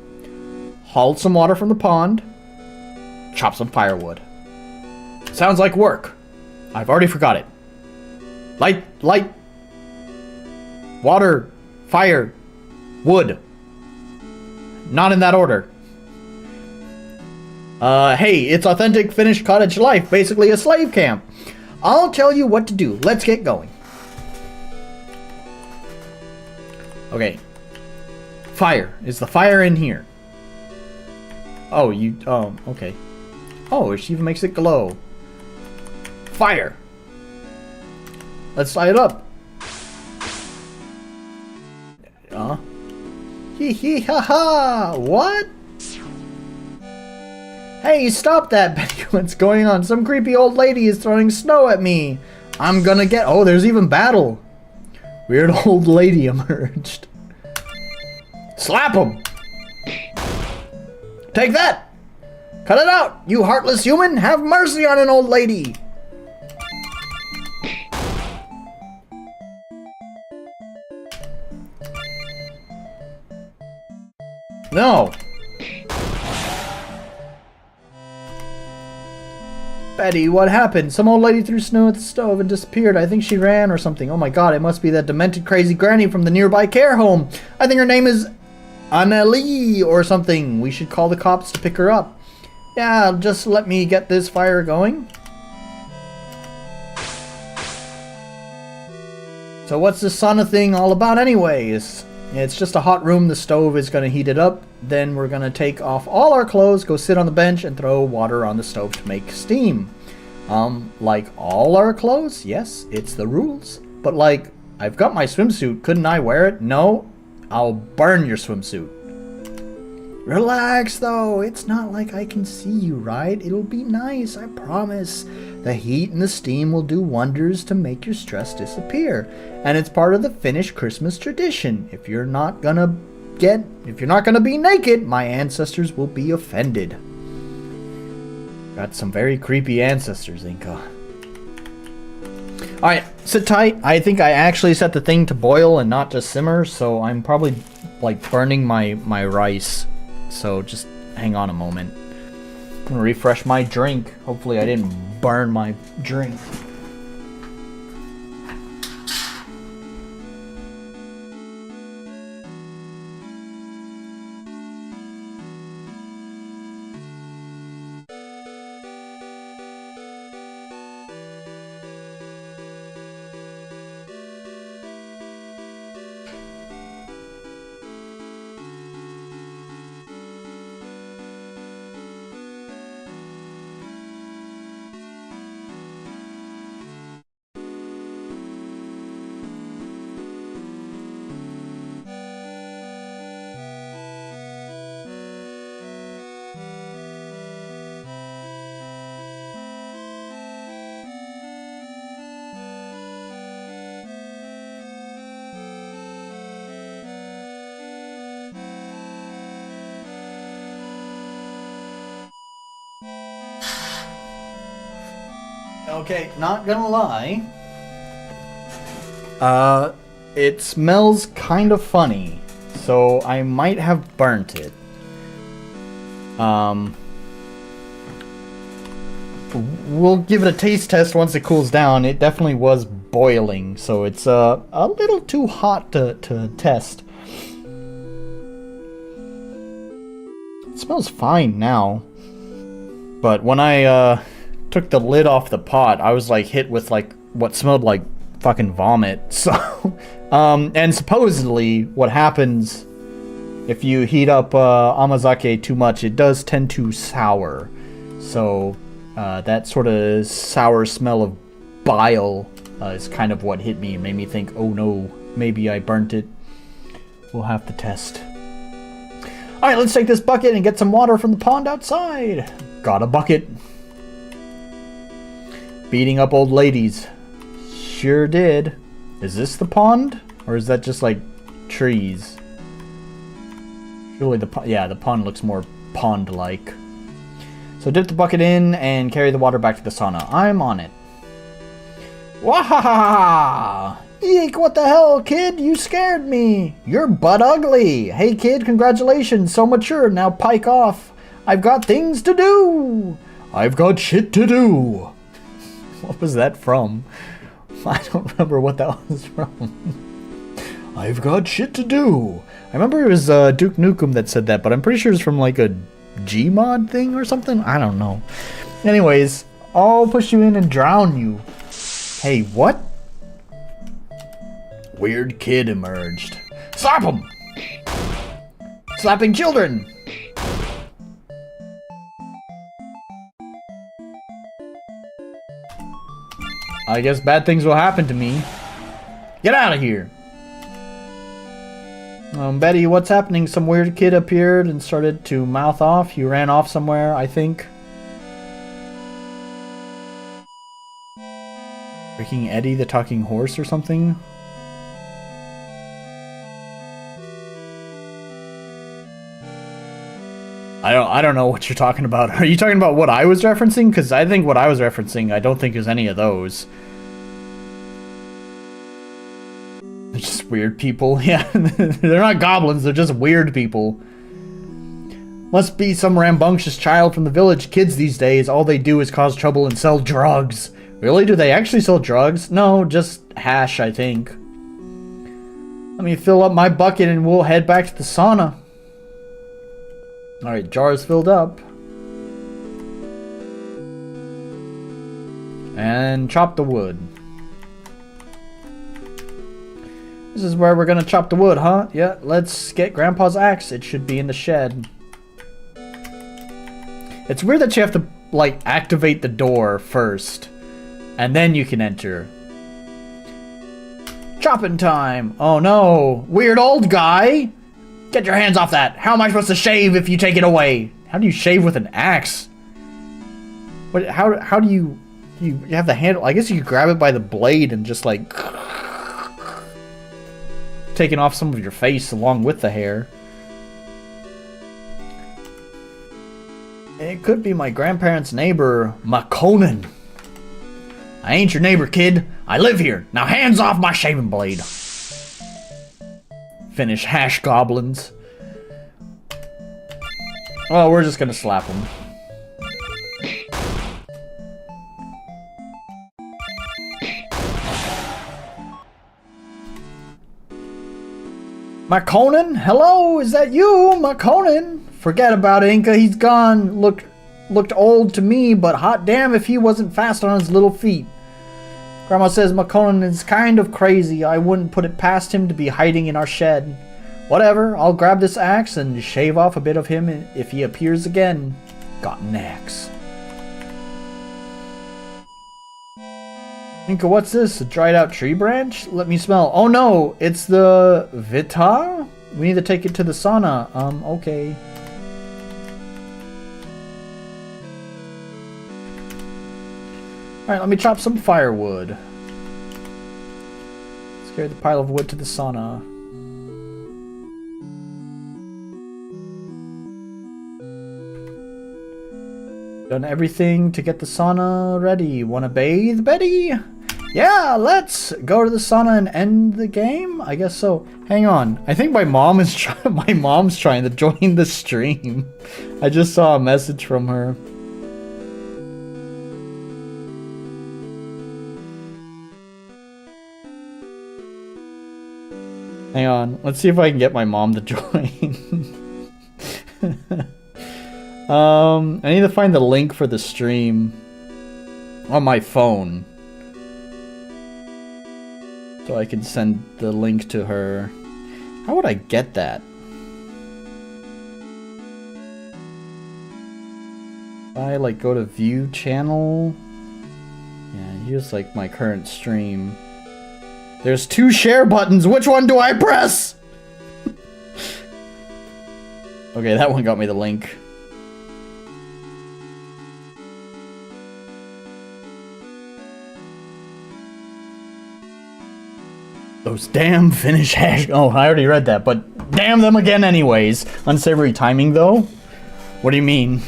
Haul some water from the pond. Chop some firewood. Sounds like work. I've already forgot it. Light. Water. Fire. Wood. Not in that order. Hey, it's authentic Finnish cottage life. Basically a slave camp. I'll tell you what to do. Let's get going. Okay. Fire. Is the fire in here? Oh, okay. Oh, she even makes it glow. Fire! Let's light it up. Hee hee ha ha! What? Hey, stop that, Betty. What's going on? Some creepy old lady is throwing snow at me. I'm gonna get... Oh, there's even battle. Weird old lady emerged. Slap him! Take that! Cut it out, you heartless human! Have mercy on an old lady! No! Betty, what happened? Some old lady threw snow at the stove and disappeared. I think she ran or something. Oh my god, it must be that demented crazy granny from the nearby care home. I think her name is Annalie or something. We should call the cops to pick her up. Yeah, just let me get this fire going. So what's this sauna thing all about anyways? It's just a hot room. The stove is going to heat it up. Then we're going to take off all our clothes, go sit on the bench, and throw water on the stove to make steam. Like all our clothes? Yes, it's the rules. But like, I've got my swimsuit. Couldn't I wear it? No. I'll burn your swimsuit. Relax, though. It's not like I can see you, right? It'll be nice, I promise. The heat and the steam will do wonders to make your stress disappear. And it's part of the Finnish Christmas tradition. If you're not gonna be naked, my ancestors will be offended. Got some very creepy ancestors, Inka. Alright, sit tight. I think I actually set the thing to boil and not just simmer, so I'm probably like burning my rice. So just hang on a moment. I'm gonna refresh my drink. Hopefully I didn't burn my drink. Okay, not gonna lie. It smells kind of funny, so I might have burnt it. We'll give it a taste test once it cools down. It definitely was boiling, so it's a little too hot to test. smells fine now. But when I took the lid off the pot, I was like hit with like what smelled like fucking vomit. So, and supposedly what happens if you heat up amazake too much, it does tend to sour. So that sort of sour smell of bile is kind of what hit me and made me think, oh no, maybe I burnt it. We'll have to test. Alright, let's take this bucket and get some water from the pond outside. Got a bucket. Beating up old ladies. Sure did. Is this the pond? Or is that just like trees? Surely the pond looks more pond-like. So dip the bucket in and carry the water back to the sauna. I'm on it. Wahahaha! Eek, what the hell, kid? You scared me. You're butt ugly. Hey, kid, congratulations. So mature. Now pike off. I've got things to do. I've got shit to do. What was that from? I don't remember what that was from. I've got shit to do. I remember it was Duke Nukem that said that, but I'm pretty sure it's from like a Gmod thing or something. I don't know. Anyways, I'll push you in and drown you. Hey, what? Weird kid emerged. Slap him! Slapping children! I guess bad things will happen to me. Get out of here! Betty, what's happening? Some weird kid appeared and started to mouth off. You ran off somewhere, I think. Freaking Eddie the talking horse or something? I don't know what you're talking about. Are you talking about what I was referencing? Because I think what I was referencing, I don't think is any of those. They're just weird people. Yeah, they're not goblins, they're just weird people. Must be some rambunctious child from the village. Kids these days, all they do is cause trouble and sell drugs. Really? Do they actually sell drugs? No, just hash, I think. Let me fill up my bucket and we'll head back to the sauna. Alright, jar is filled up. And chop the wood. This is where we're gonna chop the wood, huh? Yeah, let's get Grandpa's axe. It should be in the shed. It's weird that you have to, like, activate the door first. And then you can enter. Chopping time! Oh no! Weird old guy! Get your hands off that! How am I supposed to shave if you take it away? How do you shave with an axe? What? How do you have the handle? I guess you could grab it by the blade and just like taking off some of your face along with the hair. It could be my grandparents' neighbor, Makonnen. I ain't your neighbor, kid. I live here. Now hands off my shaving blade. Finish hash goblins. Oh, we're just gonna slap them. Makonnen? Hello? Is that you, Makonnen? Forget about Inca. He's gone. Looked old to me, but hot damn if he wasn't fast on his little feet. Grandma says Makonnen is kind of crazy. I wouldn't put it past him to be hiding in our shed. Whatever, I'll grab this axe and shave off a bit of him if he appears again. Got an axe. Inca, what's this? A dried out tree branch? Let me smell. Oh no, it's the Vita? We need to take it to the sauna. Okay. Alright, let me chop some firewood. Let's carry the pile of wood to the sauna. Done everything to get the sauna ready. Wanna bathe, Betty? Yeah, let's go to the sauna and end the game? I guess so. Hang on. I think my mom's trying to join the stream. I just saw a message from her. Hang on, let's see if I can get my mom to join. I need to find the link for the stream on my phone so I can send the link to her. How would I get that? I like go to view channel. Yeah, here's like my current stream. There's 2 share buttons. Which one do I press? Okay, that one got me the link. Those damn Finnish hash. Oh, I already read that, but damn them again anyways. Unsavory timing though? What do you mean?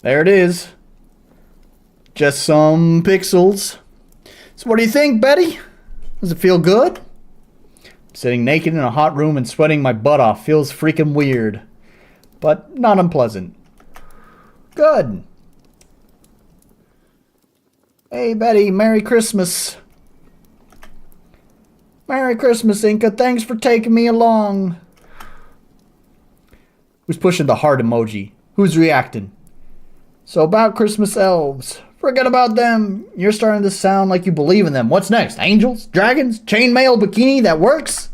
There it is. Just some pixels. So what do you think, Betty? Does it feel good? Sitting naked in a hot room and sweating my butt off feels freaking weird. But not unpleasant. Good. Hey, Betty, Merry Christmas. Merry Christmas, Inca. Thanks for taking me along. Who's pushing the heart emoji? Who's reacting? So about Christmas elves. Forget about them. You're starting to sound like you believe in them. What's next? Angels? Dragons? Chainmail bikini that works?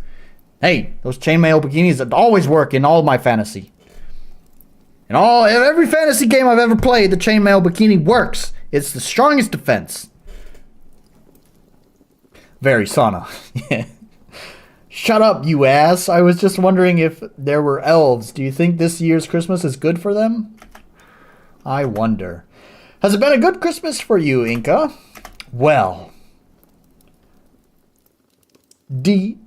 Hey, those chainmail bikinis that always work in all my fantasy. In every fantasy game I've ever played, the chainmail bikini works. It's the strongest defense. Very Sauna. Yeah. Shut up, you ass. I was just wondering if there were elves. Do you think this year's Christmas is good for them? I wonder. Has it been a good Christmas for you, Inca? Well. D.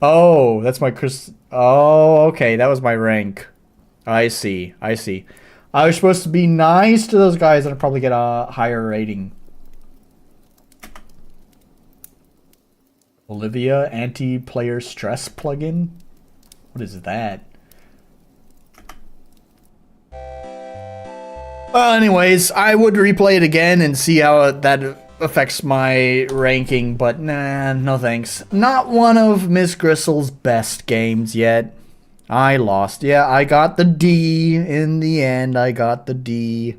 Oh, that's my Oh, okay. That was my rank. I see. I was supposed to be nice to those guys and I'd probably get a higher rating. Olivia anti-player stress plugin? What is that? Well, anyways, I would replay it again and see how that affects my ranking, but nah, no thanks. Not one of Miss Gristle's best games yet. I lost. Yeah, I got the D in the end. I got the D.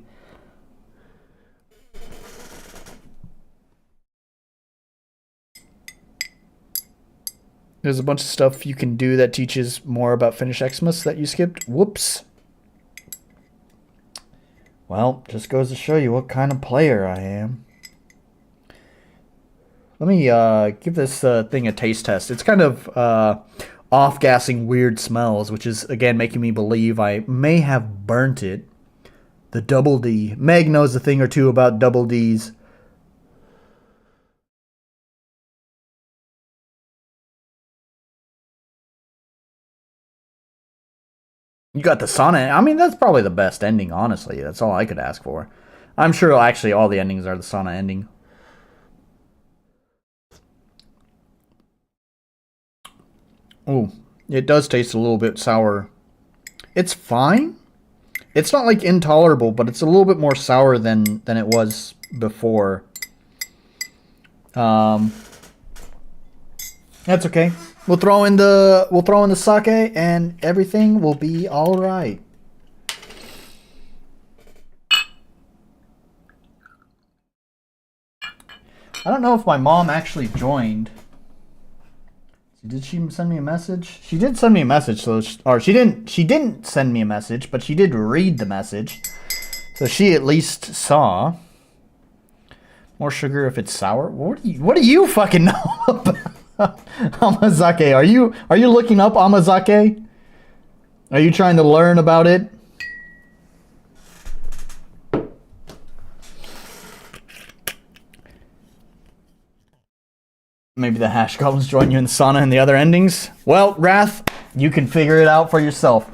There's a bunch of stuff you can do that teaches more about Finnish Xmas that you skipped. Whoops. Well, just goes to show you what kind of player I am. Let me give this thing a taste test. It's kind of off-gassing weird smells, which is, again, making me believe I may have burnt it. The double D. Meg knows a thing or two about double Ds. You got the Sauna. I mean, that's probably the best ending, honestly. That's all I could ask for. I'm sure actually all the endings are the Sauna ending. Oh, it does taste a little bit sour. It's fine. It's not like intolerable, but it's a little bit more sour than it was before. That's okay. We'll throw in the sake and everything will be all right. I don't know if my mom actually joined. Did she send me a message? She did send me a message, so she didn't send me a message, but she did read the message. So she at least saw. More sugar if it's sour. What do you fucking know about Amazake? Are you looking up Amazake? Are you trying to learn about it? Maybe the hash goblins join you in the sauna and the other endings? Well, Wrath, you can figure it out for yourself.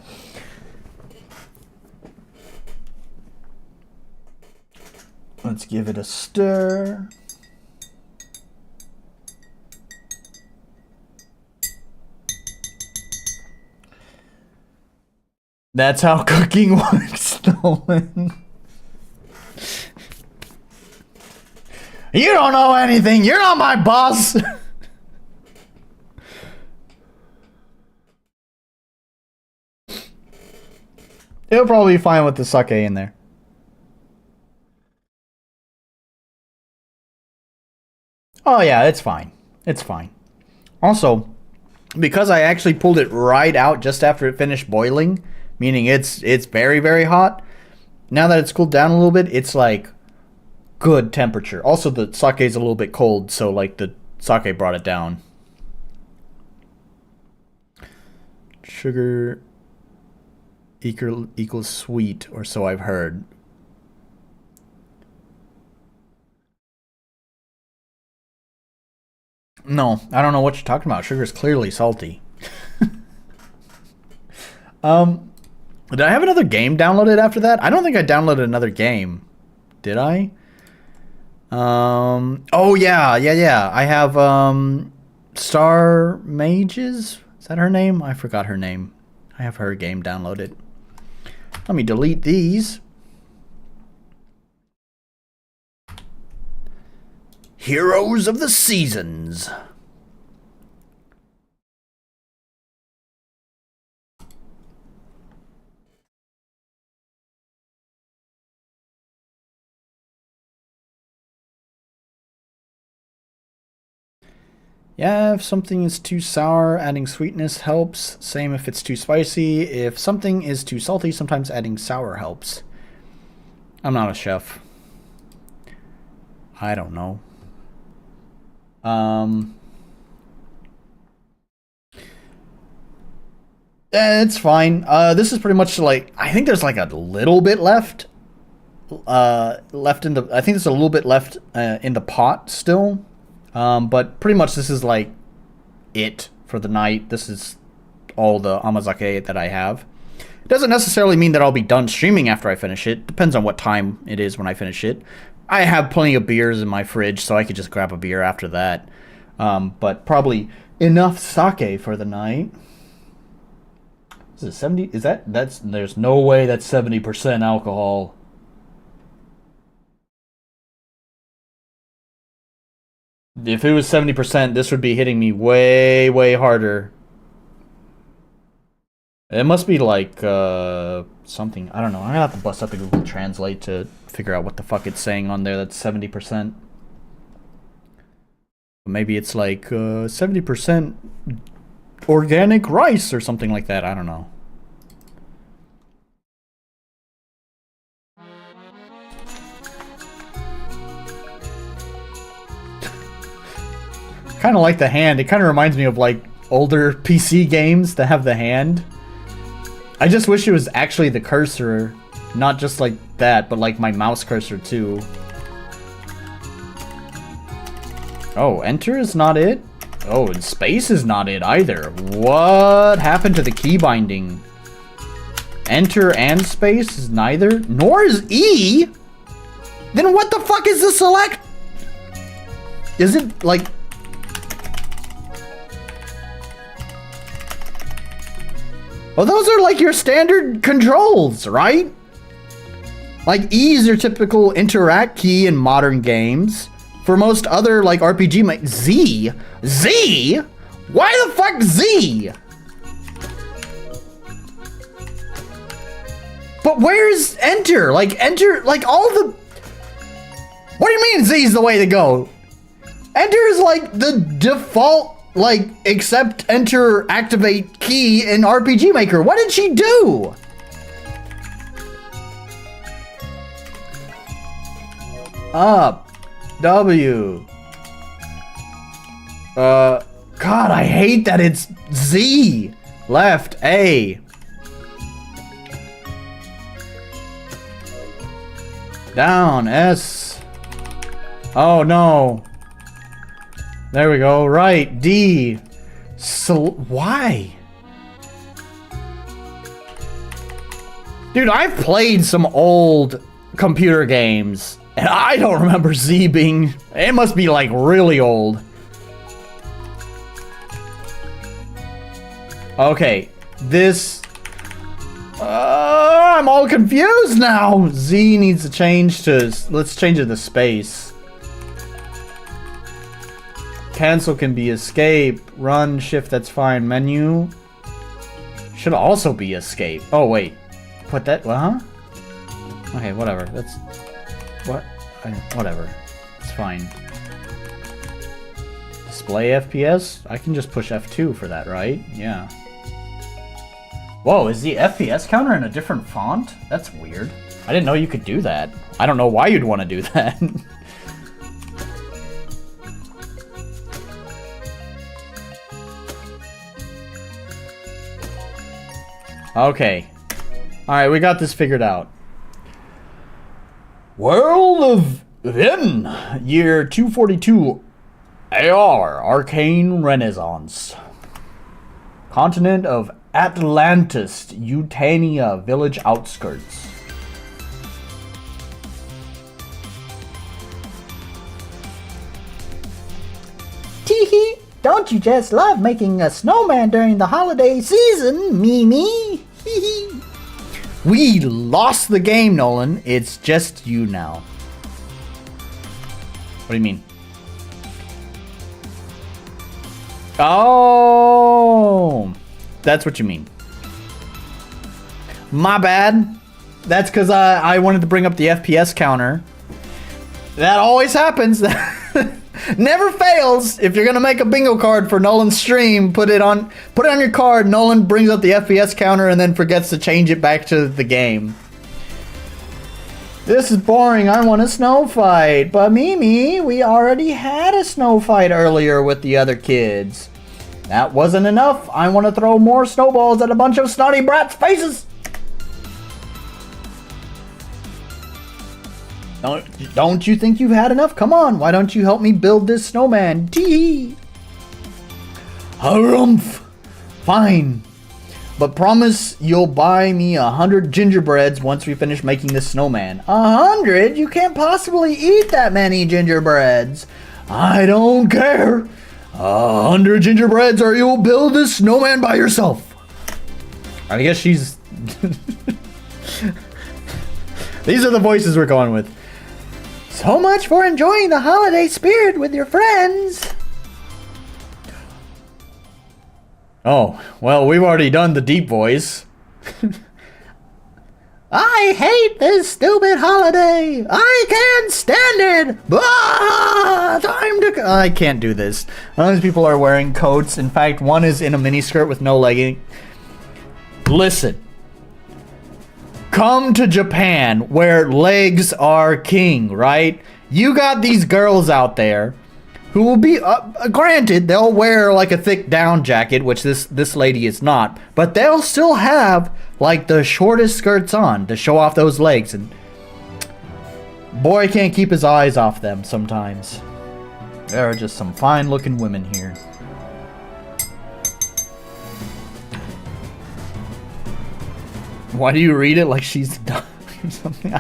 Let's give it a stir. That's how cooking works, Nolan. You don't know anything. You're not my boss. It'll probably be fine with the sake in there. Oh yeah, it's fine. It's fine. Also, because I actually pulled it right out just after it finished boiling, meaning it's very, very hot. Now that it's cooled down a little bit, it's like good temperature. Also, the sake is a little bit cold, so like the sake brought it down. Sugar equals sweet, or so I've heard. No, I don't know what you're talking about. Sugar is clearly salty. Did I have another game downloaded after that? I don't think I downloaded another game. Did I? Oh yeah. I have Starmage's. Is that her name? I forgot her name. I have her game downloaded. Let me delete these. Heroes of the Seasons. Yeah, if something is too sour, adding sweetness helps. Same if it's too spicy. If something is too salty, sometimes adding sour helps. I'm not a chef. I don't know. It's fine. This is pretty much like, I think there's like a little bit left. Left in the, I think there's a little bit left in the pot still. But pretty much this is like it for the night. This is all the amazake that I have. It doesn't necessarily mean that I'll be done streaming after I finish it. Depends on what time it is when I finish it. I have plenty of beers in my fridge, so I could just grab a beer after that. But probably enough sake for the night. Is it 70? Is that's there's no way that's 70% alcohol. If it was 70%, this would be hitting me way, way harder. It must be like something. I don't know. I'm gonna have to bust up the Google Translate to figure out what the fuck it's saying on there. That's 70%. Maybe it's like 70% organic rice or something like that. I don't know. Kind of like the hand. It kind of reminds me of like older PC games that have the hand. I just wish it was actually the cursor, not just like that, but like my mouse cursor too. Oh, enter is not it? Oh, and space is not it either. What happened to the key binding? Enter and space is neither, nor is E? Then what the fuck is the select? Is it like... Well, those are like your standard controls, right? Like E is your typical interact key in modern games. For most other like RPG, Z? Z? Why the fuck Z? But where's enter? Like enter, like all the... What do you mean Z is the way to go? Enter is like the default, like, accept, enter, activate key in RPG Maker. What did she do? Up. W. God, I hate that it's Z. Left. A. Down. S. Oh, no. There we go. Right. D. So why? Dude, I've played some old computer games, and I don't remember Z being... It must be, like, really old. Okay. This... I'm all confused now. Z needs to change to... Let's change it to space. cancel can be escape. Run, shift, that's fine. Menu should also be escape. Oh, wait. Put that, huh? Okay, whatever. That's, what? Whatever. It's fine. Display FPS? I can just push F2 for that, right? Yeah. Whoa, is the FPS counter in a different font? That's weird. I didn't know you could do that. I don't know why you'd want to do that. Okay. Alright, we got this figured out. World of Vin, year 242 AR, Arcane Renaissance. Continent of Atlantis, Eutania, village outskirts. Teehee! Don't you just love making a snowman during the holiday season, Mimi? Hee. We lost the game, Nolan. It's just you now. What do you mean? Oh, that's what you mean. My bad. That's because I wanted to bring up the FPS counter. That always happens. Never fails. If you're gonna make a bingo card for Nolan's stream, put it on your card. Nolan brings up the FPS counter and then forgets to change it back to the game. This is boring. I want a snow fight. But Mimi, we already had a snow fight earlier with the other kids. That wasn't enough. I want to throw more snowballs at a bunch of snotty brats' faces. Don't you think you've had enough? Come on, why don't you help me build this snowman? Tee. Harumph. Fine. But promise you'll buy me 100 gingerbreads once we finish making this snowman. 100? You can't possibly eat that many gingerbreads. I don't care. 100 gingerbreads or you'll build this snowman by yourself. I guess she's... These are the voices we're going with. So much for enjoying the holiday spirit with your friends. Oh, well, we've already done the deep voice. I hate this stupid holiday. I can't stand it. Time to... I can't do this. None of these people are wearing coats. In fact, one is in a miniskirt with no legging. Listen. Come to Japan, where legs are king, right? You got these girls out there who will be, granted, they'll wear like a thick down jacket, which this lady is not, but they'll still have like the shortest skirts on to show off those legs, and boy can't keep his eyes off them sometimes. There are just some fine looking women here. Why do you read it like she's done something?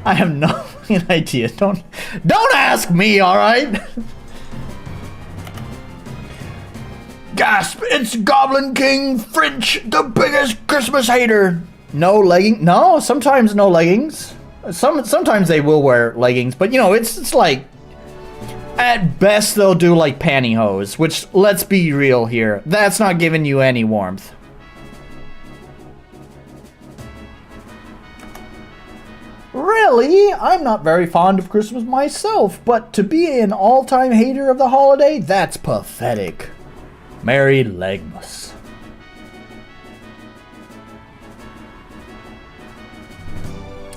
I have no idea. Don't ask me, alright? Gasp! It's Goblin King Frinch, the biggest Christmas hater! No leggings? No, sometimes no leggings. Sometimes they will wear leggings, but you know, it's like... At best, they'll do like pantyhose, which, let's be real here, that's not giving you any warmth. Really? I'm not very fond of Christmas myself, but to be an all-time hater of the holiday, that's pathetic. Merry Legmas.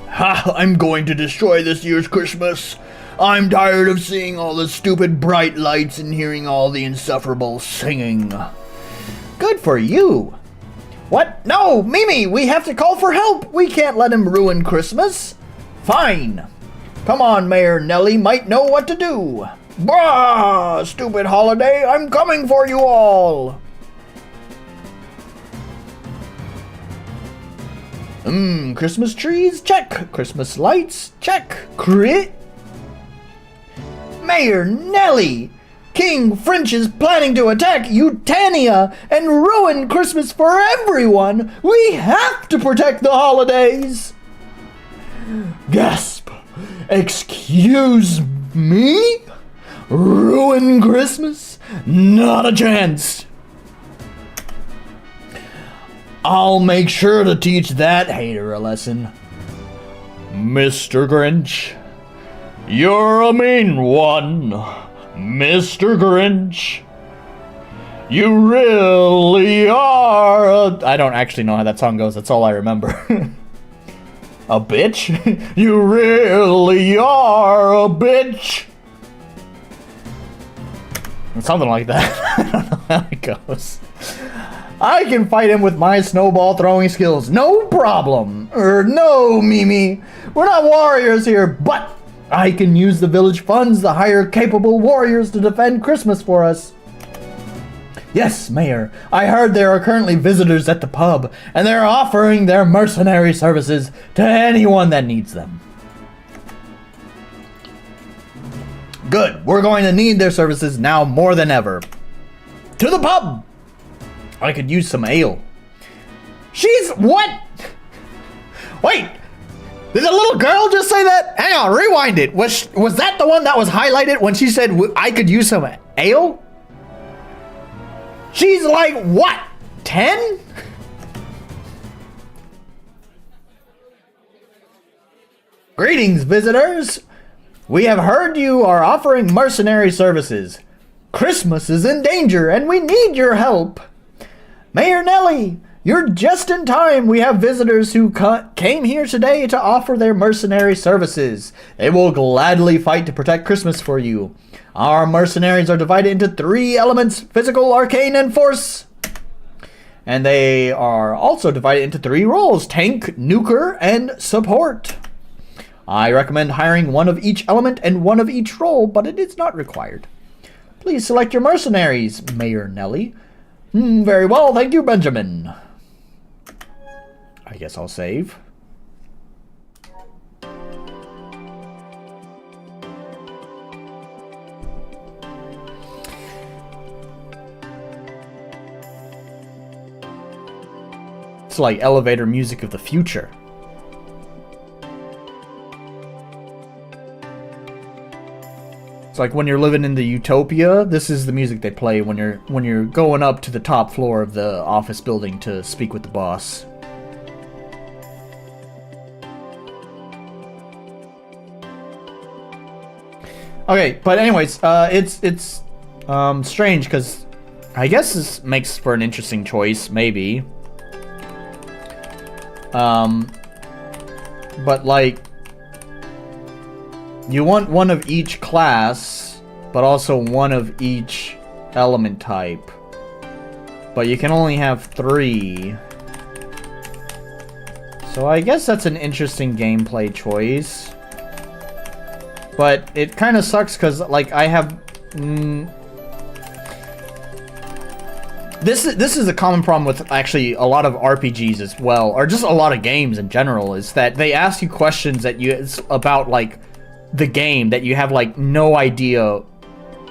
Ha! I'm going to destroy this year's Christmas. I'm tired of seeing all the stupid bright lights and hearing all the insufferable singing. Good for you. What? No, Mimi, we have to call for help. We can't let him ruin Christmas. Fine. Come on, Mayor Nelly might know what to do. Brah! Stupid holiday, I'm coming for you all! Christmas trees? Check. Christmas lights? Check. Crit. Mayor Nelly! King Frinch is planning to attack Eutania and ruin Christmas for everyone! We have to protect the holidays! Gasp! Excuse me? ruin Christmas? Not a chance. I'll make sure to teach that hater a lesson. Mr. Grinch, you're a mean one. Mr. Grinch, you really are I don't actually know how that song goes, that's all I remember. A bitch? You really are a bitch. Something like that. I don't know how it goes. I can fight him with my snowball throwing skills. No problem. No, Mimi. We're not warriors here, but I can use the village funds to hire capable warriors to defend Christmas for us. Yes, Mayor. I heard there are currently visitors at the pub, and they're offering their mercenary services to anyone that needs them. Good. We're going to need their services now more than ever. To the pub! I could use some ale. She's what? Wait! Did the little girl just say that? Hang on, rewind it. Was that the one that was highlighted when she said I could use some ale? She's like, what? 10? Greetings, visitors. We have heard you are offering mercenary services. Christmas is in danger and we need your help. Mayor Nelly, you're just in time. We have visitors who came here today to offer their mercenary services. They will gladly fight to protect Christmas for you. Our mercenaries are divided into 3 elements: physical, arcane, and force. And they are also divided into 3 roles: tank, nuker, and support. I recommend hiring one of each element and one of each role, but it is not required. Please select your mercenaries, Mayor Nelly. Very well, thank you, Benjamin. I guess I'll save. It's like elevator music of the future. It's like when you're living in the utopia, this is the music they play when you're going up to the top floor of the office building to speak with the boss. Okay, but anyways, it's strange because I guess this makes for an interesting choice, maybe. But like, you want one of each class, but also one of each element type. But you can only have 3. So I guess that's an interesting gameplay choice. But it kind of sucks because, like, I have... This is a common problem with actually a lot of RPGs as well, or just a lot of games in general, is that they ask you questions that it's about, like, the game that you have like no idea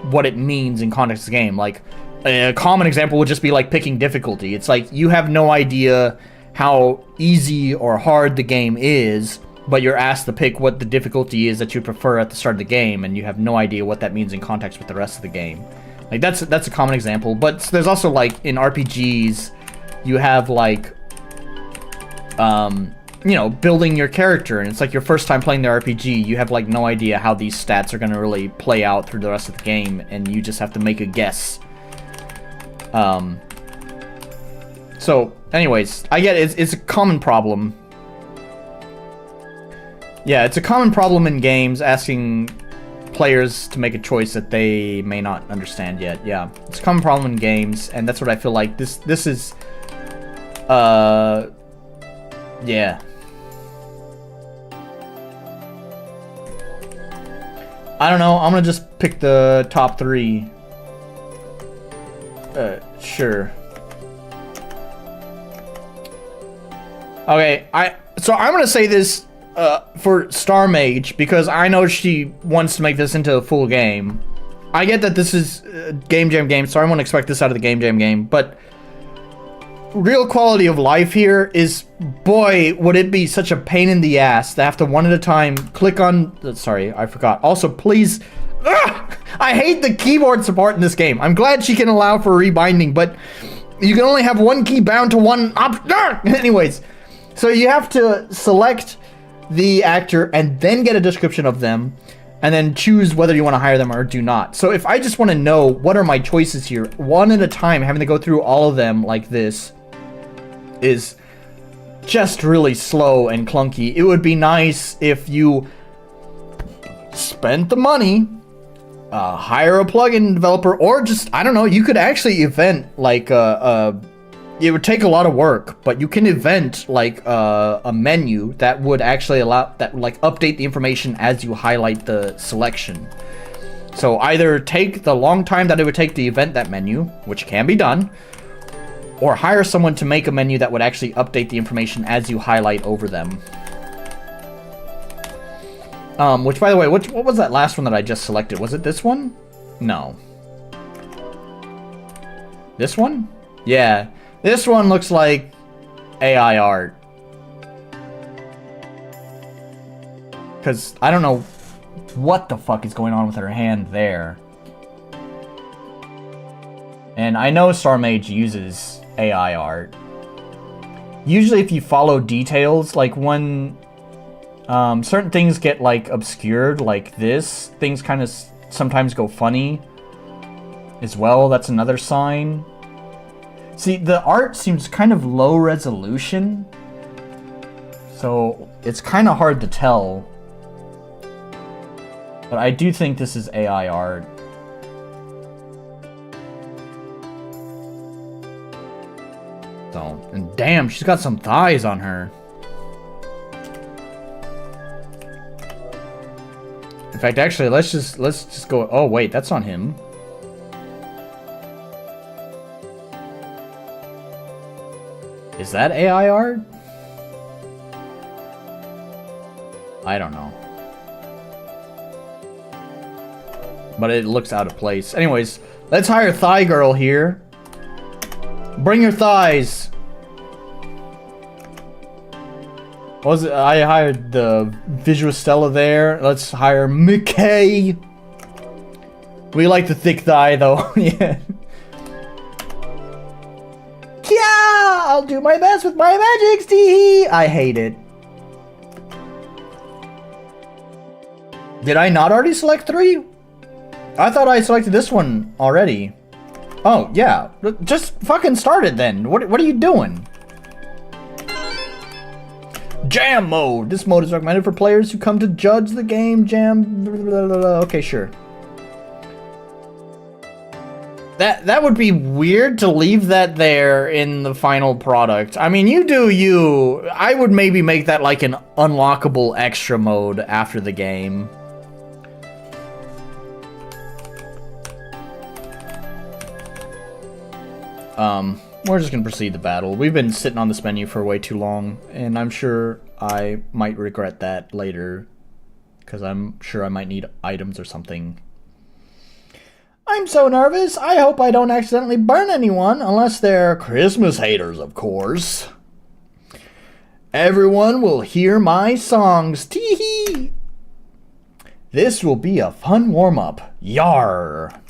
what it means in context of the game. Like a common example would just be like picking difficulty. It's like you have no idea how easy or hard the game is, but you're asked to pick what the difficulty is that you prefer at the start of the game, and you have no idea what that means in context with the rest of the game. Like that's a common example. But there's also like in RPGs you have like you know, building your character, and it's like your first time playing the RPG, you have like no idea how these stats are gonna really play out through the rest of the game, and you just have to make a guess. So anyways, I get it, it's a common problem. Yeah, it's a common problem in games, asking players to make a choice that they may not understand yet. Yeah, it's a common problem in games, and that's what I feel like this is. Yeah. I don't know, I'm gonna just pick the top 3. Sure. Okay, so I'm gonna say this for Starmage, because I know she wants to make this into a full game. I get that this is a Game Jam game, so I won't expect this out of the Game Jam game, but real quality of life here is, boy, would it be such a pain in the ass to have to one at a time click on... Sorry, I forgot. Also, please, Ugh! I hate the keyboard support in this game. I'm glad she can allow for rebinding, but you can only have one key bound to one Anyways, so you have to select the actor and then get a description of them and then choose whether you want to hire them or do not. So if I just want to know what are my choices here, one at a time, having to go through all of them like this is just really slow and clunky. It would be nice if you spent the money, hire a plugin developer, or just, I don't know, you could actually event like it would take a lot of work, but you can event like a menu that would actually allow that like update the information as you highlight the selection. So either take the long time that it would take to event that menu, which can be done, or hire someone to make a menu that would actually update the information as you highlight over them. Which, by the way, what was that last one that I just selected? Was it this one? No. This one? Yeah. This one looks like AI art. Because I don't know what the fuck is going on with her hand there. And I know Starmage uses AI art. Usually if you follow details, like when certain things get like obscured like this, things kind of sometimes go funny as well. That's another sign. See, the art seems kind of low resolution, so it's kind of hard to tell. But I do think this is AI art. So, and damn, she's got some thighs on her. In fact, actually, let's just go. Oh wait, that's on him. Is that AI art? I don't know. But it looks out of place. Anyways, let's hire Thigh Girl here. Bring your thighs. What was it? I hired the Visual Stella there. Let's hire McKay. We like the thick thigh though. Yeah. Yeah, I'll do my best with my magics, tee. I hate it. Did I not already select 3? I thought I selected this one already. Oh, yeah. Just fucking start it then. What are you doing? Jam mode. This mode is recommended for players who come to judge the game. Jam. Blah, blah, blah, blah. Okay, sure. That would be weird to leave that there in the final product. I mean, you do you. I would maybe make that like an unlockable extra mode after the game. We're just gonna proceed to battle. We've been sitting on this menu for way too long, and I'm sure I might regret that later, because I'm sure I might need items or something. I'm so nervous. I hope I don't accidentally burn anyone, unless they're Christmas haters, of course. Everyone will hear my songs. Tee-hee. This will be a fun warm-up. Yar.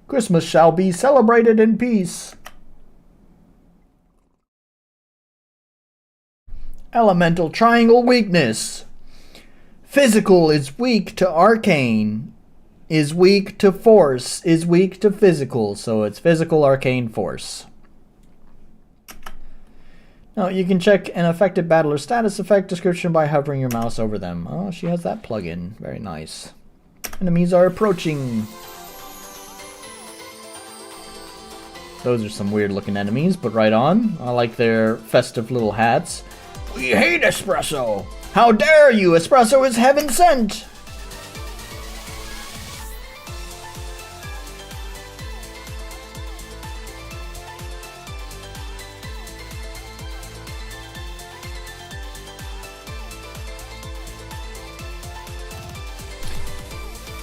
Christmas shall be celebrated in peace. Elemental triangle weakness. Physical is weak to arcane. Is weak to force. Is weak to physical. So it's physical, arcane, force. Now you can check an affected battler status effect description by hovering your mouse over them. Oh, she has that plugin. Very nice. Enemies are approaching. Those are some weird looking enemies, but right on. I like their festive little hats. We hate espresso! How dare you! Espresso is heaven sent!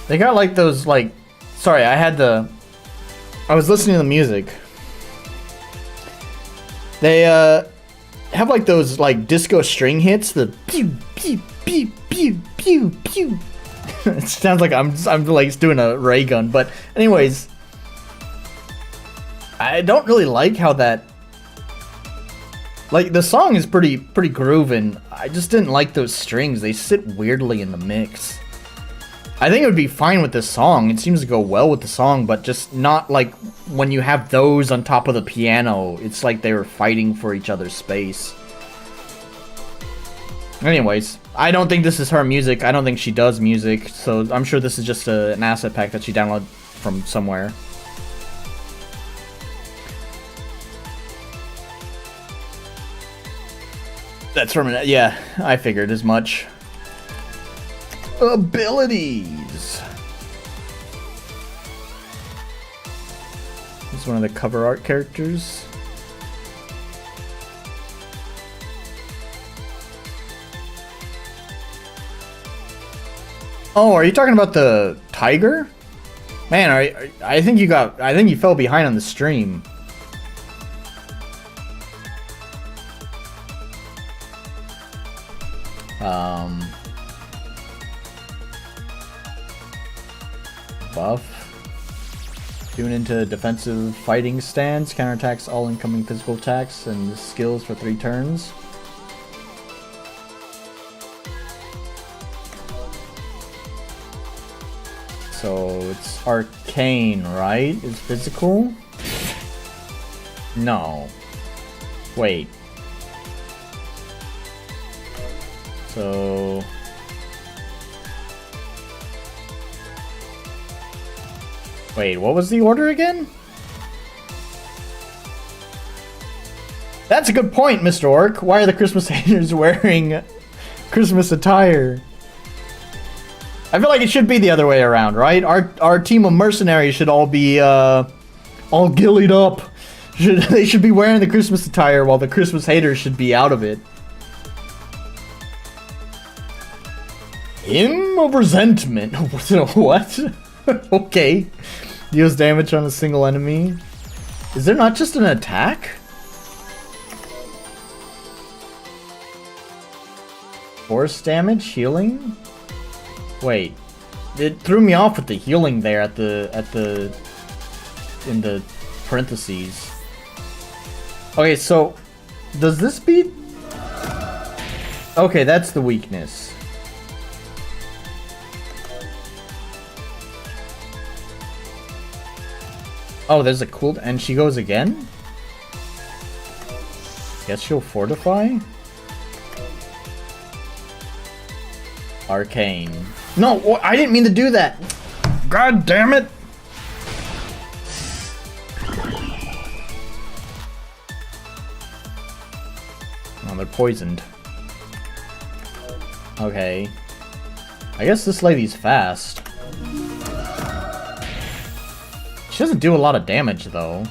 They got like those like... Sorry, I was listening to the music. They have like those like disco string hits, the pew pew pew pew pew pew. It sounds like I'm like doing a ray gun, but anyways, I don't really like how that. Like the song is pretty grooving. I just didn't like those strings. They sit weirdly in the mix. I think it would be fine with this song. It seems to go well with the song, but just not like when you have those on top of the piano. It's like they were fighting for each other's space. Anyways, I don't think this is her music. I don't think she does music, so I'm sure this is just an asset pack that she downloaded from somewhere. That's from it. Yeah, I figured as much. Abilities. This is one of the cover art characters. Oh, are you talking about the tiger? Man, I think you fell behind on the stream. Buff. Tune into defensive fighting stance, counterattacks all incoming physical attacks, and skills for 3 turns. So it's arcane, right? It's physical? No. Wait. So... Wait, what was the order again? That's a good point, Mr. Orc. Why are the Christmas haters wearing Christmas attire? I feel like it should be the other way around, right? Our team of mercenaries should all be all gillied up. They should be wearing the Christmas attire while the Christmas haters should be out of it. Hymn of Resentment. What? Okay. Deals damage on a single enemy. Is there not just an attack? Force damage, healing? Wait. It threw me off with the healing there in the parentheses. Okay, so does this beat? Okay, that's the weakness. Oh, there's a cool... And she goes again? Guess she'll fortify? Arcane. No, I didn't mean to do that! God damn it! Oh, they're poisoned. Okay. I guess this lady's fast. She doesn't do a lot of damage, though.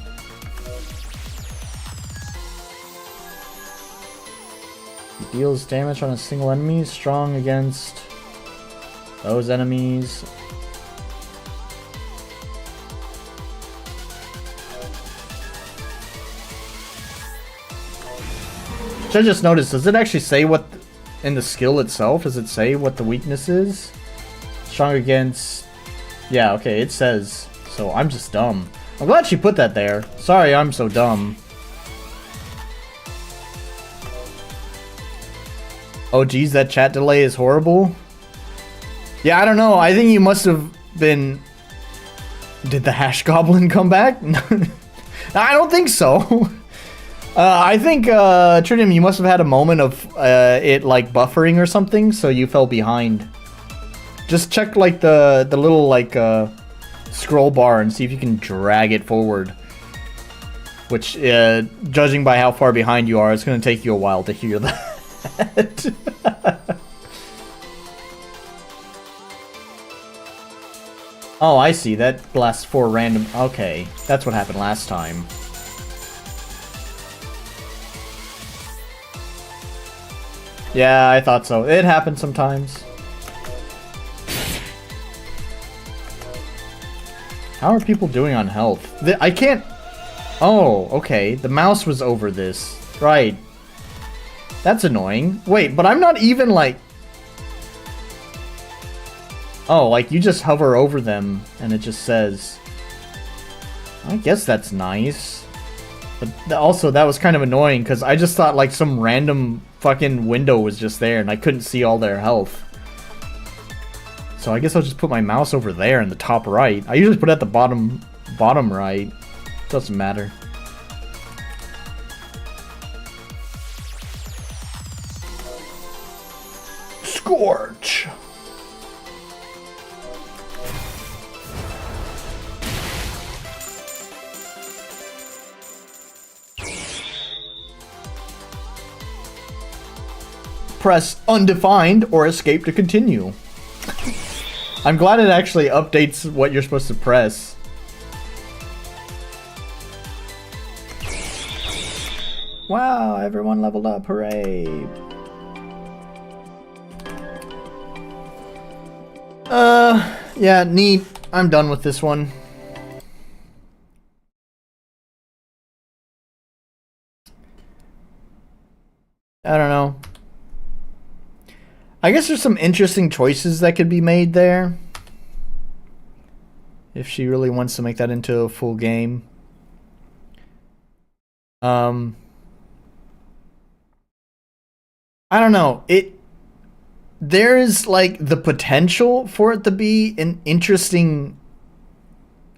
He deals damage on a single enemy, strong against those enemies. Should I just notice, does it actually say what, in the skill itself, does it say what the weakness is? Strong against... Yeah, okay, it says... So I'm just dumb. I'm glad she put that there. Sorry, I'm so dumb. Oh geez, that chat delay is horrible. Yeah, I don't know. I think you must have been... Did the hash goblin come back? I don't think so. I think, Tridium, you must have had a moment of it like buffering or something, so you fell behind. Just check like the little like scroll bar and see if you can drag it forward. Which, judging by how far behind you are, it's going to take you a while to hear that. Oh, I see. That blasts 4 random... Okay, that's what happened last time. Yeah, I thought so. It happens sometimes. How are people doing on health? I can't... Oh, okay. The mouse was over this. Right. That's annoying. Wait, but I'm not even, like... Oh, like you just hover over them and it just says. I guess that's nice. But also, that was kind of annoying because I just thought like some random fucking window was just there and I couldn't see all their health. So I guess I'll just put my mouse over there in the top right. I usually put it at the bottom right. Doesn't matter. Scorch! Press undefined or escape to continue. I'm glad it actually updates what you're supposed to press. Wow, everyone leveled up, hooray. Yeah, neat. I'm done with this one. I don't know. I guess there's some interesting choices that could be made there. If she really wants to make that into a full game. I don't know. There's like the potential for it to be an interesting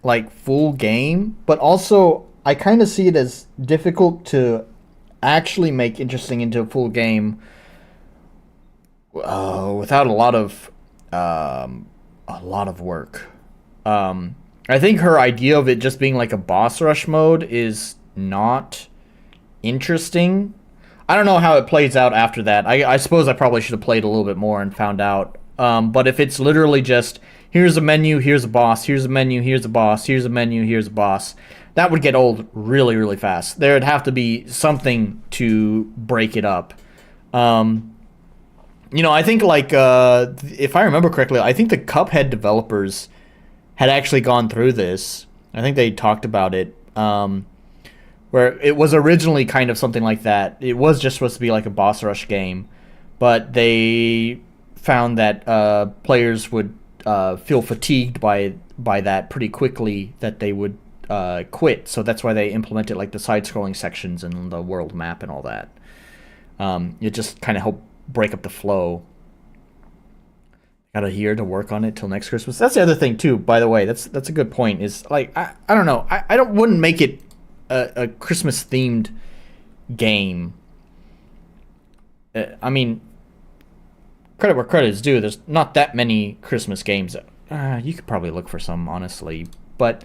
like full game, but also I kind of see it as difficult to actually make interesting into a full game without a lot of work. I think her idea of it just being like a boss rush mode is not interesting. I don't know how it plays out after that. I suppose I probably should have played a little bit more and found out. But if it's literally just, here's a menu, here's a boss, here's a menu, here's a boss, here's a menu, here's a boss, that would get old really, really fast. There'd have to be something to break it up. You know, I think like, if I remember correctly, I think the Cuphead developers had actually gone through this. I think they talked about it. Where it was originally kind of something like that. It was just supposed to be like a boss rush game, but they found that players would feel fatigued by that pretty quickly, that they would quit. So that's why they implemented like the side-scrolling sections and the world map and all that. It just kind of helped break up the flow. Got a year to work on it till next Christmas. That's the other thing too, by the way. That's a good point. Is like I don't know. I wouldn't make it a Christmas themed game. I mean, credit where credit is due. There's not that many Christmas games. You could probably look for some, honestly, but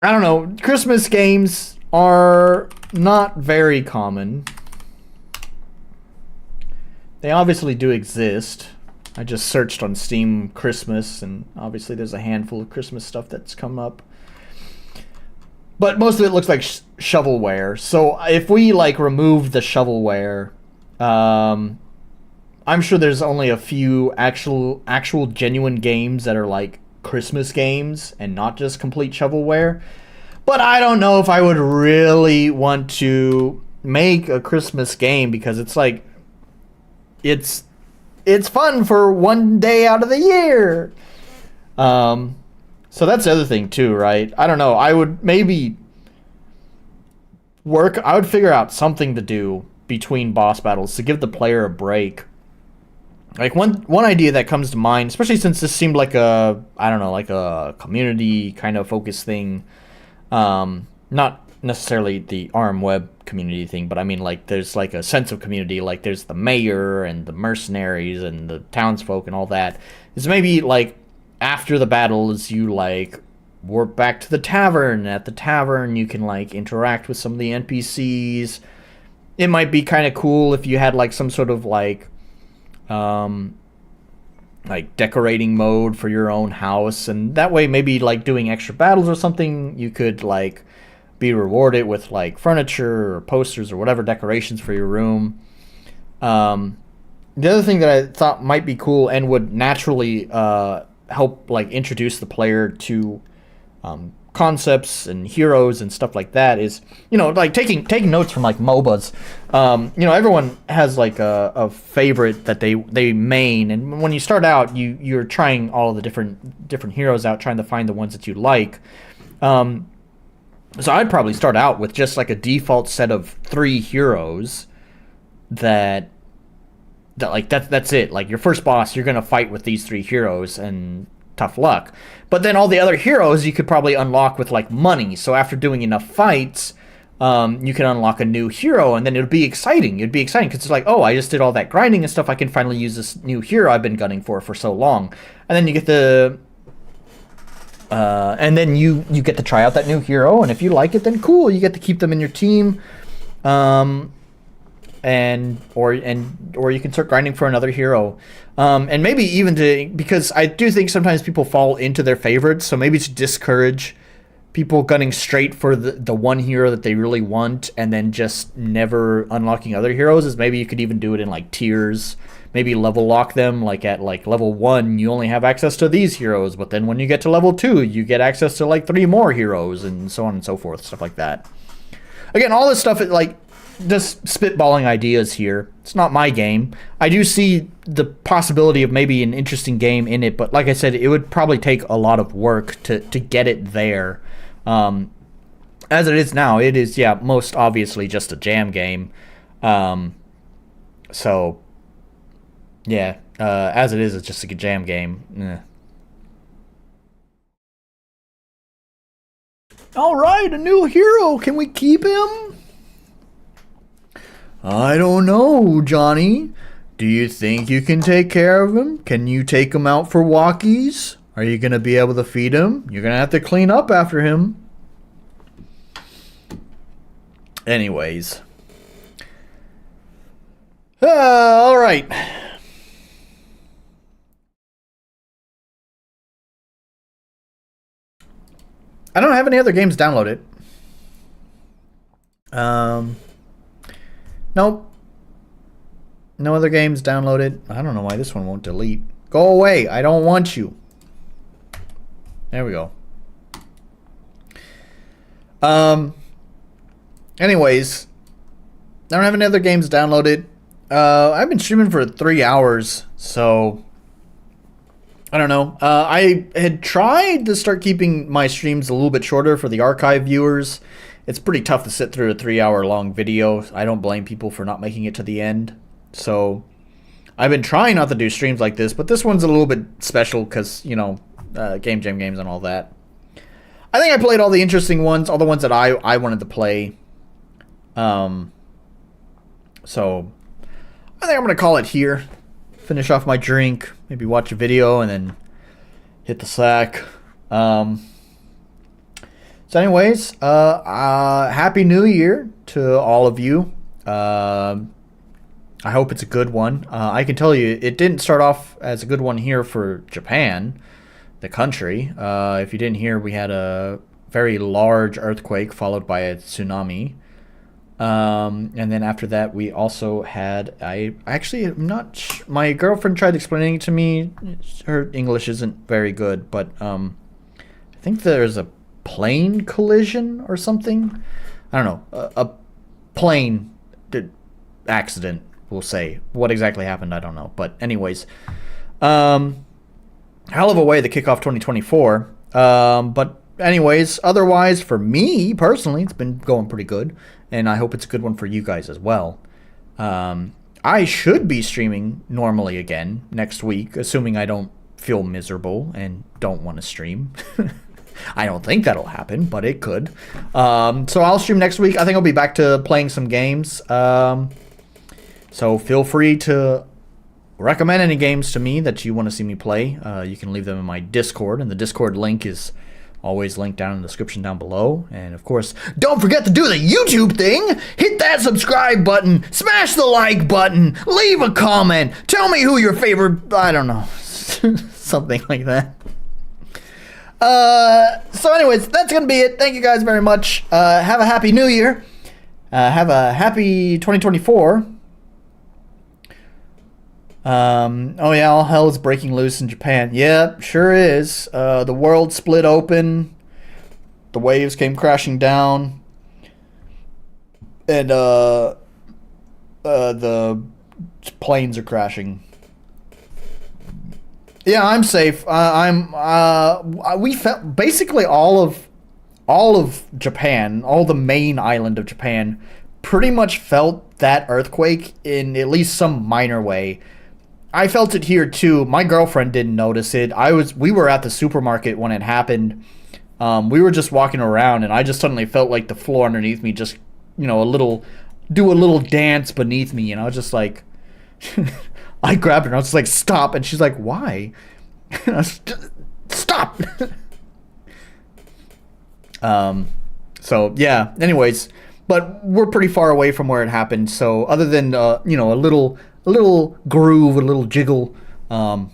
I don't know. Christmas games are not very common. They obviously do exist. I just searched on Steam Christmas, and obviously there's a handful of Christmas stuff that's come up. But most of it looks like shovelware. So if we like remove the shovelware, I'm sure there's only a few actual genuine games that are like Christmas games and not just complete shovelware. But I don't know if I would really want to make a Christmas game, because it's like it's fun for one day out of the year. So that's the other thing too, right? I don't know. I would maybe I would figure out something to do between boss battles to give the player a break. Like one idea that comes to mind, especially since this seemed like a, I don't know, like a community kind of focus thing. Not necessarily the ARM web community thing, but I mean like there's like a sense of community, like there's the mayor and the mercenaries and the townsfolk and all that. Is maybe like after the battles, you like warp back to the tavern. At the tavern, you can like interact with some of the NPCs. It might be kind of cool if you had like some sort of like decorating mode for your own house, and that way maybe like doing extra battles or something, you could like be rewarded with like furniture or posters or whatever decorations for your room. The other thing that I thought might be cool and would naturally help like introduce the player to concepts and heroes and stuff like that is, like taking notes from like MOBAs. Everyone has like a favorite that they main, and when you start out, you're trying all of the different heroes out, trying to find the ones that you like. So I'd probably start out with just like a default set of 3 heroes that's it. Like your first boss, you're gonna fight with these 3 heroes, and tough luck. But then all the other heroes you could probably unlock with like money. So after doing enough fights, you can unlock a new hero, and then it'll be exciting. It'd be exciting because it's like, oh, I just did all that grinding and stuff. I can finally use this new hero I've been gunning for so long. And then you get you get to try out that new hero, and if you like it, then cool, you get to keep them in your team. Or you can start grinding for another hero, and maybe even because I do think sometimes people fall into their favorites, so maybe to discourage people gunning straight for the one hero that they really want and then just never unlocking other heroes, is maybe you could even do it in like tiers. Maybe level lock them, like at like level 1 you only have access to these heroes, but then when you get to level 2 you get access to like 3 more heroes, and so on and so forth, stuff like that. Again, all this stuff is like just spitballing ideas here. It's not my game. I do see the possibility of maybe an interesting game in it, but like I said, it would probably take a lot of work to get it there. As it is now, it is, most obviously just a jam game. So, as it is, it's just a jam game. All right, a new hero. Can we keep him? I don't know, Johnny. Do you think you can take care of him? Can you take him out for walkies? Are you going to be able to feed him? You're going to have to clean up after him. Anyways. All right. I don't have any other games downloaded. Nope. No other games downloaded. I don't know why this one won't delete. Go away. I don't want you. There we go. Anyways, I don't have any other games downloaded. I've been streaming for 3 hours, so I don't know. I had tried to start keeping my streams a little bit shorter for the archive viewers. It's pretty tough to sit through a 3-hour-long video. I don't blame people for not making it to the end. So I've been trying not to do streams like this, but this one's a little bit special because, game jam games and all that. I think I played all the interesting ones, all the ones that I wanted to play. So I think I'm going to call it here. Finish off my drink, maybe watch a video, and then hit the sack. So anyways, Happy New Year to all of you. I hope it's a good one. I can tell you it didn't start off as a good one here for Japan, the country. If you didn't hear, we had a very large earthquake followed by a tsunami. And then after that, we also had, my girlfriend tried explaining it to me. Her English isn't very good, but I think there's a plane collision or something. I don't know. A plane accident, we'll say. What exactly happened, I don't know. But anyways, hell of a way to kick off 2024. But anyways, otherwise, for me personally, it's been going pretty good. And I hope it's a good one for you guys as well. I should be streaming normally again next week, assuming I don't feel miserable and don't want to stream. I don't think that'll happen, but it could. So I'll stream next week. I think I'll be back to playing some games. So feel free to recommend any games to me that you want to see me play. You can leave them in my Discord, and the Discord link is always linked down in the description down below. And of course, don't forget to do the YouTube thing. Hit that subscribe button, smash the like button, leave a comment, tell me who your favorite, I don't know, something like that. So anyways, that's gonna be it. Thank you guys very much. Have a happy new year. Have a happy 2024. Oh yeah, all hell is breaking loose in Japan. Yep, sure is. The world split open. The waves came crashing down. And the planes are crashing. Yeah, I'm safe. We felt basically all of Japan, all the main island of Japan, pretty much felt that earthquake in at least some minor way. I felt it here too. My girlfriend didn't notice it. We were at the supermarket when it happened. We were just walking around, and I just suddenly felt like the floor underneath me just, do a little dance beneath me, and I was just like, I grabbed her and I was just like, stop, and she's like, why? And I was just, stop. So yeah, anyways, but we're pretty far away from where it happened, so other than a little groove, a little jiggle, we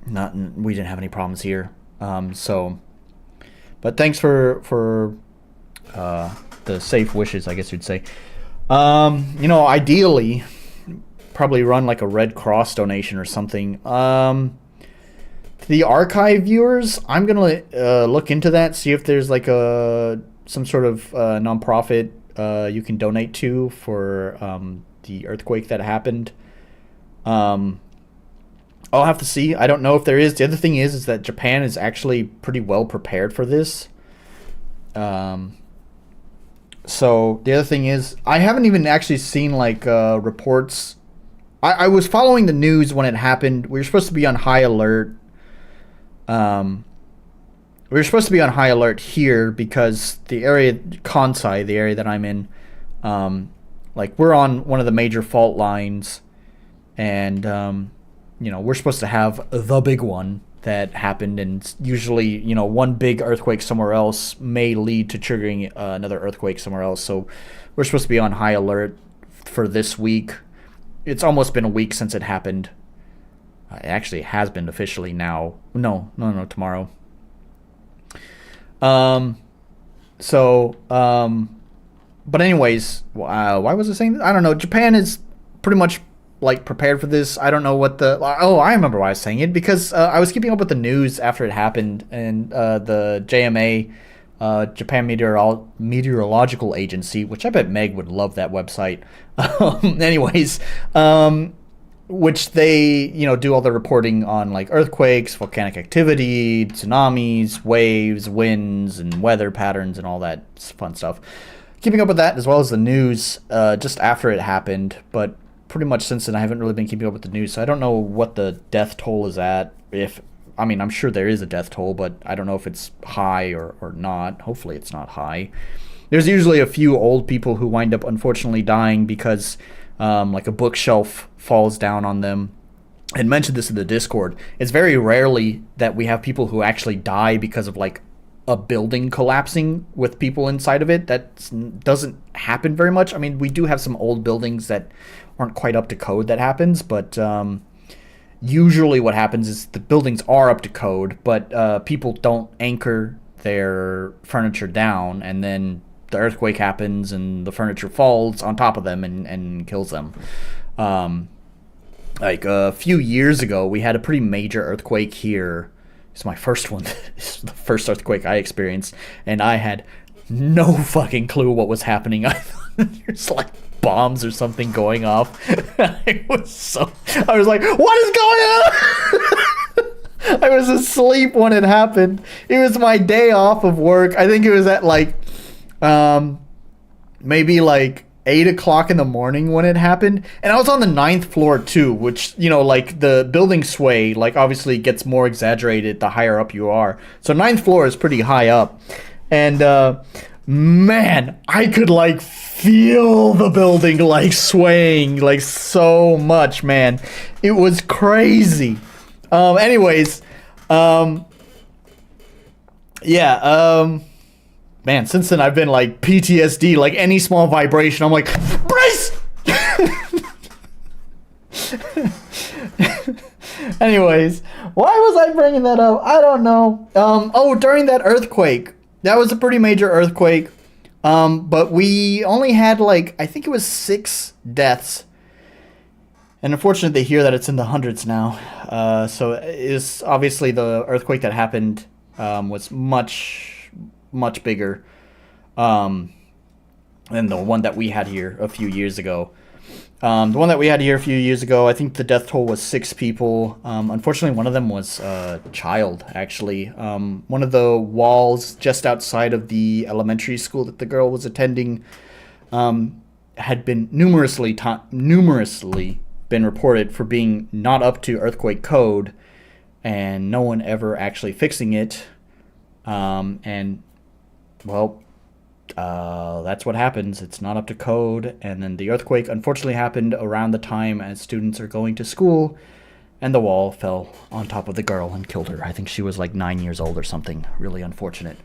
didn't have any problems here. But thanks for the safe wishes, I guess you'd say. Ideally, probably run like a Red Cross donation or something. The archive viewers, I'm gonna look into that, see if there's like some sort of nonprofit you can donate to for the earthquake that happened. I'll have to see. I don't know if there is. The other thing is that Japan is actually pretty well prepared for this. So the other thing is, I haven't even actually seen like reports. I was following the news when it happened. We were supposed to be on high alert. We were supposed to be on high alert here because the area, Kansai, the area that I'm in, we're on one of the major fault lines, and we're supposed to have the big one that happened, and usually, one big earthquake somewhere else may lead to triggering another earthquake somewhere else. So we're supposed to be on high alert for this week. It's almost been a week since it happened. It actually has been officially now. No, tomorrow. But anyways, why was I saying this? I don't know. Japan is pretty much like prepared for this. I don't know what I remember why I was saying it, because I was keeping up with the news after it happened, and the JMA, Japan Meteorological Agency, which I bet Meg would love that website. Anyways, which they, do all the reporting on like earthquakes, volcanic activity, tsunamis, waves, winds, and weather patterns, and all that fun stuff. Keeping up with that as well as the news just after it happened, but pretty much since then I haven't really been keeping up with the news, so I don't know what the death toll is at. I'm sure there is a death toll, but I don't know if it's high or not. Hopefully it's not high. There's usually a few old people who wind up unfortunately dying because like a bookshelf falls down on them. I mentioned this in the Discord. It's very rarely that we have people who actually die because of like a building collapsing with people inside of it. That doesn't happen very much. I mean, we do have some old buildings that aren't quite up to code that happens, but usually what happens is the buildings are up to code, but people don't anchor their furniture down, and then the earthquake happens and the furniture falls on top of them and kills them. Like a few years ago, we had a pretty major earthquake here. It's my first one. It's the first earthquake I experienced, and I had no fucking clue what was happening. I thought there's like bombs or something going off. I was like, what is going on? I was asleep when it happened. It was my day off of work. I think it was at like maybe like 8 o'clock in the morning when it happened, and I was on the 9th floor too, which, like the building sway like obviously gets more exaggerated the higher up you are. So 9th floor is pretty high up, and man, I could like feel the building like swaying like so much, man. It was crazy. Anyways, man, since then I've been like PTSD, like any small vibration, I'm like, brace! Anyways, why was I bringing that up? I don't know. During that earthquake, that was a pretty major earthquake. But we only had like, I think it was 6 deaths. And unfortunately, they hear that it's in the hundreds now. So it's obviously the earthquake that happened was much bigger. than the one that we had here a few years ago. The one that we had here a few years ago, I think the death toll was 6 people. Unfortunately, one of them was a child, actually. One of the walls just outside of the elementary school that the girl was attending had been numerously been reported for being not up to earthquake code, and no one ever actually fixing it. And, well, that's what happens. It's not up to code, and then the earthquake unfortunately happened around the time as students are going to school, and the wall fell on top of the girl and killed her. I think she was like 9 years old or something. Really unfortunate.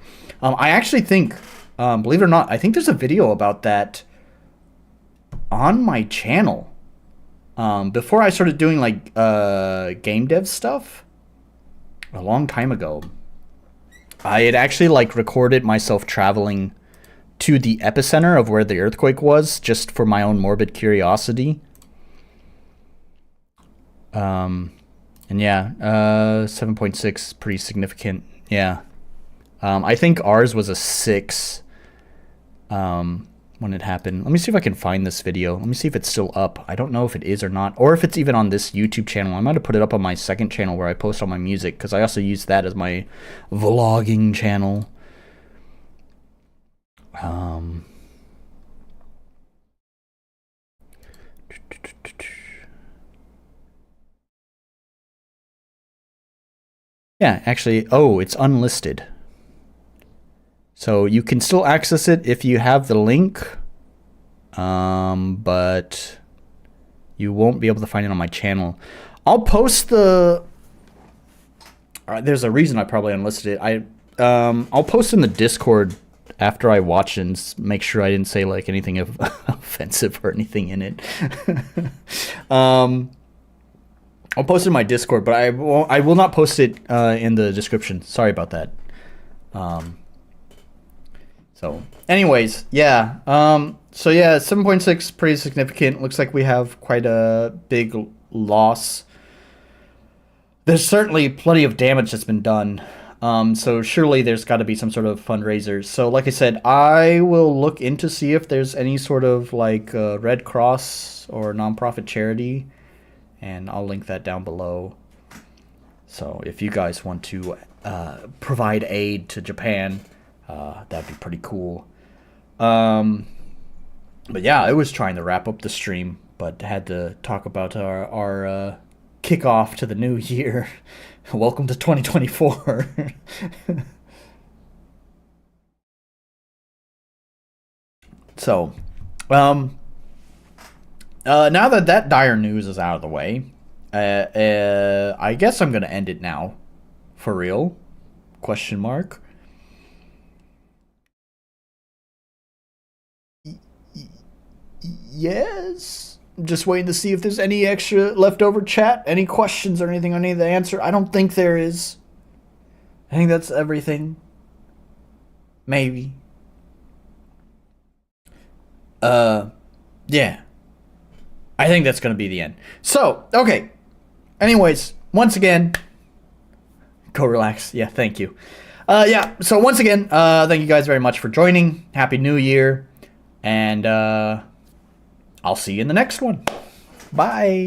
I actually think, believe it or not, I think there's a video about that on my channel. Before I started doing like game dev stuff a long time ago, I had actually like recorded myself traveling to the epicenter of where the earthquake was, just for my own morbid curiosity. And yeah, 7.6, pretty significant. Yeah. I think ours was a 6 when it happened. Let me see if I can find this video. Let me see if it's still up. I don't know if it is or not, or if it's even on this YouTube channel. I might have put it up on my second channel where I post all my music, because I also use that as my vlogging channel. Yeah, actually, oh, it's unlisted. So you can still access it if you have the link, but you won't be able to find it on my channel. I'll post the... there's a reason I probably unlisted it. I'll post in the Discord after I watch and make sure I didn't say like anything offensive or anything in it. I'll post it in my Discord, but I will not post it in the description. Sorry about that. So anyways, yeah. So yeah, 7.6, pretty significant. Looks like we have quite a big loss. There's certainly plenty of damage that's been done. So surely there's got to be some sort of fundraiser. So like I said, I will look into see if there's any sort of like Red Cross or nonprofit charity, and I'll link that down below. So if you guys want to provide aid to Japan, that'd be pretty cool. But yeah, I was trying to wrap up the stream, but had to talk about our kickoff to the new year. Welcome to 2024. So, now that dire news is out of the way, I guess I'm gonna end it now. For real? Question mark. Yes. I'm just waiting to see if there's any extra leftover chat, any questions or anything I need to answer. I don't think there is. I think that's everything. Maybe. Yeah. I think that's gonna be the end. So, okay. Anyways, once again, go relax. Yeah, thank you. Yeah, so once again, thank you guys very much for joining. Happy New Year. And, I'll see you in the next one. Bye.